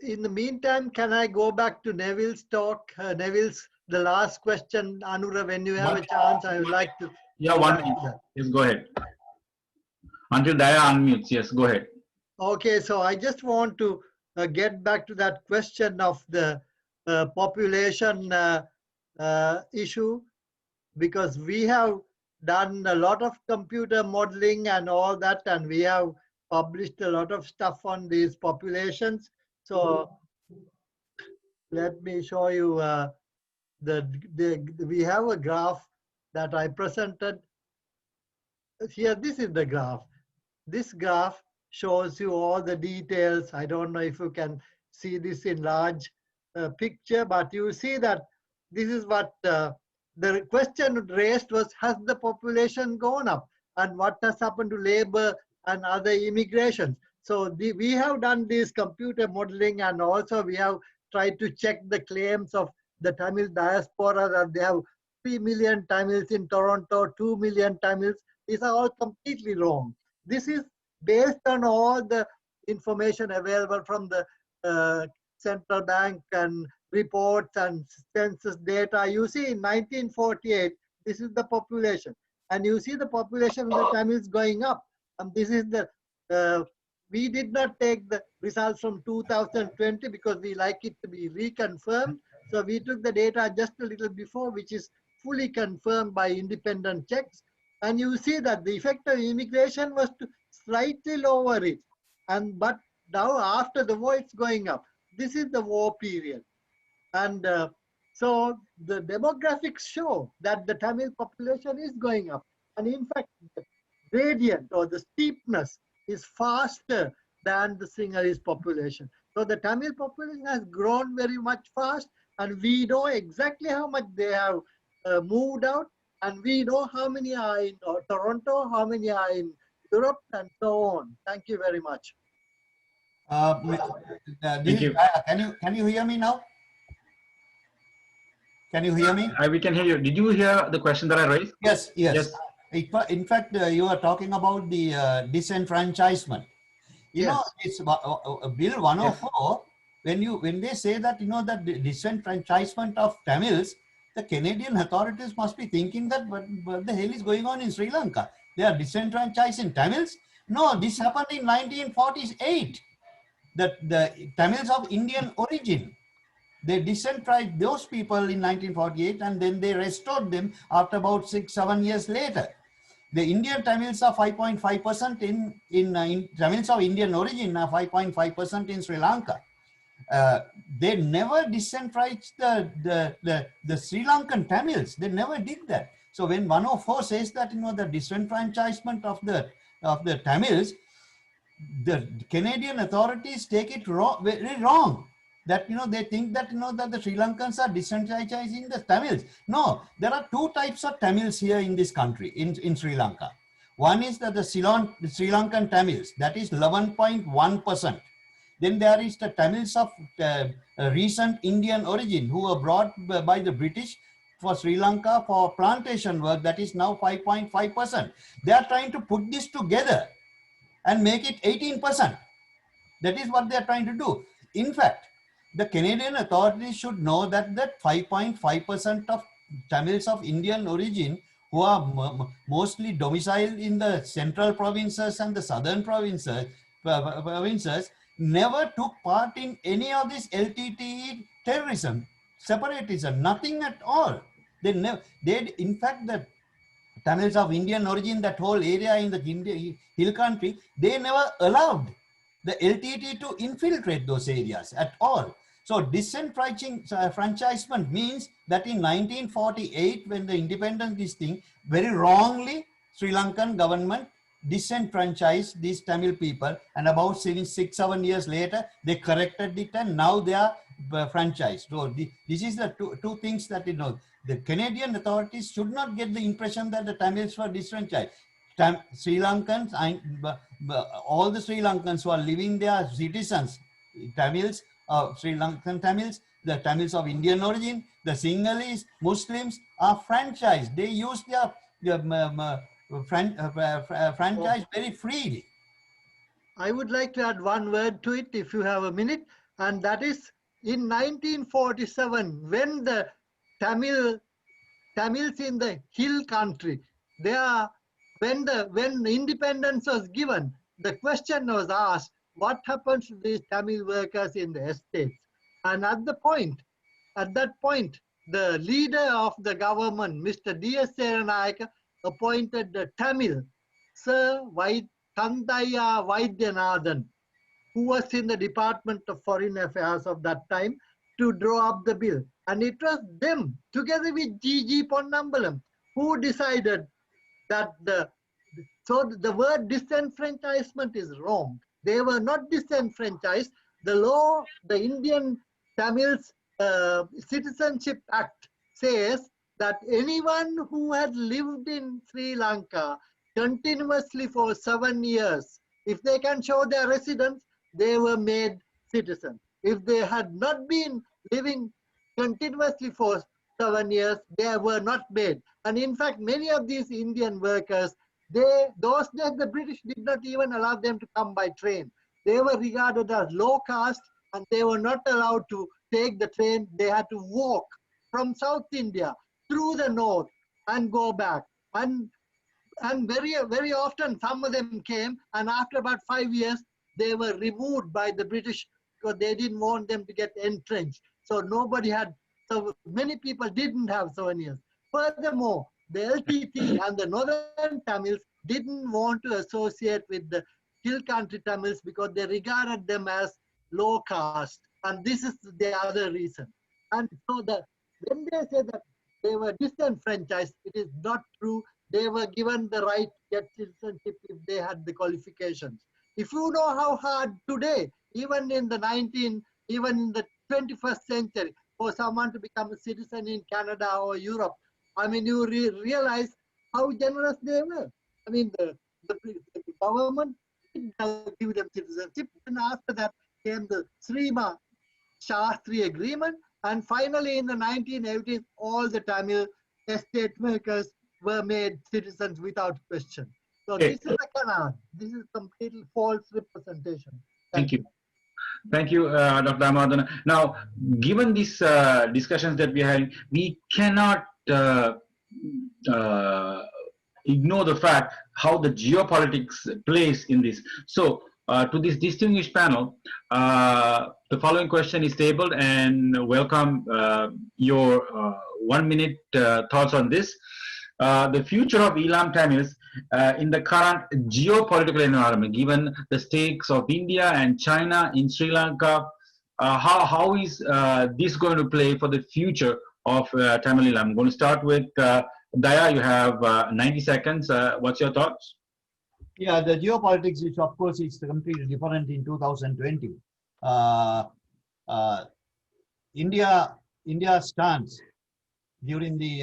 in the meantime, can I go back to Neville's talk? Neville's, the last question, Anura, when you have a chance, I would like to. Yeah, 1 minute. Yes, go ahead. Until Daya unmutes, yes, go ahead. Okay, so I just want to get back to that question of the population issue. because we have done a lot of computer modeling and all that, and we have published a lot of stuff on these populations. So let me show you we have a graph that I presented here. This is the graph. This graph shows you all the details. I don't know if you can see this in large picture, but you see that this is what the question raised was, has the population gone up? And what has happened to labor and other immigrations? So we have done this computer modeling, and also we have tried to check the claims of the Tamil diaspora that they have 3 million Tamils in Toronto, 2 million Tamils. These are all completely wrong. This is based on all the information available from the central bank and reports and census data. You see in 1948, this is the population. And you see the population of the Tamils going up. And this is we did not take the results from 2020 because we like it to be reconfirmed. So we took the data just a little before, which is fully confirmed by independent checks. And you see that the effect of immigration was to slightly lower it. But now after the war, it's going up. This is the war period. And so the demographics show that the Tamil population is going up. And in fact, the gradient or the steepness is faster than the Sinhalese population. So the Tamil population has grown very much fast, and we know exactly how much they have moved out, and we know how many are in Toronto, how many are in Europe, and so on. Thank you very much. Thank you. Can you hear me now? Can you hear me? We can hear you. Did you hear the question that I raised? Yes, yes. Yes. In fact, you are talking about the disenfranchisement. You know, it's Bill 104. When they say that, you know, that the disenfranchisement of Tamils, the Canadian authorities must be thinking that what the hell is going on in Sri Lanka? They are disenfranchising Tamils. No, this happened in 1948. That the Tamils of Indian origin, they disenfranchised those people in 1948, and then they restored them after about 6-7 years later. The Indian Tamils are 5.5% in Tamils of Indian origin are 5.5% in Sri Lanka. They never disenfranchised the Sri Lankan Tamils. They never did that. So when 104 says that, you know, the disenfranchisement of the Tamils, the Canadian authorities take it wrong, very wrong. That, you know, they think that, you know, that the Sri Lankans are disenfranchising the Tamils. No, there are two types of Tamils here in this country, in Sri Lanka. One is that the Sri Lankan Tamils, that is 11.1%. Then there is the Tamils of recent Indian origin who were brought by the British for Sri Lanka for plantation work, that is now 5.5%. They are trying to put this together and make it 18%. That is what they are trying to do. In fact, the Canadian authorities should know that 5.5% of Tamils of Indian origin who are mostly domiciled in the central provinces and the southern provinces never took part in any of this LTTE terrorism, separatism, nothing at all. They never, in fact, the Tamils of Indian origin, that whole area in the hill country, they never allowed the LTT to infiltrate those areas at all. So disenfranchisement means that in 1948, when the independence this thing, very wrongly, Sri Lankan government disenfranchised these Tamil people, and about 6-7 years later, they corrected it, and now they are franchised. So this is the two things that, you know, the Canadian authorities should not get the impression that the Tamils were disenfranchised. Sri Lankans, all the Sri Lankans who are living there, citizens, Tamils, Sri Lankan Tamils, the Tamils of Indian origin, the Sinhalese, Muslims are franchised. They use their franchise very freely. I would like to add one word to it if you have a minute, and that is in 1947, when the Tamils in the hill country, when independence was given, the question was asked, what happens to these Tamil workers in the estates? And at that point, the leader of the government, Mr. D.S. Seranayake, appointed the Tamil Sir Kandaya Vaidyanathan, who was in the Department of Foreign Affairs of that time, to draw up the bill. And it was them, together with G.G. Ponnambalam, who decided that the word disenfranchisement is wrong. They were not disenfranchised. The law, the Indian Tamils Citizenship Act says that anyone who had lived in Sri Lanka continuously for 7 years, if they can show their residence, they were made citizens. If they had not been living continuously for 7 years, they were not made. And in fact, many of these Indian workers, those days the British did not even allow them to come by train. They were regarded as low caste and they were not allowed to take the train. They had to walk from South India through the north and go back. And very often some of them came, and after about 5 years, they were removed by the British because they didn't want them to get entrenched. So nobody had, so many people didn't have souvenirs. Furthermore, the LTTE and the Northern Tamils didn't want to associate with the hill country Tamils because they regarded them as low caste. And this is the other reason. And so when they say that they were disenfranchised, it is not true. They were given the right to get citizenship if they had the qualifications. If you know how hard today, even in the 21st century, for someone to become a citizen in Canada or Europe, I mean, you realize how generous they were. I mean, the government did give them citizenship. And after that came the Srima Shastri agreement. And finally, in the 1980s, all the Tamil estate workers were made citizens without question. So this is a canard. This is completely false representation. Thank you. Thank you, Dr. Damodaran. Now, given these discussions that we are having, we cannot ignore the fact how the geopolitics plays in this. So, to this distinguished panel, the following question is tabled, and welcome your 1 minute thoughts on this. The future of Elam Tamils in the current geopolitical environment, given the stakes of India and China in Sri Lanka, how is this going to play for the future of Tamil Elam? I'm going to start with Daya. You have 90 seconds. What's your thoughts? Yeah, the geopolitics is, of course, it's completely different in 2020. India's stance during the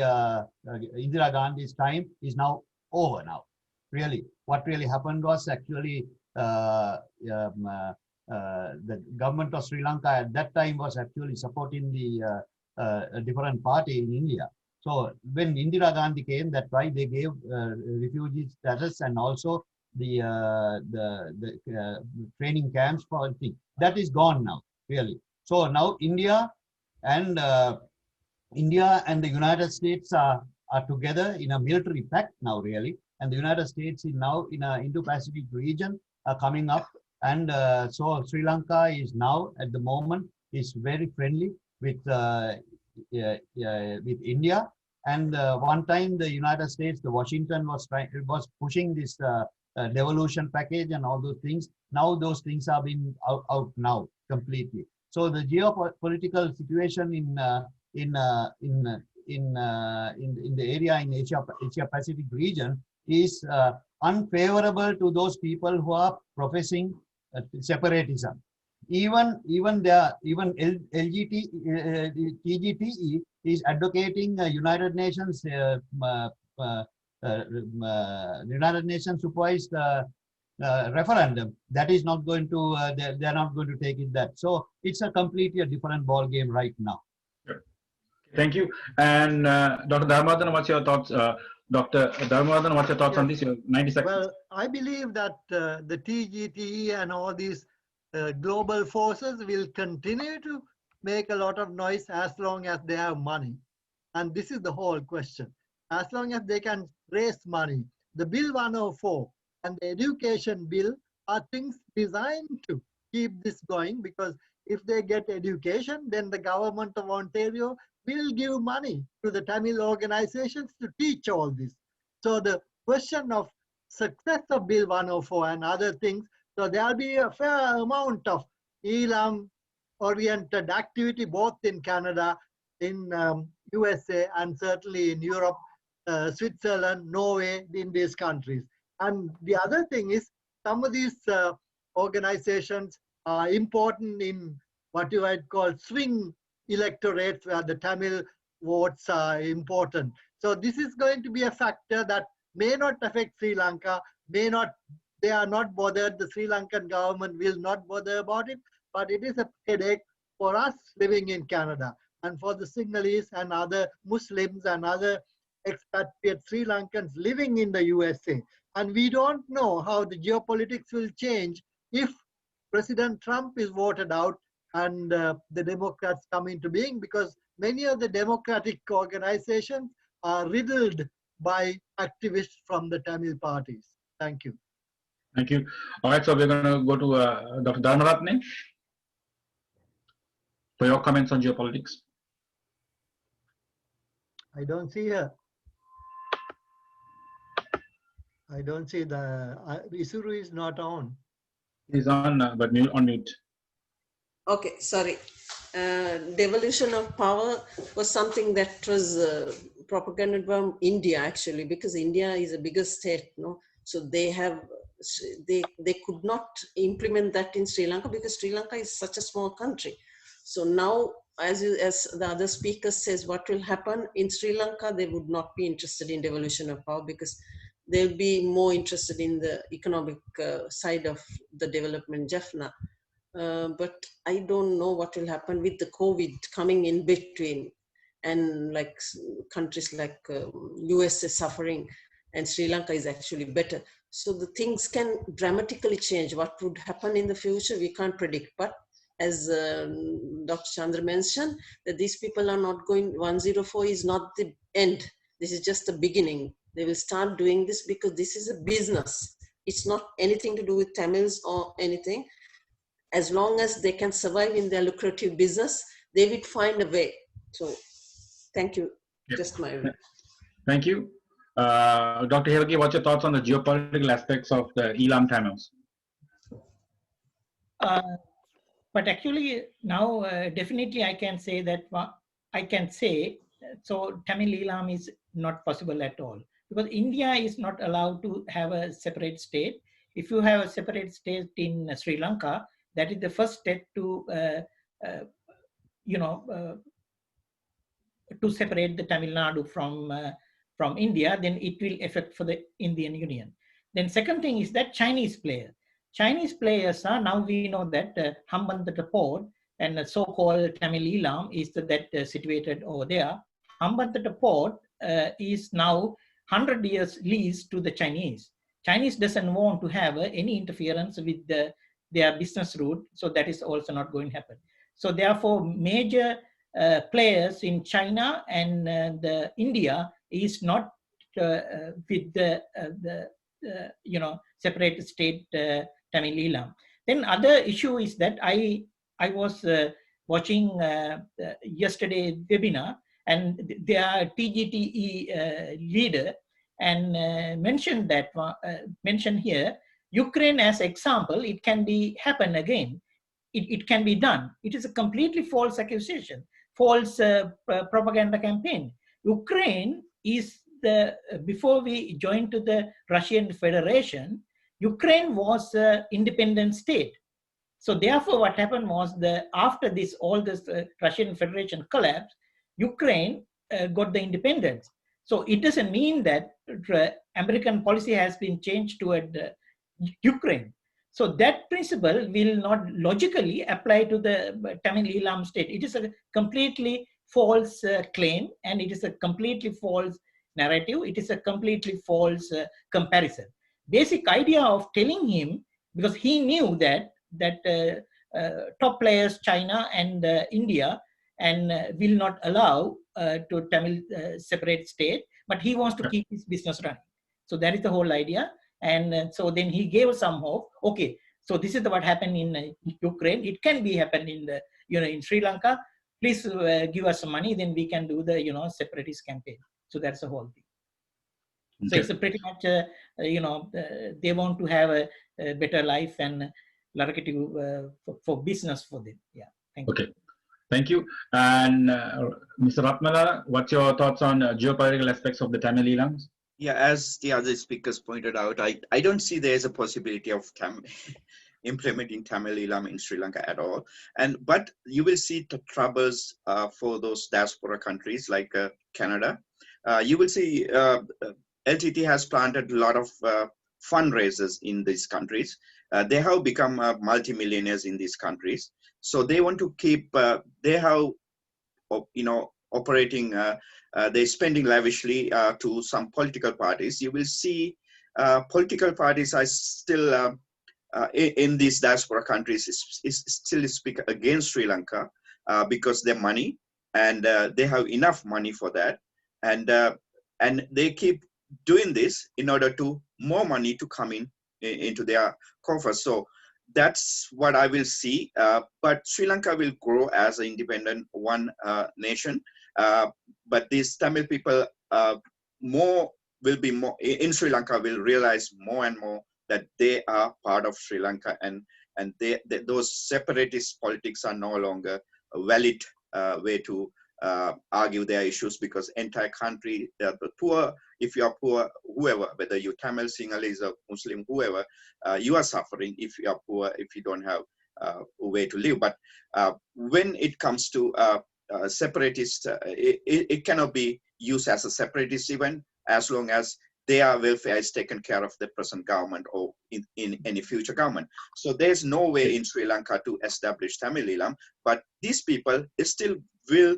Indira Gandhi's time is now over now. Really, what really happened was actually the government of Sri Lanka at that time was actually supporting the different party in India. So when Indira Gandhi came, that's why they gave refugee status and also the training camps for things. That is gone now, really. So now India and the United States are together in a military pact now, really. And the United States is now in an Indo-Pacific region coming up. And so Sri Lanka is now, at the moment, is very friendly with India. And one time the United States, the Washington was pushing this devolution package and all those things. Now those things are being out now completely. So the geopolitical situation in the area in Asia Pacific region is unfavorable to those people who are professing separatism. Even TGTE is advocating United Nations supervised referendum. That is not going to they're not going to take it that. So it's a completely different ball game right now. Sure. Thank you. And Dr. Damodaran, what's your thoughts? Dr. Damodaran, what's your thoughts on this? 90 seconds. Well, I believe that the TGTE and all these global forces will continue to make a lot of noise as long as they have money. And this is the whole question. As long as they can raise money. The Bill 104 and the education bill are things designed to keep this going, because if they get education, then the government of Ontario will give money to the Tamil organizations to teach all this. So the question of success of Bill 104 and other things, so there'll be a fair amount of Elam-oriented activity both in Canada, in USA, and certainly in Europe, Switzerland, Norway, in these countries. And the other thing is, some of these organizations are important in what you might call swing electorates, where the Tamil votes are important. So this is going to be a factor that may not affect Sri Lanka, they are not bothered, the Sri Lankan government will not bother about it, but it is a headache for us living in Canada and for the Sinhalese and other Muslims and other expatriate Sri Lankans living in the USA. And we don't know how the geopolitics will change if President Trump is voted out and the Democrats come into being, because many of the democratic organizations are riddled by activists from the Tamil parties. Thank you. Thank you. All right, so we're going to go to Dr. Dharmaratne for your comments on geopolitics. I don't see her. I don't see the Isuru is not on. He's on, but on mute. Okay, sorry. Devolution of power was something that was propagated from India, actually, because India is a bigger state, no? So they could not implement that in Sri Lanka because Sri Lanka is such a small country. So now, as the other speaker says, what will happen in Sri Lanka, they would not be interested in devolution of power because they'll be more interested in the economic side of the development, Jaffna. But I don't know what will happen with the COVID coming in between, and like countries like US is suffering and Sri Lanka is actually better. So the things can dramatically change. What would happen in the future, we can't predict. But as Dr. Chandra mentioned, that these people are not going, 104 is not the end. This is just the beginning. They will start doing this because this is a business. It's not anything to do with Tamils or anything. As long as they can survive in their lucrative business, they will find a way. So thank you. Yep. Just my... Thank you. Dr. Hiragi, what's your thoughts on the geopolitical aspects of the Elam Tamils? But actually now definitely I can say that so Tamil Elam is not possible at all, because India is not allowed to have a separate state. If you have a separate state in Sri Lanka, that is the first step to to separate the Tamil Nadu from India. Then it will affect for the Indian Union. Then second thing is that Chinese players are, now we know that Hambantota port and the so-called Tamil Elam is situated over there. Hambantota port is now 100 years lease to the Chinese. Chinese doesn't want to have any interference with their business route, so that is also not going to happen. So therefore, major players in China and India is not with the separate state Tamil Elam. Then other issue is that I was watching yesterday webinar, and their TGTE leader and mentioned here Ukraine as example. It can be happen again. It can be done. It is a completely false accusation, false propaganda campaign. Ukraine is before we joined to the Russian Federation, Ukraine was an independent state. So therefore, what happened was after all this Russian Federation collapsed, Ukraine got the independence. So it doesn't mean that American policy has been changed toward Ukraine. So that principle will not logically apply to the Tamil Elam state. It is a completely false claim, and it is a completely false narrative. It is a completely false comparison. Basic idea of telling him, because he knew that top players, China and India, and will not allow to Tamil separate state, but he wants to keep his business running. So that is the whole idea. And so then he gave some hope. Okay, so this is what happened in Ukraine. It can be happen in in Sri Lanka. please give us some money, then we can do the, separatist campaign. So that's the whole thing. So Okay. it's a pretty much, they want to have a better life and lucrative for business for them. Yeah. Thank you. Okay. Thank you. And Mr. Ratmala, what's your thoughts on geopolitical aspects of the Tamil Eelams? Yeah, as the other speakers pointed out, I don't see there's a possibility of implementing Tamil Eelam in Sri Lanka at all. But you will see the troubles for those diaspora countries like Canada. You will see LTT has planted a lot of fundraisers in these countries. They have become multimillionaires in these countries. So they want to keep, they have, operating, they're spending lavishly to some political parties. You will see political parties are still in these diaspora countries is still speak against Sri Lanka because their money, and they have enough money for that, and they keep doing this in order to more money to come into their coffers. So that's what I will see. But Sri Lanka will grow as an independent one nation. But these Tamil people will be more in Sri Lanka, will realize more and more that they are part of Sri Lanka, and those separatist politics are no longer a valid way to argue their issues, because entire country, the poor, if you are poor, whoever, whether you're Tamil, Sinhalese, or Muslim, whoever, you are suffering if you are poor, if you don't have a way to live. But when it comes to separatist, it cannot be used as a separatist event as long as their welfare is taken care of the present government or in any future government. So there's no way in Sri Lanka to establish Tamil Eelam, but these people still will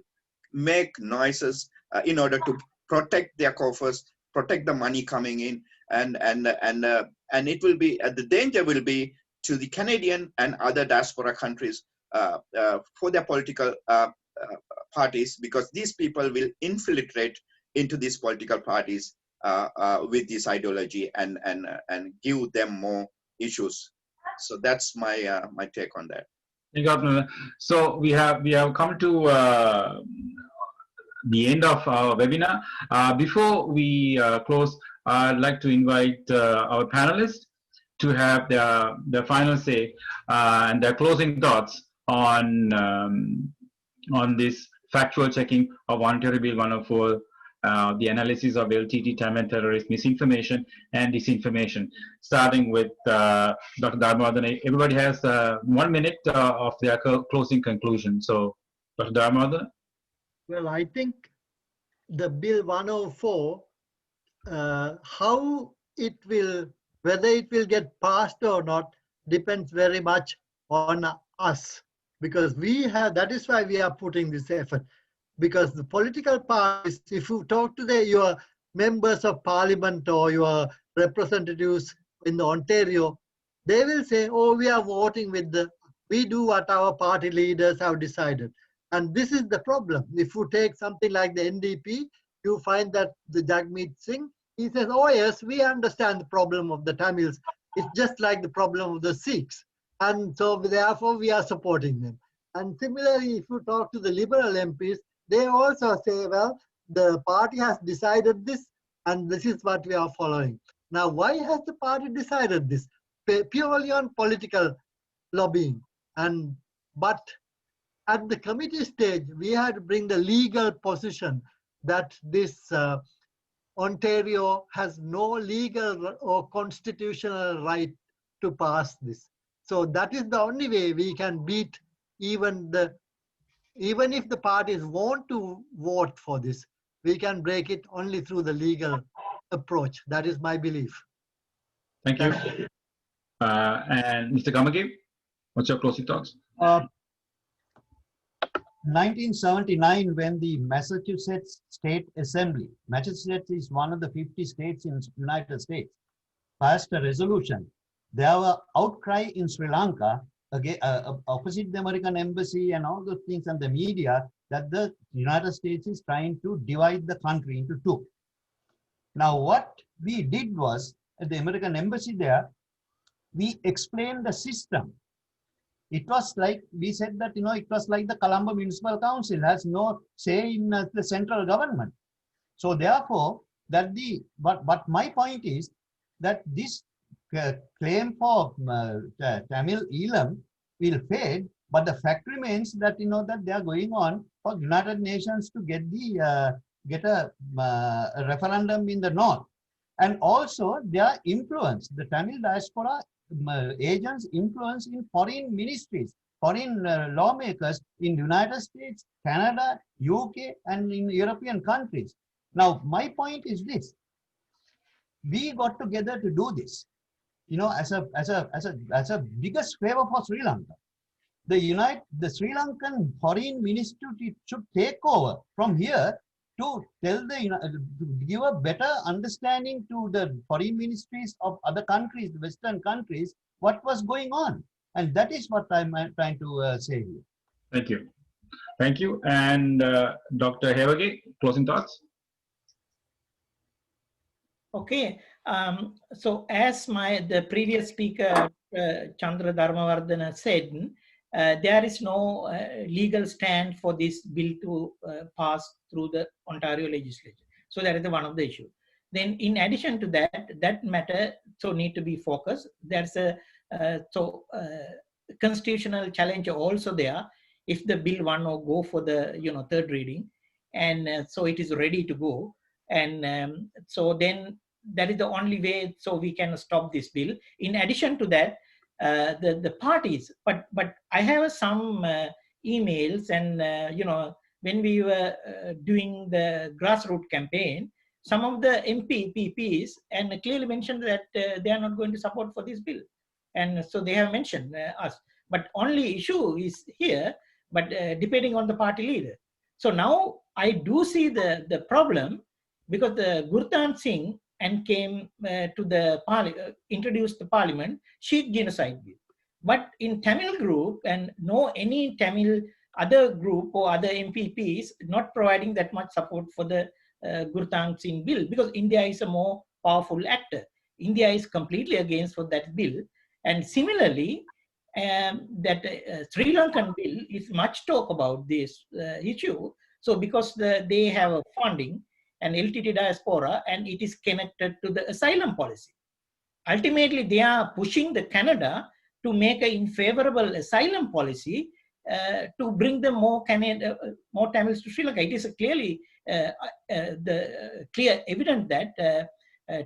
make noises in order to protect their coffers, protect the money coming in, and it will be the danger will be to the Canadian and other diaspora countries for their political parties, because these people will infiltrate into these political parties with this ideology and give them more issues. So that's my my take on that. So we have come to the end of our webinar. Before we close, I'd like to invite our panelists to have their final say and their closing thoughts on this factual checking of Voluntary Bill 104, the analysis of LTTE Tamil Terrorist, misinformation and disinformation. Starting with Dr. Dharmavardhan. Everybody has 1 minute of their closing conclusion. So, Dr. Dharmavardhan. Well, I think the Bill 104, how it will, whether it will get passed or not, depends very much on us, because that is why we are putting this effort. Because the political parties, if you talk to your members of parliament or your representatives in Ontario, they will say, oh, we are voting we do what our party leaders have decided. And this is the problem. If you take something like the NDP, you find that the Jagmeet Singh, he says, oh yes, we understand the problem of the Tamils. It's just like the problem of the Sikhs. And so therefore we are supporting them. And similarly, if you talk to the Liberal MPs, they also say, well, the party has decided this, and this is what we are following. Now, why has the party decided this? Purely on political lobbying. But at the committee stage, we had to bring the legal position that this Ontario has no legal or constitutional right to pass this. So that is the only way we can beat even if the parties want to vote for this, we can break it only through the legal approach. That is my belief. Thank you. And Mr. Gamage, what's your closing thoughts? 1979, when the Massachusetts State Assembly, Massachusetts is one of the 50 states in the United States, passed a resolution. There were outcry in Sri Lanka opposite the American embassy and all those things, and the media, that the United States is trying to divide the country into two. Now, what we did was, at the American embassy there, we explained the system. it was like, we said that, it was like the Colombo Municipal Council has no say in the central government. So therefore, but my point is that this claim for Tamil Elam will fade, but the fact remains that, that they are going on for United Nations to get a referendum in the north. And also their influence, the Tamil diaspora agents' influence in foreign ministries, foreign lawmakers in United States, Canada, UK, and in European countries. Now, my point is this: we got together to do this, as a biggest favor for Sri Lanka. The Sri Lankan foreign ministry should take over from here to tell to give a better understanding to the foreign ministries of other countries, Western countries, what was going on. And that is what I'm trying to say here. Thank you. Thank you. And Dr. Hevage, closing thoughts? Okay. So as the previous speaker, Chandra Dharmavardhana said, there is no legal stand for this bill to pass through the Ontario legislature. So that is one of the issues. Then in addition to that matter need to be focused. There's a constitutional challenge also there if the bill one or go for the third reading, and so it is ready to go, and so then that is the only way so we can stop this bill. In addition to that, the parties, but I have some emails, and when we were doing the grassroots campaign, some of the MPPs and clearly mentioned that they are not going to support for this bill, and so they have mentioned us. But only issue is here, but depending on the party leader. So now I do see the problem, because the Gurtan Singh and came to the introduced the parliament Sikh genocide bill. But in Tamil group, and no any Tamil other group or other MPPs not providing that much support for the Gurtan Singh bill, because India is a more powerful actor. India is completely against for that bill. And similarly, that Sri Lankan bill is much talk about this issue. So because they have a funding and LTTE Diaspora, and it is connected to the asylum policy. Ultimately, they are pushing the Canada to make an unfavorable asylum policy to bring them more Tamils to Sri Lanka. It is clearly clear evident that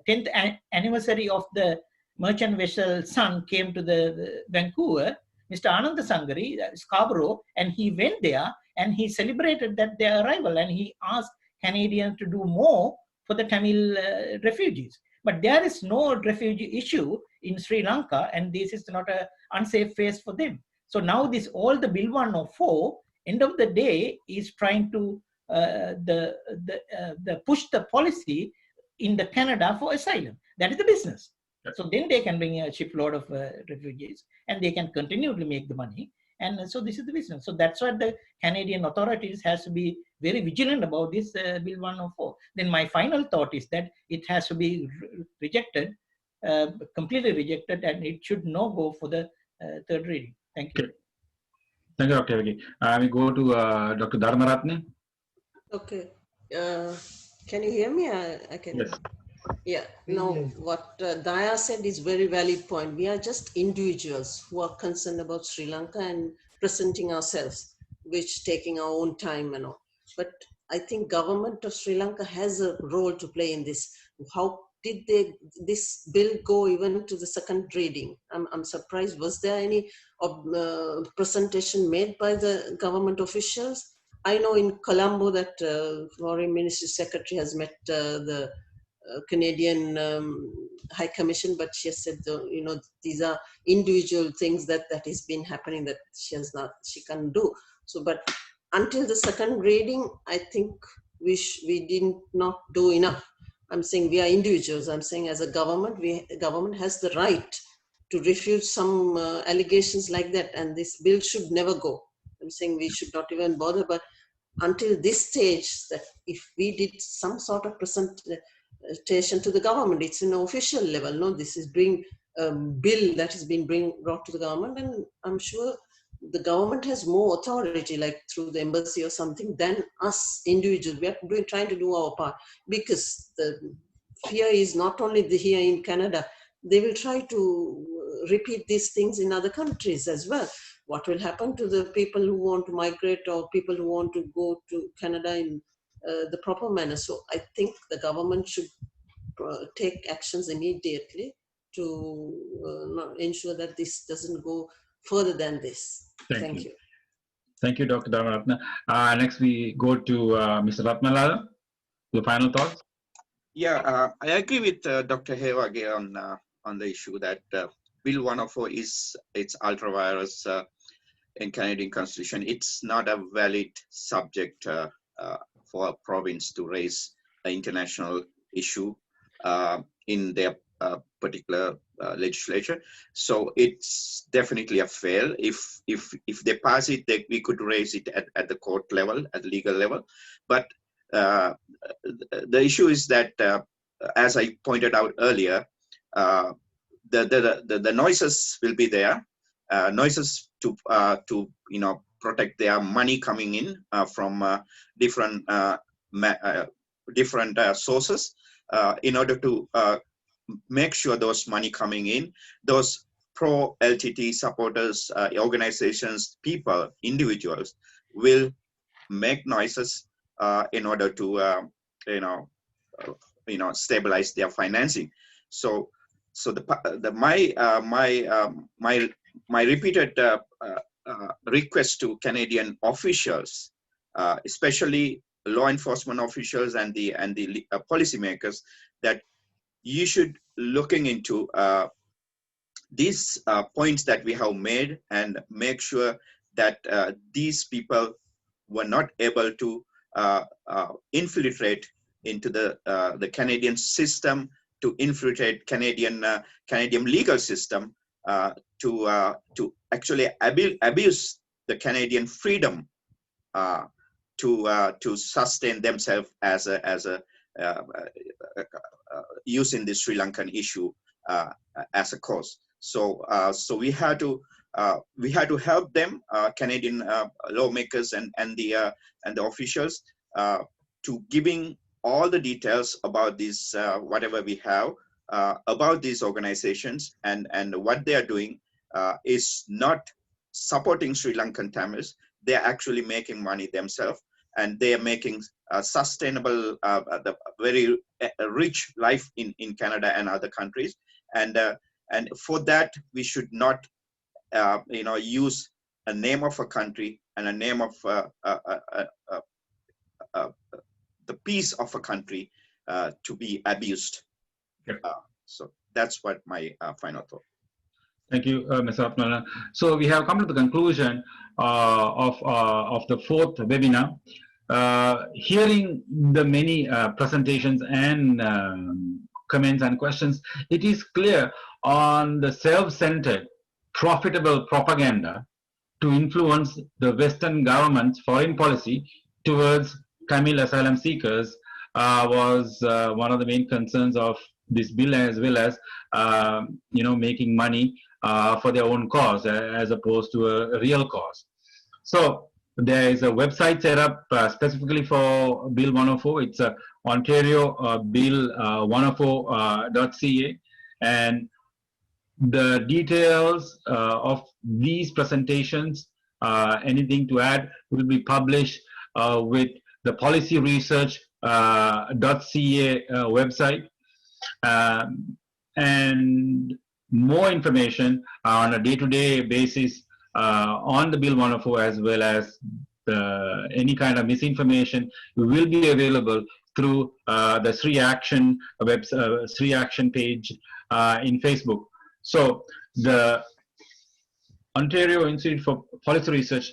10th anniversary of the merchant vessel Sun came to the Vancouver, Mr. Ananda Sangari, Scarborough, and he went there and he celebrated that their arrival, and he asked Canadians to do more for the Tamil refugees. But there is no refugee issue in Sri Lanka, and this is not an unsafe phase for them. So now this all the Bill 104, end of the day, is trying to push the policy in the Canada for asylum. That is the business. So then they can bring a shipload of refugees, and they can continue to make the money. And so this is the business. So that's what the Canadian authorities has to be very vigilant about this Bill 104. Then my final thought is that it has to be rejected, completely rejected, and it should not go for the third reading. Thank you. Okay. Thank you, Dr. Hevage. We go to Dr. Dharmaratne. Okay. Can you hear me? I can. Yes. Yeah, no, what Daya said is very valid point. We are just individuals who are concerned about Sri Lanka and presenting ourselves, which taking our own time and all. But I think government of Sri Lanka has a role to play in this. How did this bill go even to the second reading? I'm surprised. Was there any presentation made by the government officials? I know in Colombo that Foreign Ministry Secretary has met the Canadian High Commission, but she has said, these are individual things that has been happening that she can't do. So, but until the second reading, I think we did not do enough. I'm saying we are individuals. I'm saying as a government, the government has the right to refute some allegations like that, and this bill should never go. I'm saying we should not even bother, but until this stage, that if we did some sort of presentation to the government, it's an official level. No, this is bill that has been brought to the government, and I'm sure the government has more authority, like through the embassy or something, than us individuals. We are trying to do our part, because the fear is not only here in Canada. They will try to repeat these things in other countries as well. What will happen to the people who want to migrate, or people who want to go to Canada in the proper manner? So I think the government should take actions immediately to ensure that this doesn't go further than this. Thank you. Thank you, Dr. Dharmaratna. Next, we go to Mr. Ratnalal. Your final thoughts? Yeah, I agree with Dr. Hewage on the issue that Bill 104 it's ultra virus in Canadian Constitution. It's not a valid subject for a province to raise an international issue in their particular legislature. So it's definitely a fail. If they pass it, we could raise it at the court level, at the legal level. But the issue is that, as I pointed out earlier, the noises will be there, noises to protect their money coming in from different sources, in order to make sure those money coming in, those pro LTTE supporters, organizations, people, individuals will make noises in order to stabilize their financing. So my repeated request to Canadian officials, especially law enforcement officials and the policymakers, that you should looking into these points that we have made and make sure that these people were not able to infiltrate into the Canadian system, to infiltrate Canadian legal system, to actually abuse the Canadian freedom to sustain themselves as a using the Sri Lankan issue as a cause. So we had to help them, Canadian lawmakers and the officials, to giving all the details about this, whatever we have about these organizations, and what they are doing is not supporting Sri Lankan Tamils. They are actually making money themselves, and they are making sustainable, the very rich life in Canada and other countries. And for that, we should not use a name of a country and a name of the peace of a country to be abused. Yep. So that's what my final thought. Thank you, Mr. Ratnalal. So we have come to the conclusion of the fourth webinar. Hearing the many presentations and comments and questions, it is clear on the self-centered, profitable propaganda to influence the Western government's foreign policy towards Tamil asylum seekers was one of the main concerns of this bill, as well as making money for their own cause as opposed to a real cause. So there is a website set up specifically for Bill 104. It's Ontario Bill 104.ca, and the details of these presentations, anything to add, will be published with the policy research .ca website, and more information on a day-to-day basis on the Bill 104, as well as any kind of misinformation, will be available through the Sri Action Sri Action page in Facebook. So the Ontario Institute for Policy Research,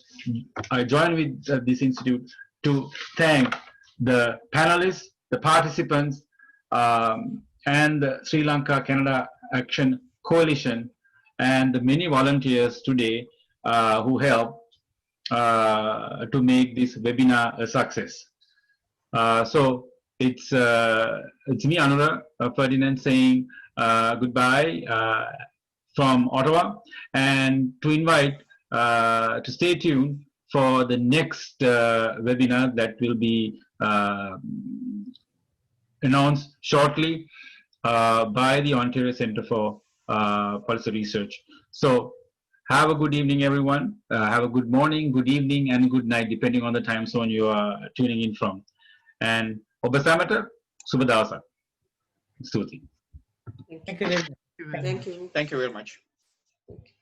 I join with this institute to thank the panelists, the participants, and the Sri Lanka Canada Action Coalition, and the many volunteers today who helped to make this webinar a success. So it's me, Anura Ferdinand, saying goodbye from Ottawa, and to invite to stay tuned for the next webinar that will be announced shortly by the Ontario Centre for Policy Research. So have a good evening, everyone. Have a good morning, good evening, and good night, depending on the time zone you are tuning in from. And Obasamata, Subadasa. Stuti. Thank you very much. Thank you. Thank you very much. Thank you.